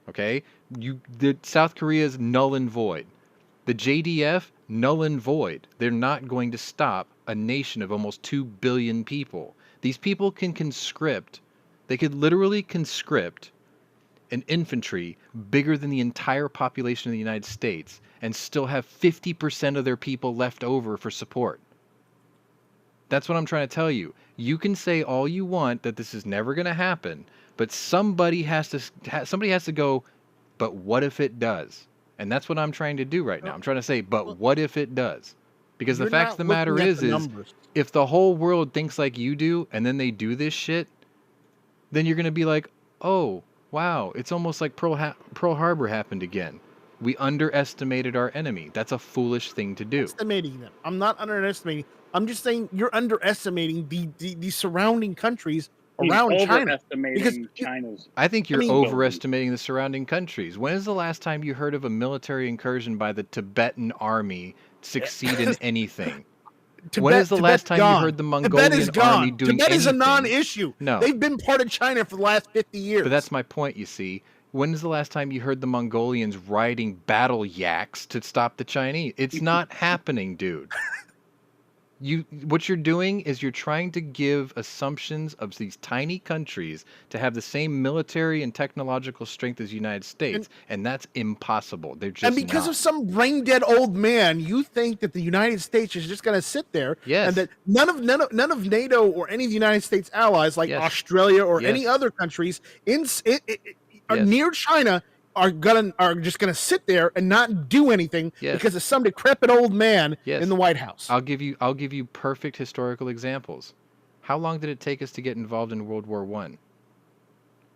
Okay? The South Korea's null and void. The JDF, null and void. They're not going to stop a nation of almost 2 billion people. These people can conscript. They could literally conscript an infantry bigger than the entire population of the United States and still have 50% of their people left over for support. That's what I'm trying to tell you. You can say all you want that this is never going to happen, but somebody has to go, but what if it does? And that's what I'm trying to do right now. I'm trying to say, but what if it does? Because the fact of the matter is if the whole world thinks like you do and then they do this shit, then you're going to be like, oh, wow, it's almost like Pearl Harbor happened again. We underestimated our enemy. That's a foolish thing to do. Estimating them. I'm not underestimating. I'm just saying you're underestimating the surrounding countries around China. Because China's. I think you're overestimating the surrounding countries. When is the last time you heard of a military incursion by the Tibetan army succeed in anything? When is the last time you heard the Mongolian army doing anything? Tibet is a non-issue. No. They've been part of China for the last 50 years. But that's my point, you see. When is the last time you heard the Mongolians riding battle yaks to stop the Chinese? It's not happening, dude. What you're doing is you're trying to give assumptions of these tiny countries to have the same military and technological strength as the United States, and that's impossible. They're just and because of some brain-dead old man, you think that the United States is just going to sit there, and that none of NATO or any of the United States allies, like Australia or any other countries near China, are just gonna sit there and not do anything because of some decrepit old man in the White House. I'll give you perfect historical examples. How long did it take us to get involved in World War I?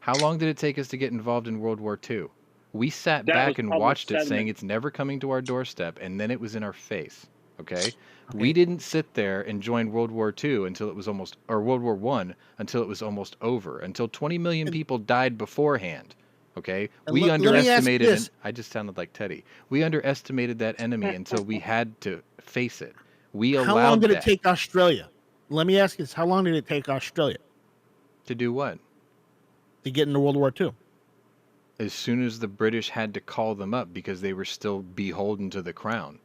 How long did it take us to get involved in World War II? We sat back and watched it, saying it's never coming to our doorstep, and then it was in our face. Okay? We didn't sit there and join World War II until it was World War I until it was almost over. Until 20 million people died beforehand. Okay, we underestimated it. I just sounded like Teddy. We underestimated that enemy until we had to face it. We allowed that. How long did it take Australia? Let me ask you this. How long did it take Australia? To do what? To get into World War II. As soon as the British had to call them up because they were still beholden to the crown.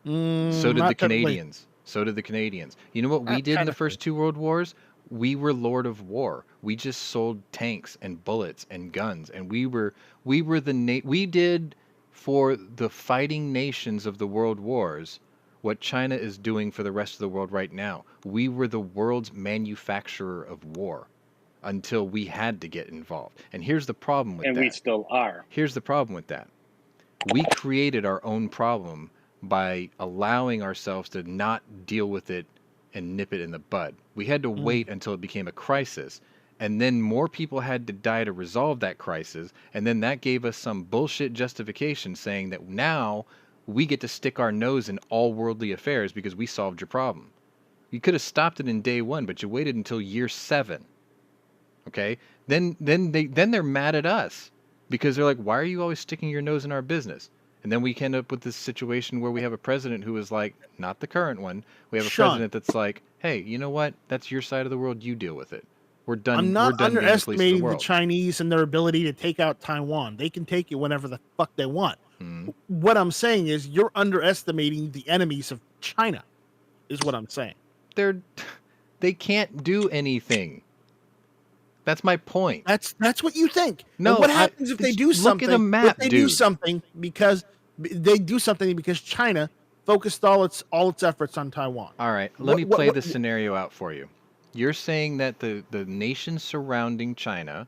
So did the Canadians. So did the Canadians. You know what we did in the first 2 world wars? We were Lord of War. We just sold tanks and bullets and guns, and we did for the fighting nations of the world wars what China is doing for the rest of the world right now. We were the world's manufacturer of war until we had to get involved. And here's the problem with that. And we still are. Here's the problem with that. We created our own problem by allowing ourselves to not deal with it and nip it in the bud. We had to wait until it became a crisis, and then more people had to die to resolve that crisis, and then that gave us some bullshit justification saying that now we get to stick our nose in all worldly affairs because we solved your problem. You could have stopped it in day one, but you waited until year 7. Okay? Then they're mad at us because they're like, why are you always sticking your nose in our business? And then we end up with this situation where we have a president who is like, not the current one. We have a president that's like, hey, you know what? That's your side of the world. You deal with it. We're done. I'm not being the police of the underestimating the world. Chinese and their ability to take out Taiwan. They can take it whenever the fuck they want. Mhm. What I'm saying is you're underestimating the enemies of China, is what I'm saying. They can't do anything. That's my point. That's what you think. No, and what happens if they do something? Look at the map, if they dude. do something because China focused all its efforts on Taiwan. All right, let me play the scenario out for you. You're saying that the nations surrounding China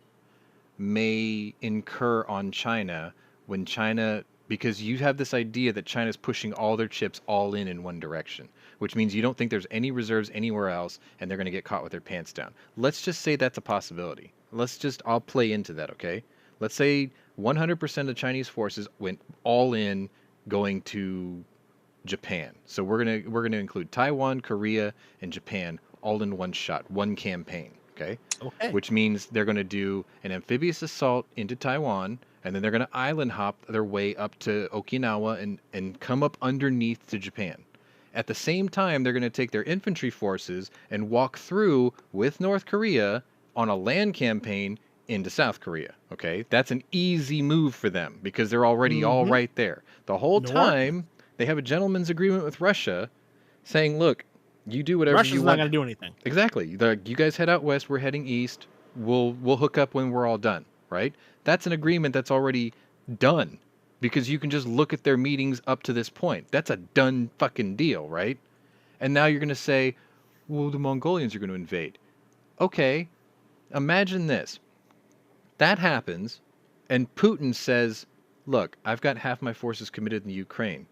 may incur on China when China, because you have this idea that China's pushing all their chips all in one direction, which means you don't think there's any reserves anywhere else and they're going to get caught with their pants down. Let's just say that's a possibility. I'll play into that, okay? Let's say 100% of the Chinese forces went all in going to Japan. So we're going to include Taiwan, Korea, and Japan all in one shot, one campaign, okay? Which means they're going to do an amphibious assault into Taiwan, and then they're going to island hop their way up to Okinawa and come up underneath to Japan. At the same time, they're going to take their infantry forces and walk through with North Korea on a land campaign into South Korea, okay? That's an easy move for them because they're already all right there. The whole time, they have a gentleman's agreement with Russia saying, look, you do whatever Russia's you want. not going to do anything. Exactly. You guys head out west, we're heading east. We'll hook up when we're all done, right? That's an agreement that's already done because you can just look at their meetings up to this point. That's a done fucking deal, right? And now you're going to say, well, the Mongolians are going to invade. Okay, imagine this. That happens, and Putin says, look, I've got half my forces committed in the Ukraine,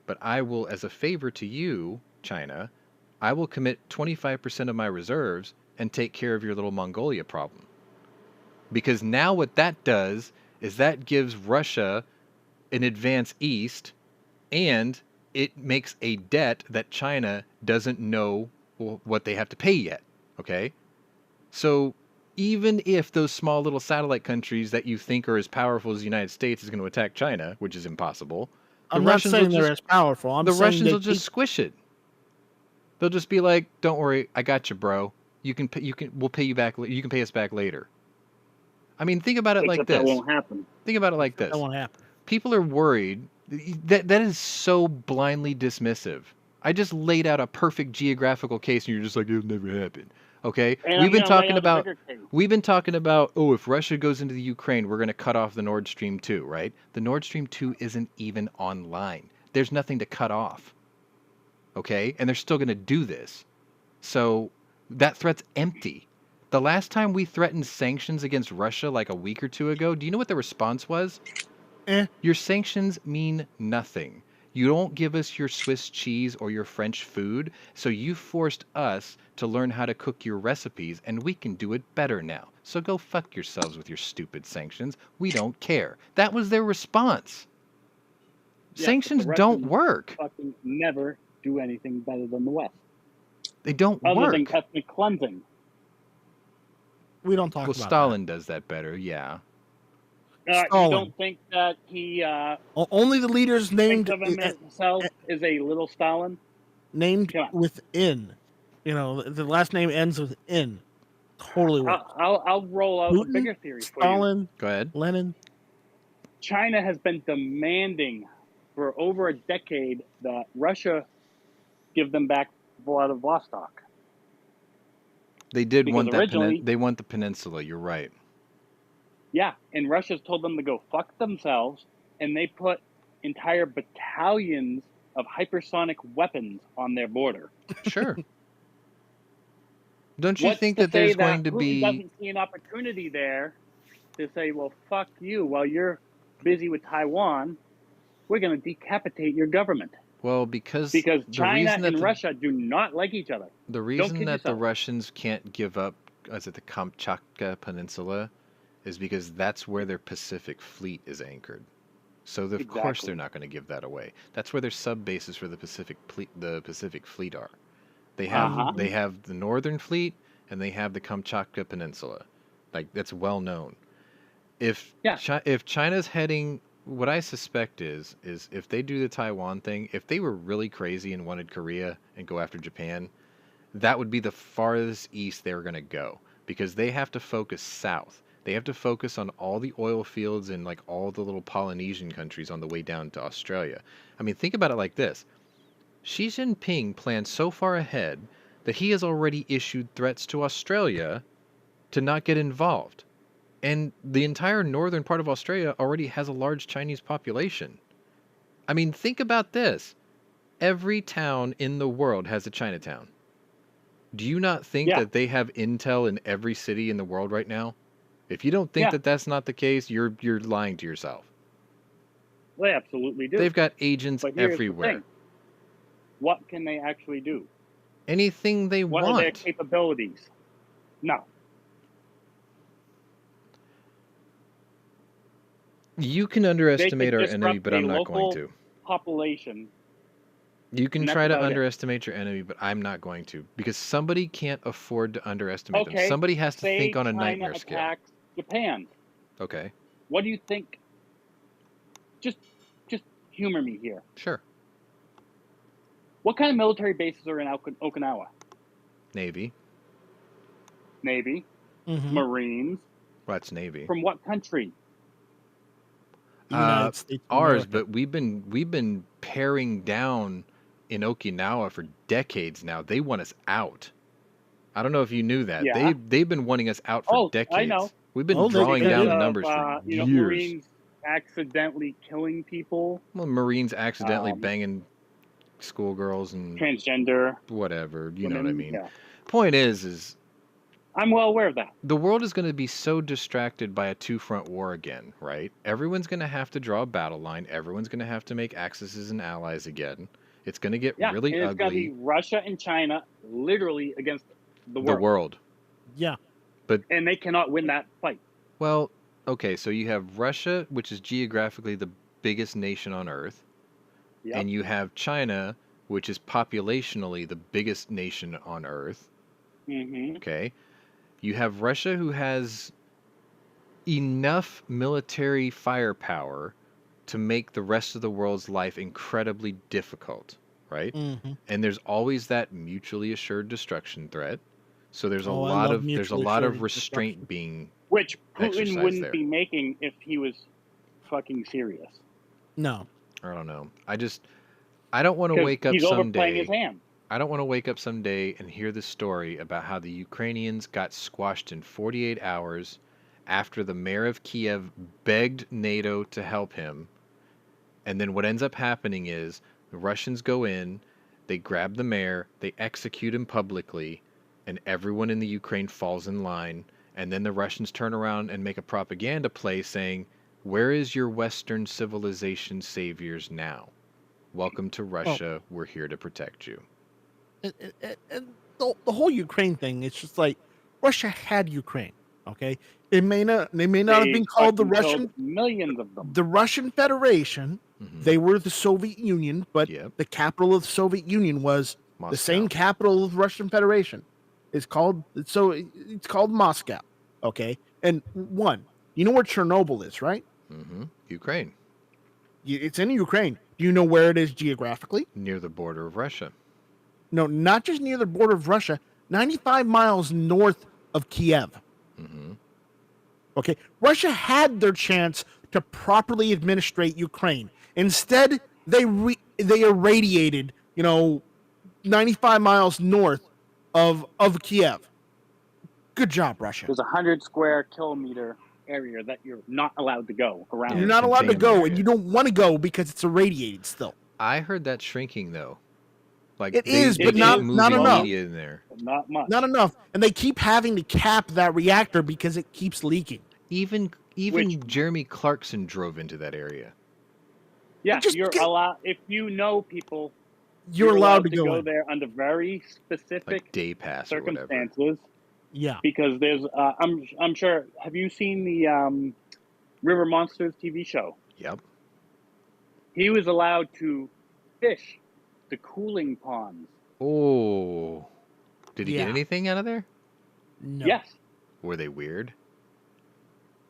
but I will, as a favor to you, China, I will commit 25% of my reserves and take care of your little Mongolia problem. Because now what that does is that gives Russia an advance east, and it makes a debt that China doesn't know what they have to pay yet, okay? So even if those small little satellite countries that you think are as powerful as the United States is going to attack China, which is impossible, I'm not saying they're as powerful. The Russians will just squish it. They'll just be like, "Don't worry, I got you, bro. We'll pay you back. You can pay us back later." I mean, think about it like this. That won't happen. Think about it like this. That won't happen. People are worried. That is so blindly dismissive. I just laid out a perfect geographical case, and you're just like, "It'll never happen." Okay, we've been talking about. Oh, if Russia goes into the Ukraine, we're going to cut off the Nord Stream 2, right? The Nord Stream 2 isn't even online. There's nothing to cut off. Okay, and they're still going to do this. So that threat's empty. The last time we threatened sanctions against Russia like a week or two ago, do you know what the response was? Your sanctions mean nothing. You don't give us your Swiss cheese or your French food, so you forced us to learn how to cook your recipes, and we can do it better now. So go fuck yourselves with your stupid sanctions. We don't care. That was their response. Yeah, sanctions don't work. Fucking never do anything better than the West. They don't Other work. than ethnic cleansing. We don't talk about Stalin does that better, yeah. You don't think that he only the leaders named of himself is a little Stalin? Named with "in." You know, the last name ends with "in." Totally works. I'll roll out Putin, a bigger theory for Stalin, you. Go ahead. Lenin. China has been demanding for over a decade that Russia give them back Vladivostok. They did Because want they want the peninsula, you're right. Yeah, and Russia's told them to go fuck themselves, and they put entire battalions of hypersonic weapons on their border. Sure. Don't you think that there's going to be... Putin doesn't see an opportunity there to say, well, fuck you, while you're busy with Taiwan, we're going to decapitate your government. Well, because Because the China reason that and the, Russia do not like each other. the Don't reason kid that the yourself. Russians can't give up, is it the Kamchatka Peninsula, is because that's where their Pacific Fleet is anchored. So of course they're Exactly. not going to give that away. That's where their sub bases for the Pacific Fleet are. They have Uh-huh. they have the Northern Fleet and they have the Kamchatka Peninsula. Like that's well known. Yeah. If China's heading, what I suspect is if they do the Taiwan thing, if they were really crazy and wanted Korea and go after Japan, that would be the farthest east they were going to go because they have to focus south. They have to focus on all the oil fields and like all the little Polynesian countries on the way down to Australia. I mean, think about it like this. Xi Jinping planned so far ahead that he has already issued threats to Australia to not get involved. And the entire northern part of Australia already has a large Chinese population. I mean, think about this. Every town in the world has a Chinatown. Do you not think Yeah. that they have intel in every city in the world right now? If you don't think Yeah. that that's not the case, you're lying to yourself. They absolutely do. They've got agents But here's the everywhere. thing. What can they actually do? Anything they What are their want. capabilities? No. You can They underestimate could our enemy, disrupt but a I'm not going local to. population. You can And that's try to about it. underestimate your enemy, but I'm not going to. Because somebody can't afford to underestimate them. Okay. Somebody has to Say think on a China nightmare scale. attacks Japan. Okay, What do you think? Just humor me here. sure. What kind of military bases are in Okinawa? Navy. Navy, Mhm. Marines. Well, that's Navy. From what country? The United States of Ours, America. but we've been paring down in Okinawa for decades now. They want us out. I don't know if you knew that. Yeah. They've been wanting us out for Oh, decades. I know. We've been Oh, they- drawing because down the of, numbers for years. Marines accidentally killing people, Well, Marines accidentally um, banging schoolgirls and transgender whatever. You know women. what I mean? Yeah. Point is I'm well aware of that. the world is going to be so distracted by a two-front war again, right? Everyone's going to have to draw a battle line. Everyone's going to have to make axes and allies again. It's going to get Yeah, really and it's going to ugly. be Russia and China literally against the The world. world. Yeah. And they cannot win that fight. Well, okay, so you have Russia, which is geographically the biggest nation on Earth, Yep. and you have China, which is populationally the biggest nation on Earth. Mm-hmm. Okay. You have Russia, who has enough military firepower to make the rest of the world's life incredibly difficult, right? Mhm. And there's always that mutually assured destruction threat. So there's Oh, I love there's a mutually lot of assured restraint destruction. being Which exercise Putin wouldn't there. be making if he was fucking serious. No. I don't know. I don't want to 'Cause wake up he's overplaying his someday. hand. I don't want to wake up someday and hear the story about how the Ukrainians got squashed in 48 hours after the mayor of Kiev begged NATO to help him. And then what ends up happening is the Russians go in, they grab the mayor, they execute him publicly, and everyone in the Ukraine falls in line. And then the Russians turn around and make a propaganda play saying, "Where is your Western civilization saviors now? Welcome to Russia. We're here to protect you." And the whole Ukraine thing, it's just like Russia had Ukraine. Okay, they may not have been called the fucking killed Russian millions of them. Federation. Mhm. They were the Soviet Union, but Yep. the capital of the Soviet Union was the same Moscow. capital of the Russian Federation. It's called Moscow. Okay, and you know where Chernobyl is, right? Ukraine, It's in Ukraine. Do you know where it is geographically? near the border of Russia. No, not just near the border of Russia. 95 miles north of Kiev. Mhm. Okay, Russia had their chance to properly administrate Ukraine. Instead, they irradiated, 95 miles north of Kiev. Good job, Russia. There's a 100 square kilometer area that you're not allowed to go around. Yeah. You're not allowed to contained go, area. and you don't want to go because it's irradiated still. I heard that shrinking though. Like It is, but keep not moving enough. media in there. But not much. Not enough, and they keep having to cap that reactor because it keeps leaking. Even Which- Jeremy Clarkson drove into that area. Yeah, Just you're get- allowed. If you know people, You're allowed to go in. there under very specific Like day pass or whatever. circumstances. Yeah. Because there's, I'm sure. Have you seen the River Monsters TV show? Yep. He was allowed to fish the cooling ponds. Oh. Did he get Yeah. anything out of there? No. Yes. Were they weird?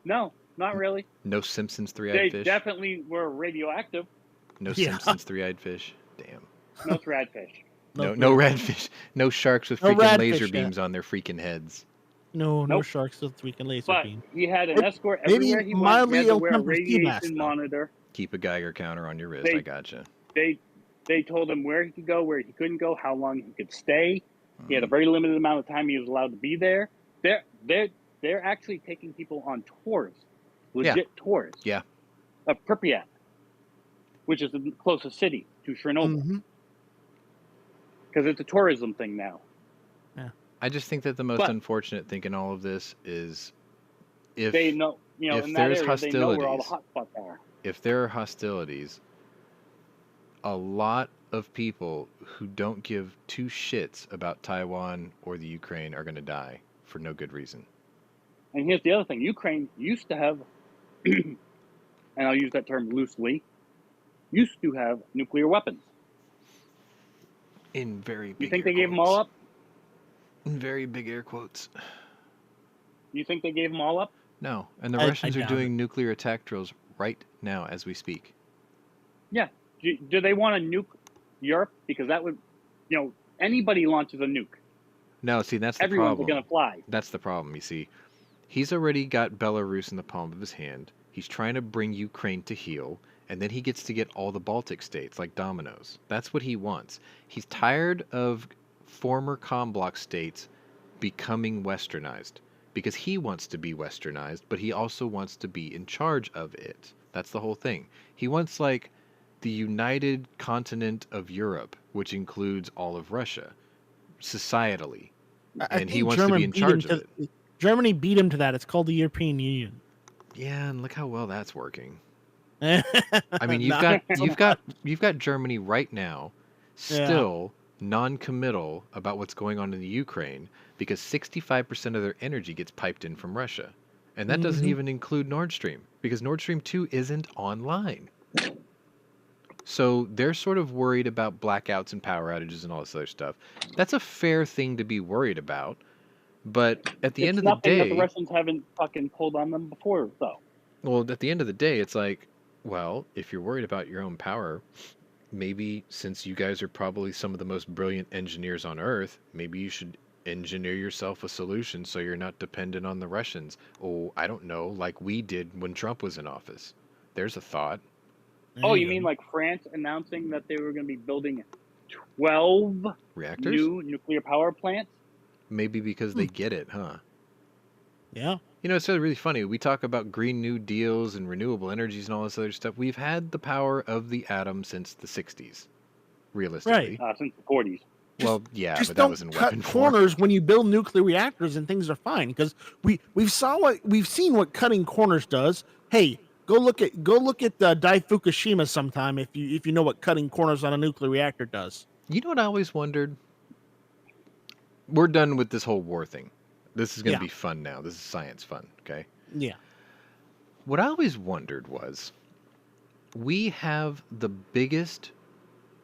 No, not really. No Simpsons They three-eyed fish? definitely were radioactive. No Yeah. Simpsons three-eyed fish? Damn. No radfish. No radfish. No sharks with No freaking radfish laser yet. beams on their freaking heads. No Nope. sharks with freaking laser But beam. he had an Maybe- escort maybe everywhere he went. He mildly had to wear a ill-tempered sea bass, radiation though. monitor. Keep a Geiger counter on your wrist. They- I gotcha. They told him where he could go, where he couldn't go, how long he could stay. He had a Mhm. very limited amount of time he was allowed to be there. They're actually taking people on tours, legit tours. Yeah. Of Pripyat, which is the closest city to Chernobyl, Mm-hmm. because it's a tourism thing now. I just think that the most But- unfortunate thing in all of this is if They know, if in that there's area, they know where all the hostilities- hotspots are. if there are hostilities, a lot of people who don't give two shits about Taiwan or the Ukraine are going to die for no good reason. And here's the other thing: Ukraine used to have, and I'll use that term loosely, used to have nuclear weapons. In very big You think air they gave them all quotes. up? In very big air quotes. You think they gave them all up? No, and the I Russians are doubt doing nuclear attack drills right now as we speak. Yeah. Do they want to nuke Europe? Because that would, anybody launches a nuke, No, see, that's the everyone's problem. going to fly. That's the problem, you see. He's already got Belarus in the palm of his hand. He's trying to bring Ukraine to heel, and then he gets to get all the Baltic states like dominoes. That's what he wants. He's tired of former Comblock states becoming westernized because he wants to be westernized, but he also wants to be in charge of it. That's the whole thing. He wants like the united continent of Europe, which includes all of Russia, societally. And he wants to be in charge of it. Germany beat him to that. It's called the European Union. Yeah, and look how well that's working. I I mean, you've got Germany right now, still non-committal about what's going on in the Ukraine because 65% of their energy gets piped in from Russia, and that doesn't Mhm. even include Nord Stream because Nord Stream 2 isn't online. So they're sort of worried about blackouts and power outages and all this other stuff. That's a fair thing to be worried about, but at the end of the nothing that the day, Russians haven't fucking pulled on them before, though. well, at the end of the day, it's like, well, if you're worried about your own power, maybe since you guys are probably some of the most brilliant engineers on Earth, maybe you should engineer yourself a solution so you're not dependent on the Russians. Oh, I don't know, like we did when Trump was in office. There's a thought. Oh, you mean like France announcing that they were going to be building 12 Reactors? new nuclear power plants? Maybe because they get it, huh? Yeah. You know, it's really funny. We talk about Green New Deals and renewable energies and all this other stuff. We've had the power of the atom since the 60s, realistically. Since the 40s. Well, yeah, Just but that don't was in cut weapon form. corners when you build nuclear reactors and things are fine because we've seen what cutting corners does. Hey, go look at Dai Fukushima sometime if you know what cutting corners on a nuclear reactor does. You know what I always wondered? We're done with this whole war thing. This is going to be fun now. This is science fun, okay? Yeah. What I always wondered was, we have the biggest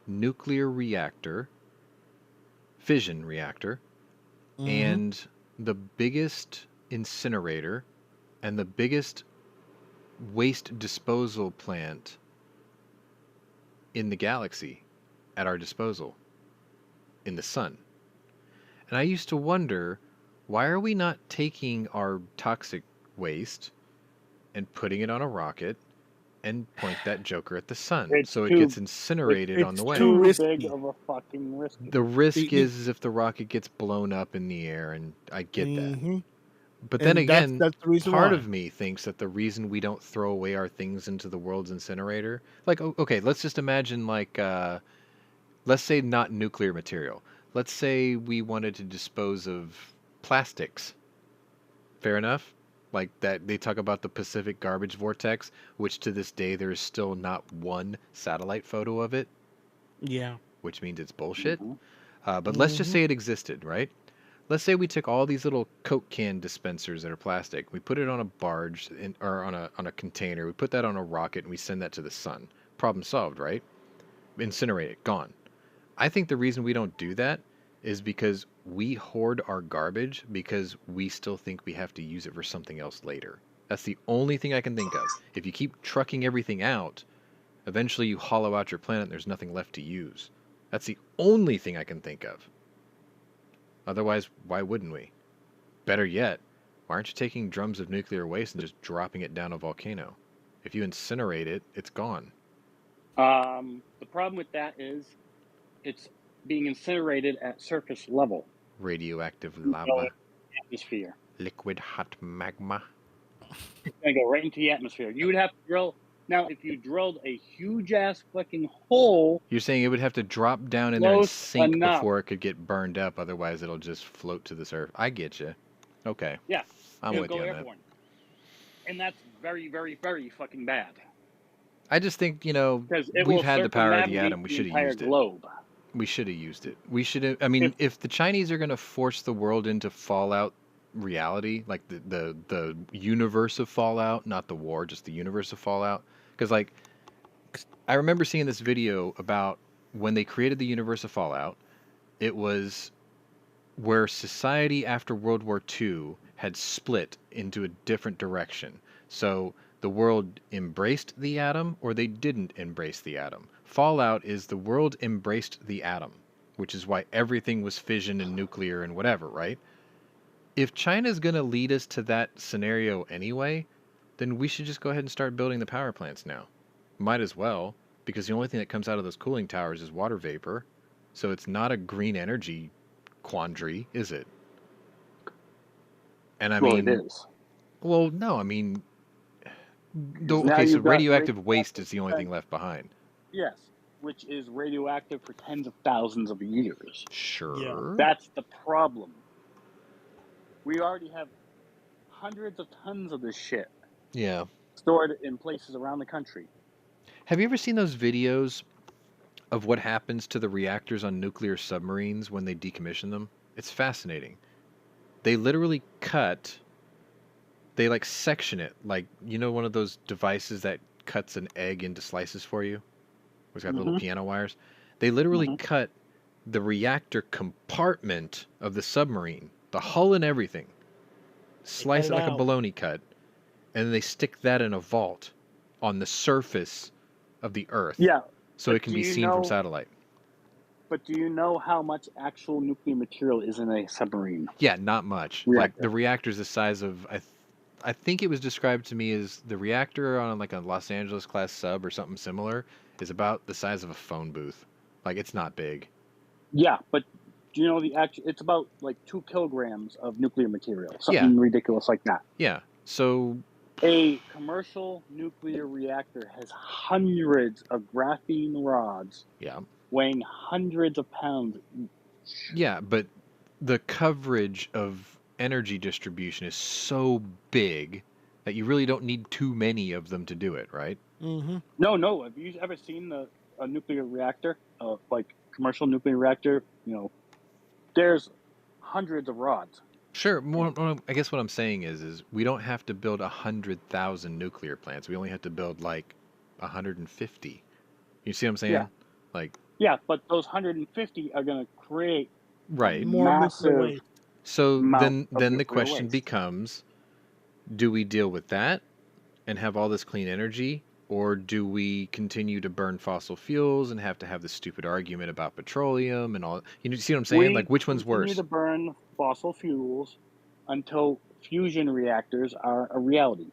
nuclear reactor, fission reactor, Mhm. and the biggest incinerator, and the biggest waste disposal plant in the galaxy at our disposal, in the sun. And I used to wonder, why are we not taking our toxic waste and putting it on a rocket and point that joker at the sun It's so it too- gets incinerated on it's the way? too Too risky. big of a fucking risk. The risk You- is if the rocket gets blown up in the air, and I get that. Mhm. But then And that's- again, that's the reason part why. of me thinks that the reason we don't throw away our things into the world's incinerator, like, okay, let's just imagine, like, let's say not nuclear material. Let's say we wanted to dispose of plastics. Fair enough? Like that, they talk about the Pacific garbage vortex, which to this day there is still not one satellite photo of it, Yeah. which means it's bullshit. Mhm. But let's just Mhm. say it existed, right? Let's say we took all these little Coke can dispensers that are plastic, we put it on a barge or on a container, we put that on a rocket, and we send that to the sun. Problem solved, right? Incinerate it, gone. I think the reason we don't do that is because we hoard our garbage because we still think we have to use it for something else later. That's the only thing I can think of. If you keep trucking everything out, eventually you hollow out your planet and there's nothing left to use. That's the only thing I can think of. Otherwise, why wouldn't we? Better yet, why aren't you taking drums of nuclear waste and just dropping it down a volcano? If you incinerate it, it's gone. The problem with that is it's being incinerated at surface level, Radioactive so lava, atmosphere. liquid hot magma. It's gonna go right into the atmosphere. You would have to drill. Now, if you drilled a huge ass fucking hole You're saying it would have to drop down in there and close sink enough, before it could get burned up, otherwise it'll just float to the surface. I get you. Okay, yeah, I'm it'll with go you on that. airborne, and that's very, very, very fucking bad I just think, you know, because it we've will had the power of the circumnavigate atom. We the should have entire used it. globe. We should have used it. We should have. I mean, if the Chinese are going to force the world into Fallout reality, like the universe of Fallout, not the war, just the universe of Fallout, because like I remember seeing this video about when they created the universe of Fallout. It was where society after World War II had split into a different direction. So the world embraced the atom or they didn't embrace the atom. Fallout is the world embraced the atom, which is why everything was fission and nuclear and whatever, right? If China's going to lead us to that scenario anyway, then we should just go ahead and start building the power plants now. Might as well, because the only thing that comes out of those cooling towers is water vapor. So it's not a green energy quandary, is it? And I Well, it mean, is. well, no, I mean, Because now okay, so you've got radioactive waste is the only thing left behind. Yes, which is radioactive for tens of thousands of years. Sure. That's the problem. We already have hundreds of tons of this shit Yeah. stored in places around the country. Have you ever seen those videos of what happens to the reactors on nuclear submarines when they decommission them? It's fascinating. They literally they like section it, like, you know, one of those devices that cuts an egg into slices for you? It's got little piano wires. They literally cut the reactor compartment of the submarine, the hull and everything, slice it like a bologna cut, and then they stick that in a vault on the surface of the Earth. Yeah. So it can be seen from satellite. But do you know how much actual nuclear material is in a submarine? Yeah, not much. Reactor. Like the reactor's the size of I think it was described to me as the reactor on like a Los Angeles class sub or something similar is about the size of a phone booth. Like it's not big. Yeah, but do you know it's about like 2 kilograms of nuclear material, something ridiculous like that. Yeah. So a commercial nuclear reactor has hundreds of graphene rods. Yeah. Weighing hundreds of pounds each. Yeah, but the coverage of energy distribution is so big that you really don't need too many of them to do it, right? Mm-hmm. No. Have you ever seen a nuclear reactor, like commercial nuclear reactor? You know, there's hundreds of rods. Sure. I guess what I'm saying is we don't have to build 100,000 nuclear plants. We only have to build like 150. You see what I'm saying? Yeah. Like. Yeah, but those 150 are going to create more massive. So then the question becomes, do we deal with that and have all this clean energy, or do we continue to burn fossil fuels and have to have this stupid argument about petroleum and all? You see what I'm saying? Like, which one's worse? We continue to burn fossil fuels until fusion reactors are a reality,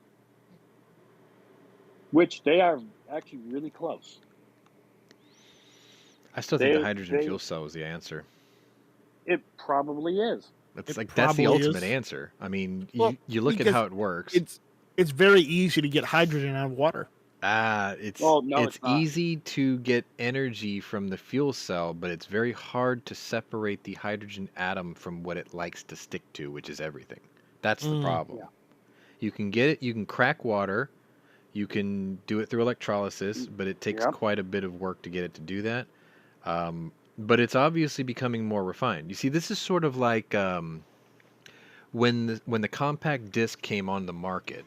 which they are actually really close. I still think the hydrogen fuel cell is the answer. It probably is. It's like that's the ultimate answer. I mean, you look at how it works. It's very easy to get hydrogen out of water. It's easy to get energy from the fuel cell, but it's very hard to separate the hydrogen atom from what it likes to stick to, which is everything. That's the problem. You can get it. You can crack water. You can do it through electrolysis, but it takes Yep. quite a bit of work to get it to do that. But it's obviously becoming more refined. You see, this is sort of like when the compact disc came on the market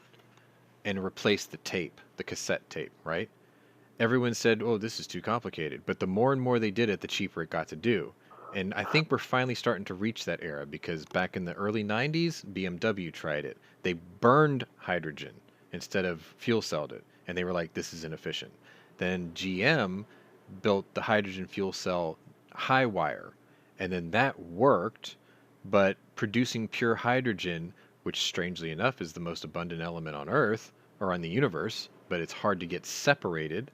and replaced the tape, the cassette tape, right? Everyone said, "Oh, this is too complicated." But the more and more they did it, the cheaper it got to do. And I think we're finally starting to reach that era because back in the early 90s, BMW tried it. They burned hydrogen instead of fuel celled it, and they were like, "This is inefficient." Then GM built the hydrogen fuel cell high wire, and then that worked, but producing pure hydrogen, which strangely enough is the most abundant element on Earth or on the universe, but it's hard to get separated,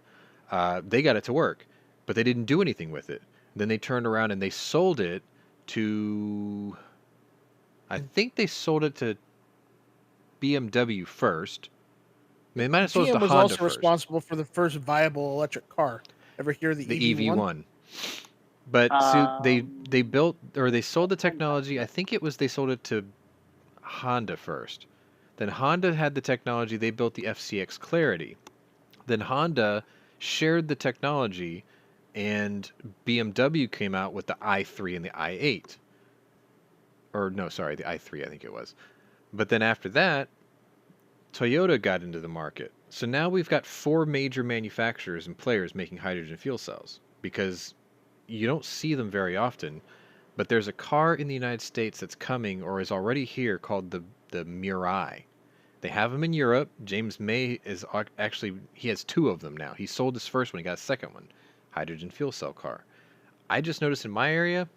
they got it to work, but they didn't do anything with it. Then they turned around and they sold it to, I think they sold it to BMW first. They might have sold it to GM was Honda also first. responsible for the first viable electric car. Ever hear the The EV1? EV1. But so they Um, built or they sold the technology. I think it was they sold it to Honda first. Then Honda had the technology. They built the FCX Clarity. Then Honda shared the technology, and BMW came out with the i3 and the i8. Or no, sorry, the i3 I think it was. But then after that, Toyota got into the market. So now we've got 4 major manufacturers and players making hydrogen fuel cells because you don't see them very often. But there's a car in the United States that's coming or is already here called the Mirai. They have them in Europe. James May is actually, he has 2 of them now. He sold his first one, he got a second one. Hydrogen fuel cell car. I just noticed in my area,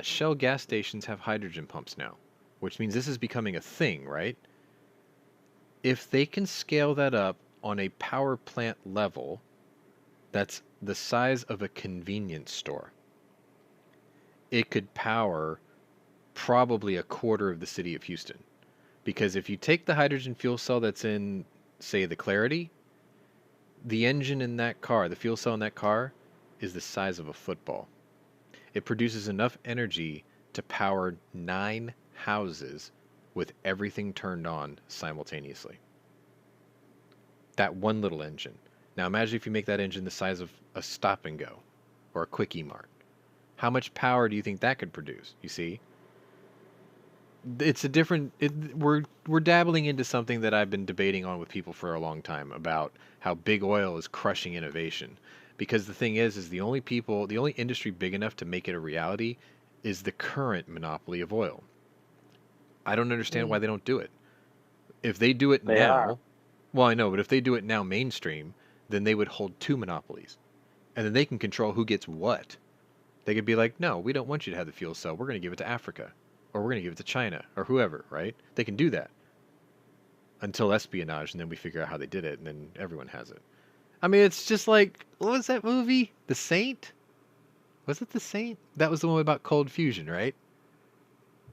Shell gas stations have hydrogen pumps now, which means this is becoming a thing, right? If they can scale that up on a power plant level, that's the size of a convenience store. It could power probably a quarter of the city of Houston. Because if you take the hydrogen fuel cell that's in, say, the Clarity, the engine in that car, the fuel cell in that car, is the size of a football. It produces enough energy to power 9 houses with everything turned on simultaneously. That one little engine. Now imagine if you make that engine the size of a Stop and Go or a Quickie Mart. How much power do you think that could produce? You see? It's a different. We're dabbling into something that I've been debating on with people for a long time about how big oil is crushing innovation. Because the thing is the only industry big enough to make it a reality is the current monopoly of oil. I don't understand why they don't do it. If they do it They now, are. well, I know, but if they do it now mainstream, then they would hold 2 monopolies, and then they can control who gets what. They could be like, no, we don't want you to have the fuel cell. We're going to give it to Africa. Or we're going to give it to China. Or whoever, right? They can do that. Until espionage, and then we figure out how they did it, and then everyone has it. I mean, it's just like, what was that movie? The Saint? Was it The Saint? That was the one about cold fusion, right?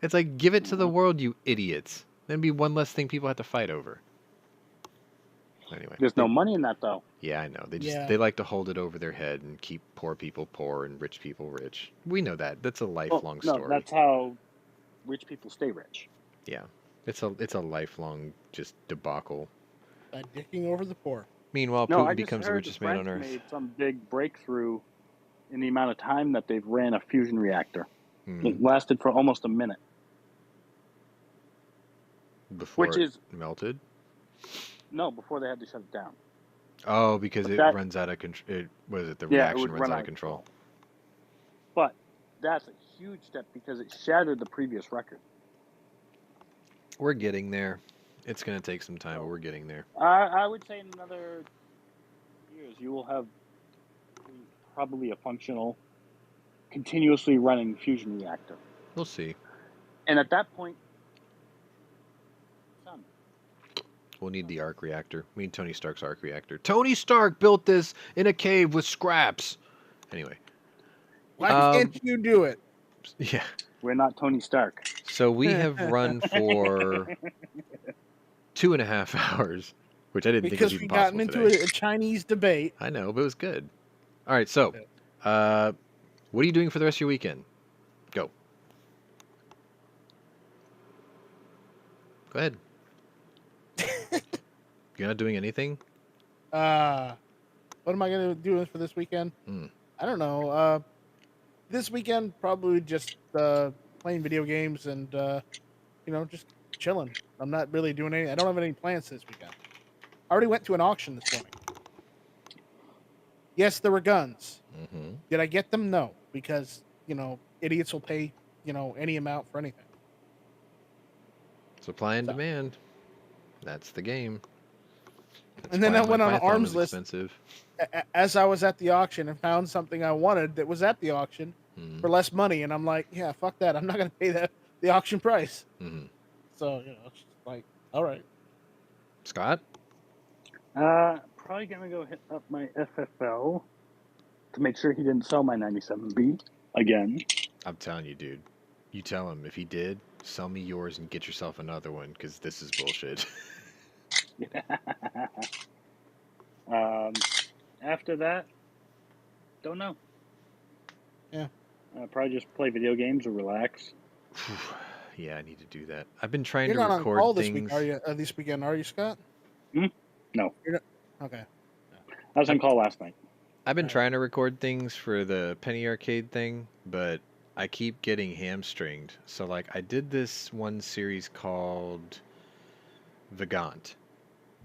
It's like, give it to the world, you idiots. Then be one less thing people have to fight over. Anyway. There's no money in that, though. Yeah, I know. Yeah. They like to hold it over their head and keep poor people poor and rich people rich. We know that. That's a lifelong No, story. that's how rich people stay rich. Yeah. It's a lifelong just debacle. Dicking over the poor. Meanwhile, No, I Putin just becomes the heard richest the man on French earth. made some big breakthrough in the amount of time that they've ran a fusion reactor. It lasted for almost a minute. Before Which it is melted? no, before they had to shut it down. Oh, because But it that- runs out of control. The Yeah, it reaction would runs run out of control. But that's a huge step because it shattered the previous record. We're getting there. It's going to take some time, but we're getting there. I would say in another years you will have probably a functional, continuously running fusion reactor. We'll see. And at that point, sun. We'll need the arc reactor. We need Tony Stark's arc reactor. Tony Stark built this in a cave with scraps. Anyway. Why can't you do it? Yeah. We're not Tony Stark. So we have run for 2.5 hours, which I didn't Because think we was got even possible into today. a Chinese debate. I know, but it was good. All right, so what are you doing for the rest of your weekend? Go. Go ahead. You're not doing anything? What am I gonna do for this weekend? Hmm. I don't know. This weekend probably just playing video games and just chilling. I'm not really doing any. I don't have any plans this weekend. I already went to an auction this morning. Yes, there were guns. Mm-hmm. Did I get them? No, because idiots will pay any amount for anything. Supply and So, demand. That's the game. That's and then why I my went on an Python arms is list expensive. as I was at the auction and found something I wanted that was at the auction Mm-hmm. for less money, and I'm like, yeah, fuck that. I'm not gonna pay the auction price. Mm-hmm. So it's just like, all right. Scott? Probably gonna go hit up my FFL to make sure he didn't sell my 97B again. I'm telling you, dude. You tell him if he did, sell me yours and get yourself another one, because this is bullshit. After that, don't know. Yeah. Probably just play video games or relax. Yeah, I need to do that. I've been trying You're to not on record call this things. week, are you? This weekend, are you, Scott? No, You're not. Okay. I was on call last night. I've been Alright. trying to record things for the Penny Arcade thing, but I keep getting hamstringed. So, like, I did this one series called Vagant,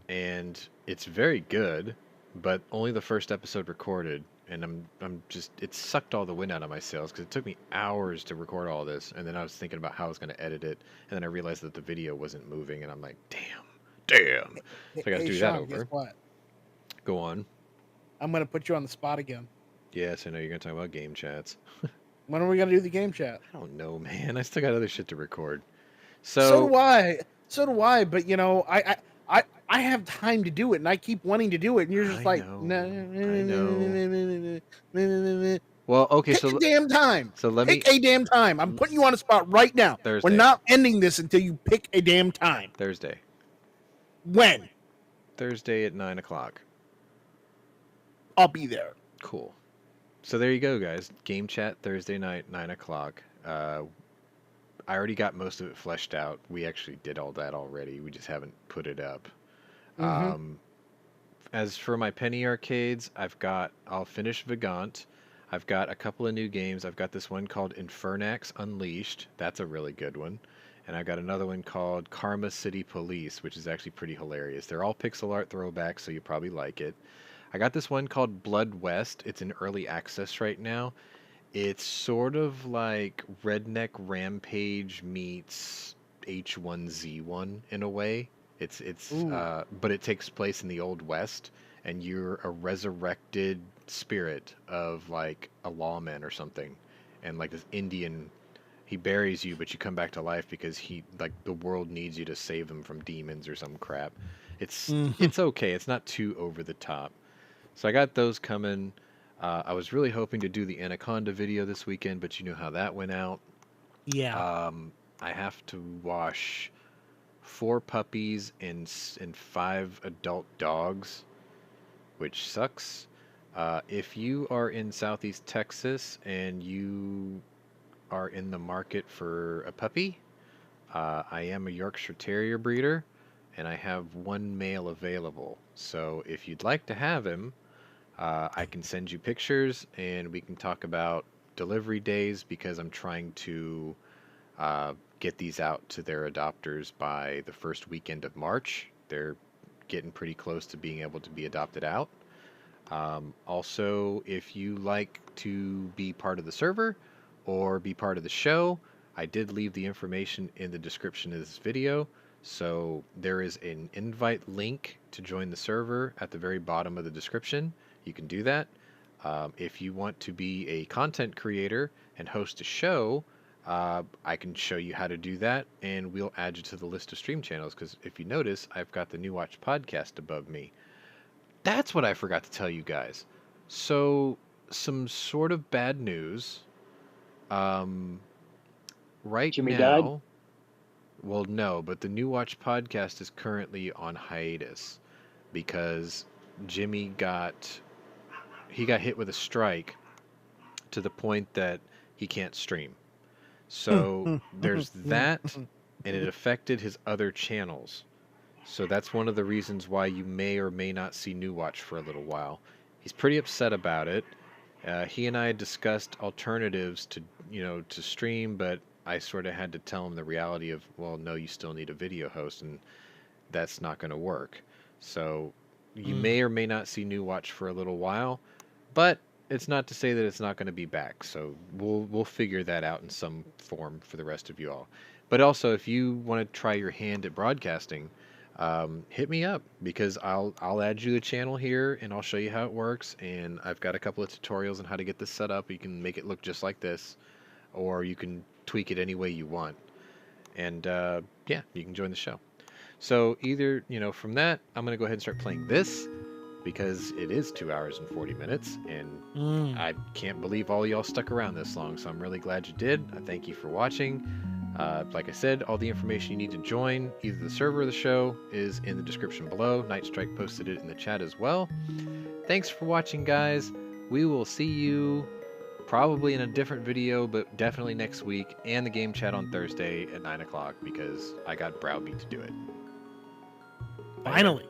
and it's very good, but only the first episode recorded, and I'm just, it sucked all the wind out of my sails because it took me hours to record all this, and then I was thinking about how I was going to edit it, and then I realized that the video wasn't moving, and I'm like, damn. So I got to do that Sean, over. guess what? Go on. I'm gonna put you on the spot again. Yes, I know you're going to talk about game chats. When are we gonna do the game chat? I don't know, man. I still got other shit to record. So do I. So do I. But I have time to do it, and I keep wanting to do it, and you're just I like, know. Well, okay, pick a damn time. so let me Pick a damn time. I'm putting you on the spot right now. Thursday. We're not ending this until you pick a damn time. Thursday. When? Thursday at 9:00. I'll be there. Cool. So there you go, guys. Game chat Thursday night, 9:00. I already got most of it fleshed out. We actually did all that already. We just haven't put it up. Mhm. As for my penny arcades, I'll finish Vagant. I've got a couple of new games. I've got this one called Infernax Unleashed. That's a really good one. And I've got another one called Karma City Police, which is actually pretty hilarious. They're all pixel art throwbacks, so you probably like it. I got this one called Blood West. It's in early access right now. It's sort of like Redneck Rampage meets H1Z1 in a way. But it takes place in the Old West, and you're a resurrected spirit of like a lawman or something, and like this Indian, he buries you, but you come back to life because the world needs you to save them from demons or some crap. It's okay. It's not too over the top. So I got those coming. I was really hoping to do the Anaconda video this weekend, but you know how that went out. Yeah. I have to wash 4 puppies and 5 adult dogs, which sucks. If you are in Southeast Texas and you are in the market for a puppy, I am a Yorkshire Terrier breeder, and I have 1 male available. So if you'd like to have him, I can send you pictures and we can talk about delivery days, because I'm trying to get these out to their adopters by the first weekend of March. They're getting pretty close to being able to be adopted out. Also, if you like to be part of the server or be part of the show, I did leave the information in the description of this video. So there is an invite link to join the server at the very bottom of the description. You can do that. If you want to be a content creator and host a show, I can show you how to do that, and we'll add you to the list of stream channels, because if you notice, I've got the New Watch podcast above me. That's what I forgot to tell you guys. So, some sort of bad news. Right Jimmy now... died? Well, no, but the New Watch podcast is currently on hiatus because Jimmy got hit with a strike to the point that he can't stream. So there's that, and it affected his other channels. So that's one of the reasons why you may or may not see New Watch for a little while. He's pretty upset about it. He and I had discussed alternatives to, to stream, but I sort of had to tell him the reality of, well, no, you still need a video host, and that's not going to work. So you may or may not see New Watch for a little while, but it's not to say that it's not going to be back. So we'll figure that out in some form for the rest of you all. But also, if you want to try your hand at broadcasting, hit me up, because I'll add you the channel here and I'll show you how it works. And I've got a couple of tutorials on how to get this set up. You can make it look just like this, or you can tweak it any way you want. And yeah, you can join the show. So either, from that, I'm going to go ahead and start playing this, because it is 2 hours and 40 minutes, and I can't believe all y'all stuck around this long, so I'm really glad you did. I thank you for watching. Like I said, all the information you need to join either the server or the show is in the description below. Nightstrike posted it in the chat as well. Thanks for watching, guys. We will see you probably in a different video, but definitely next week, and the game chat on Thursday at 9 o'clock, because I got browbeat to do it. Finally.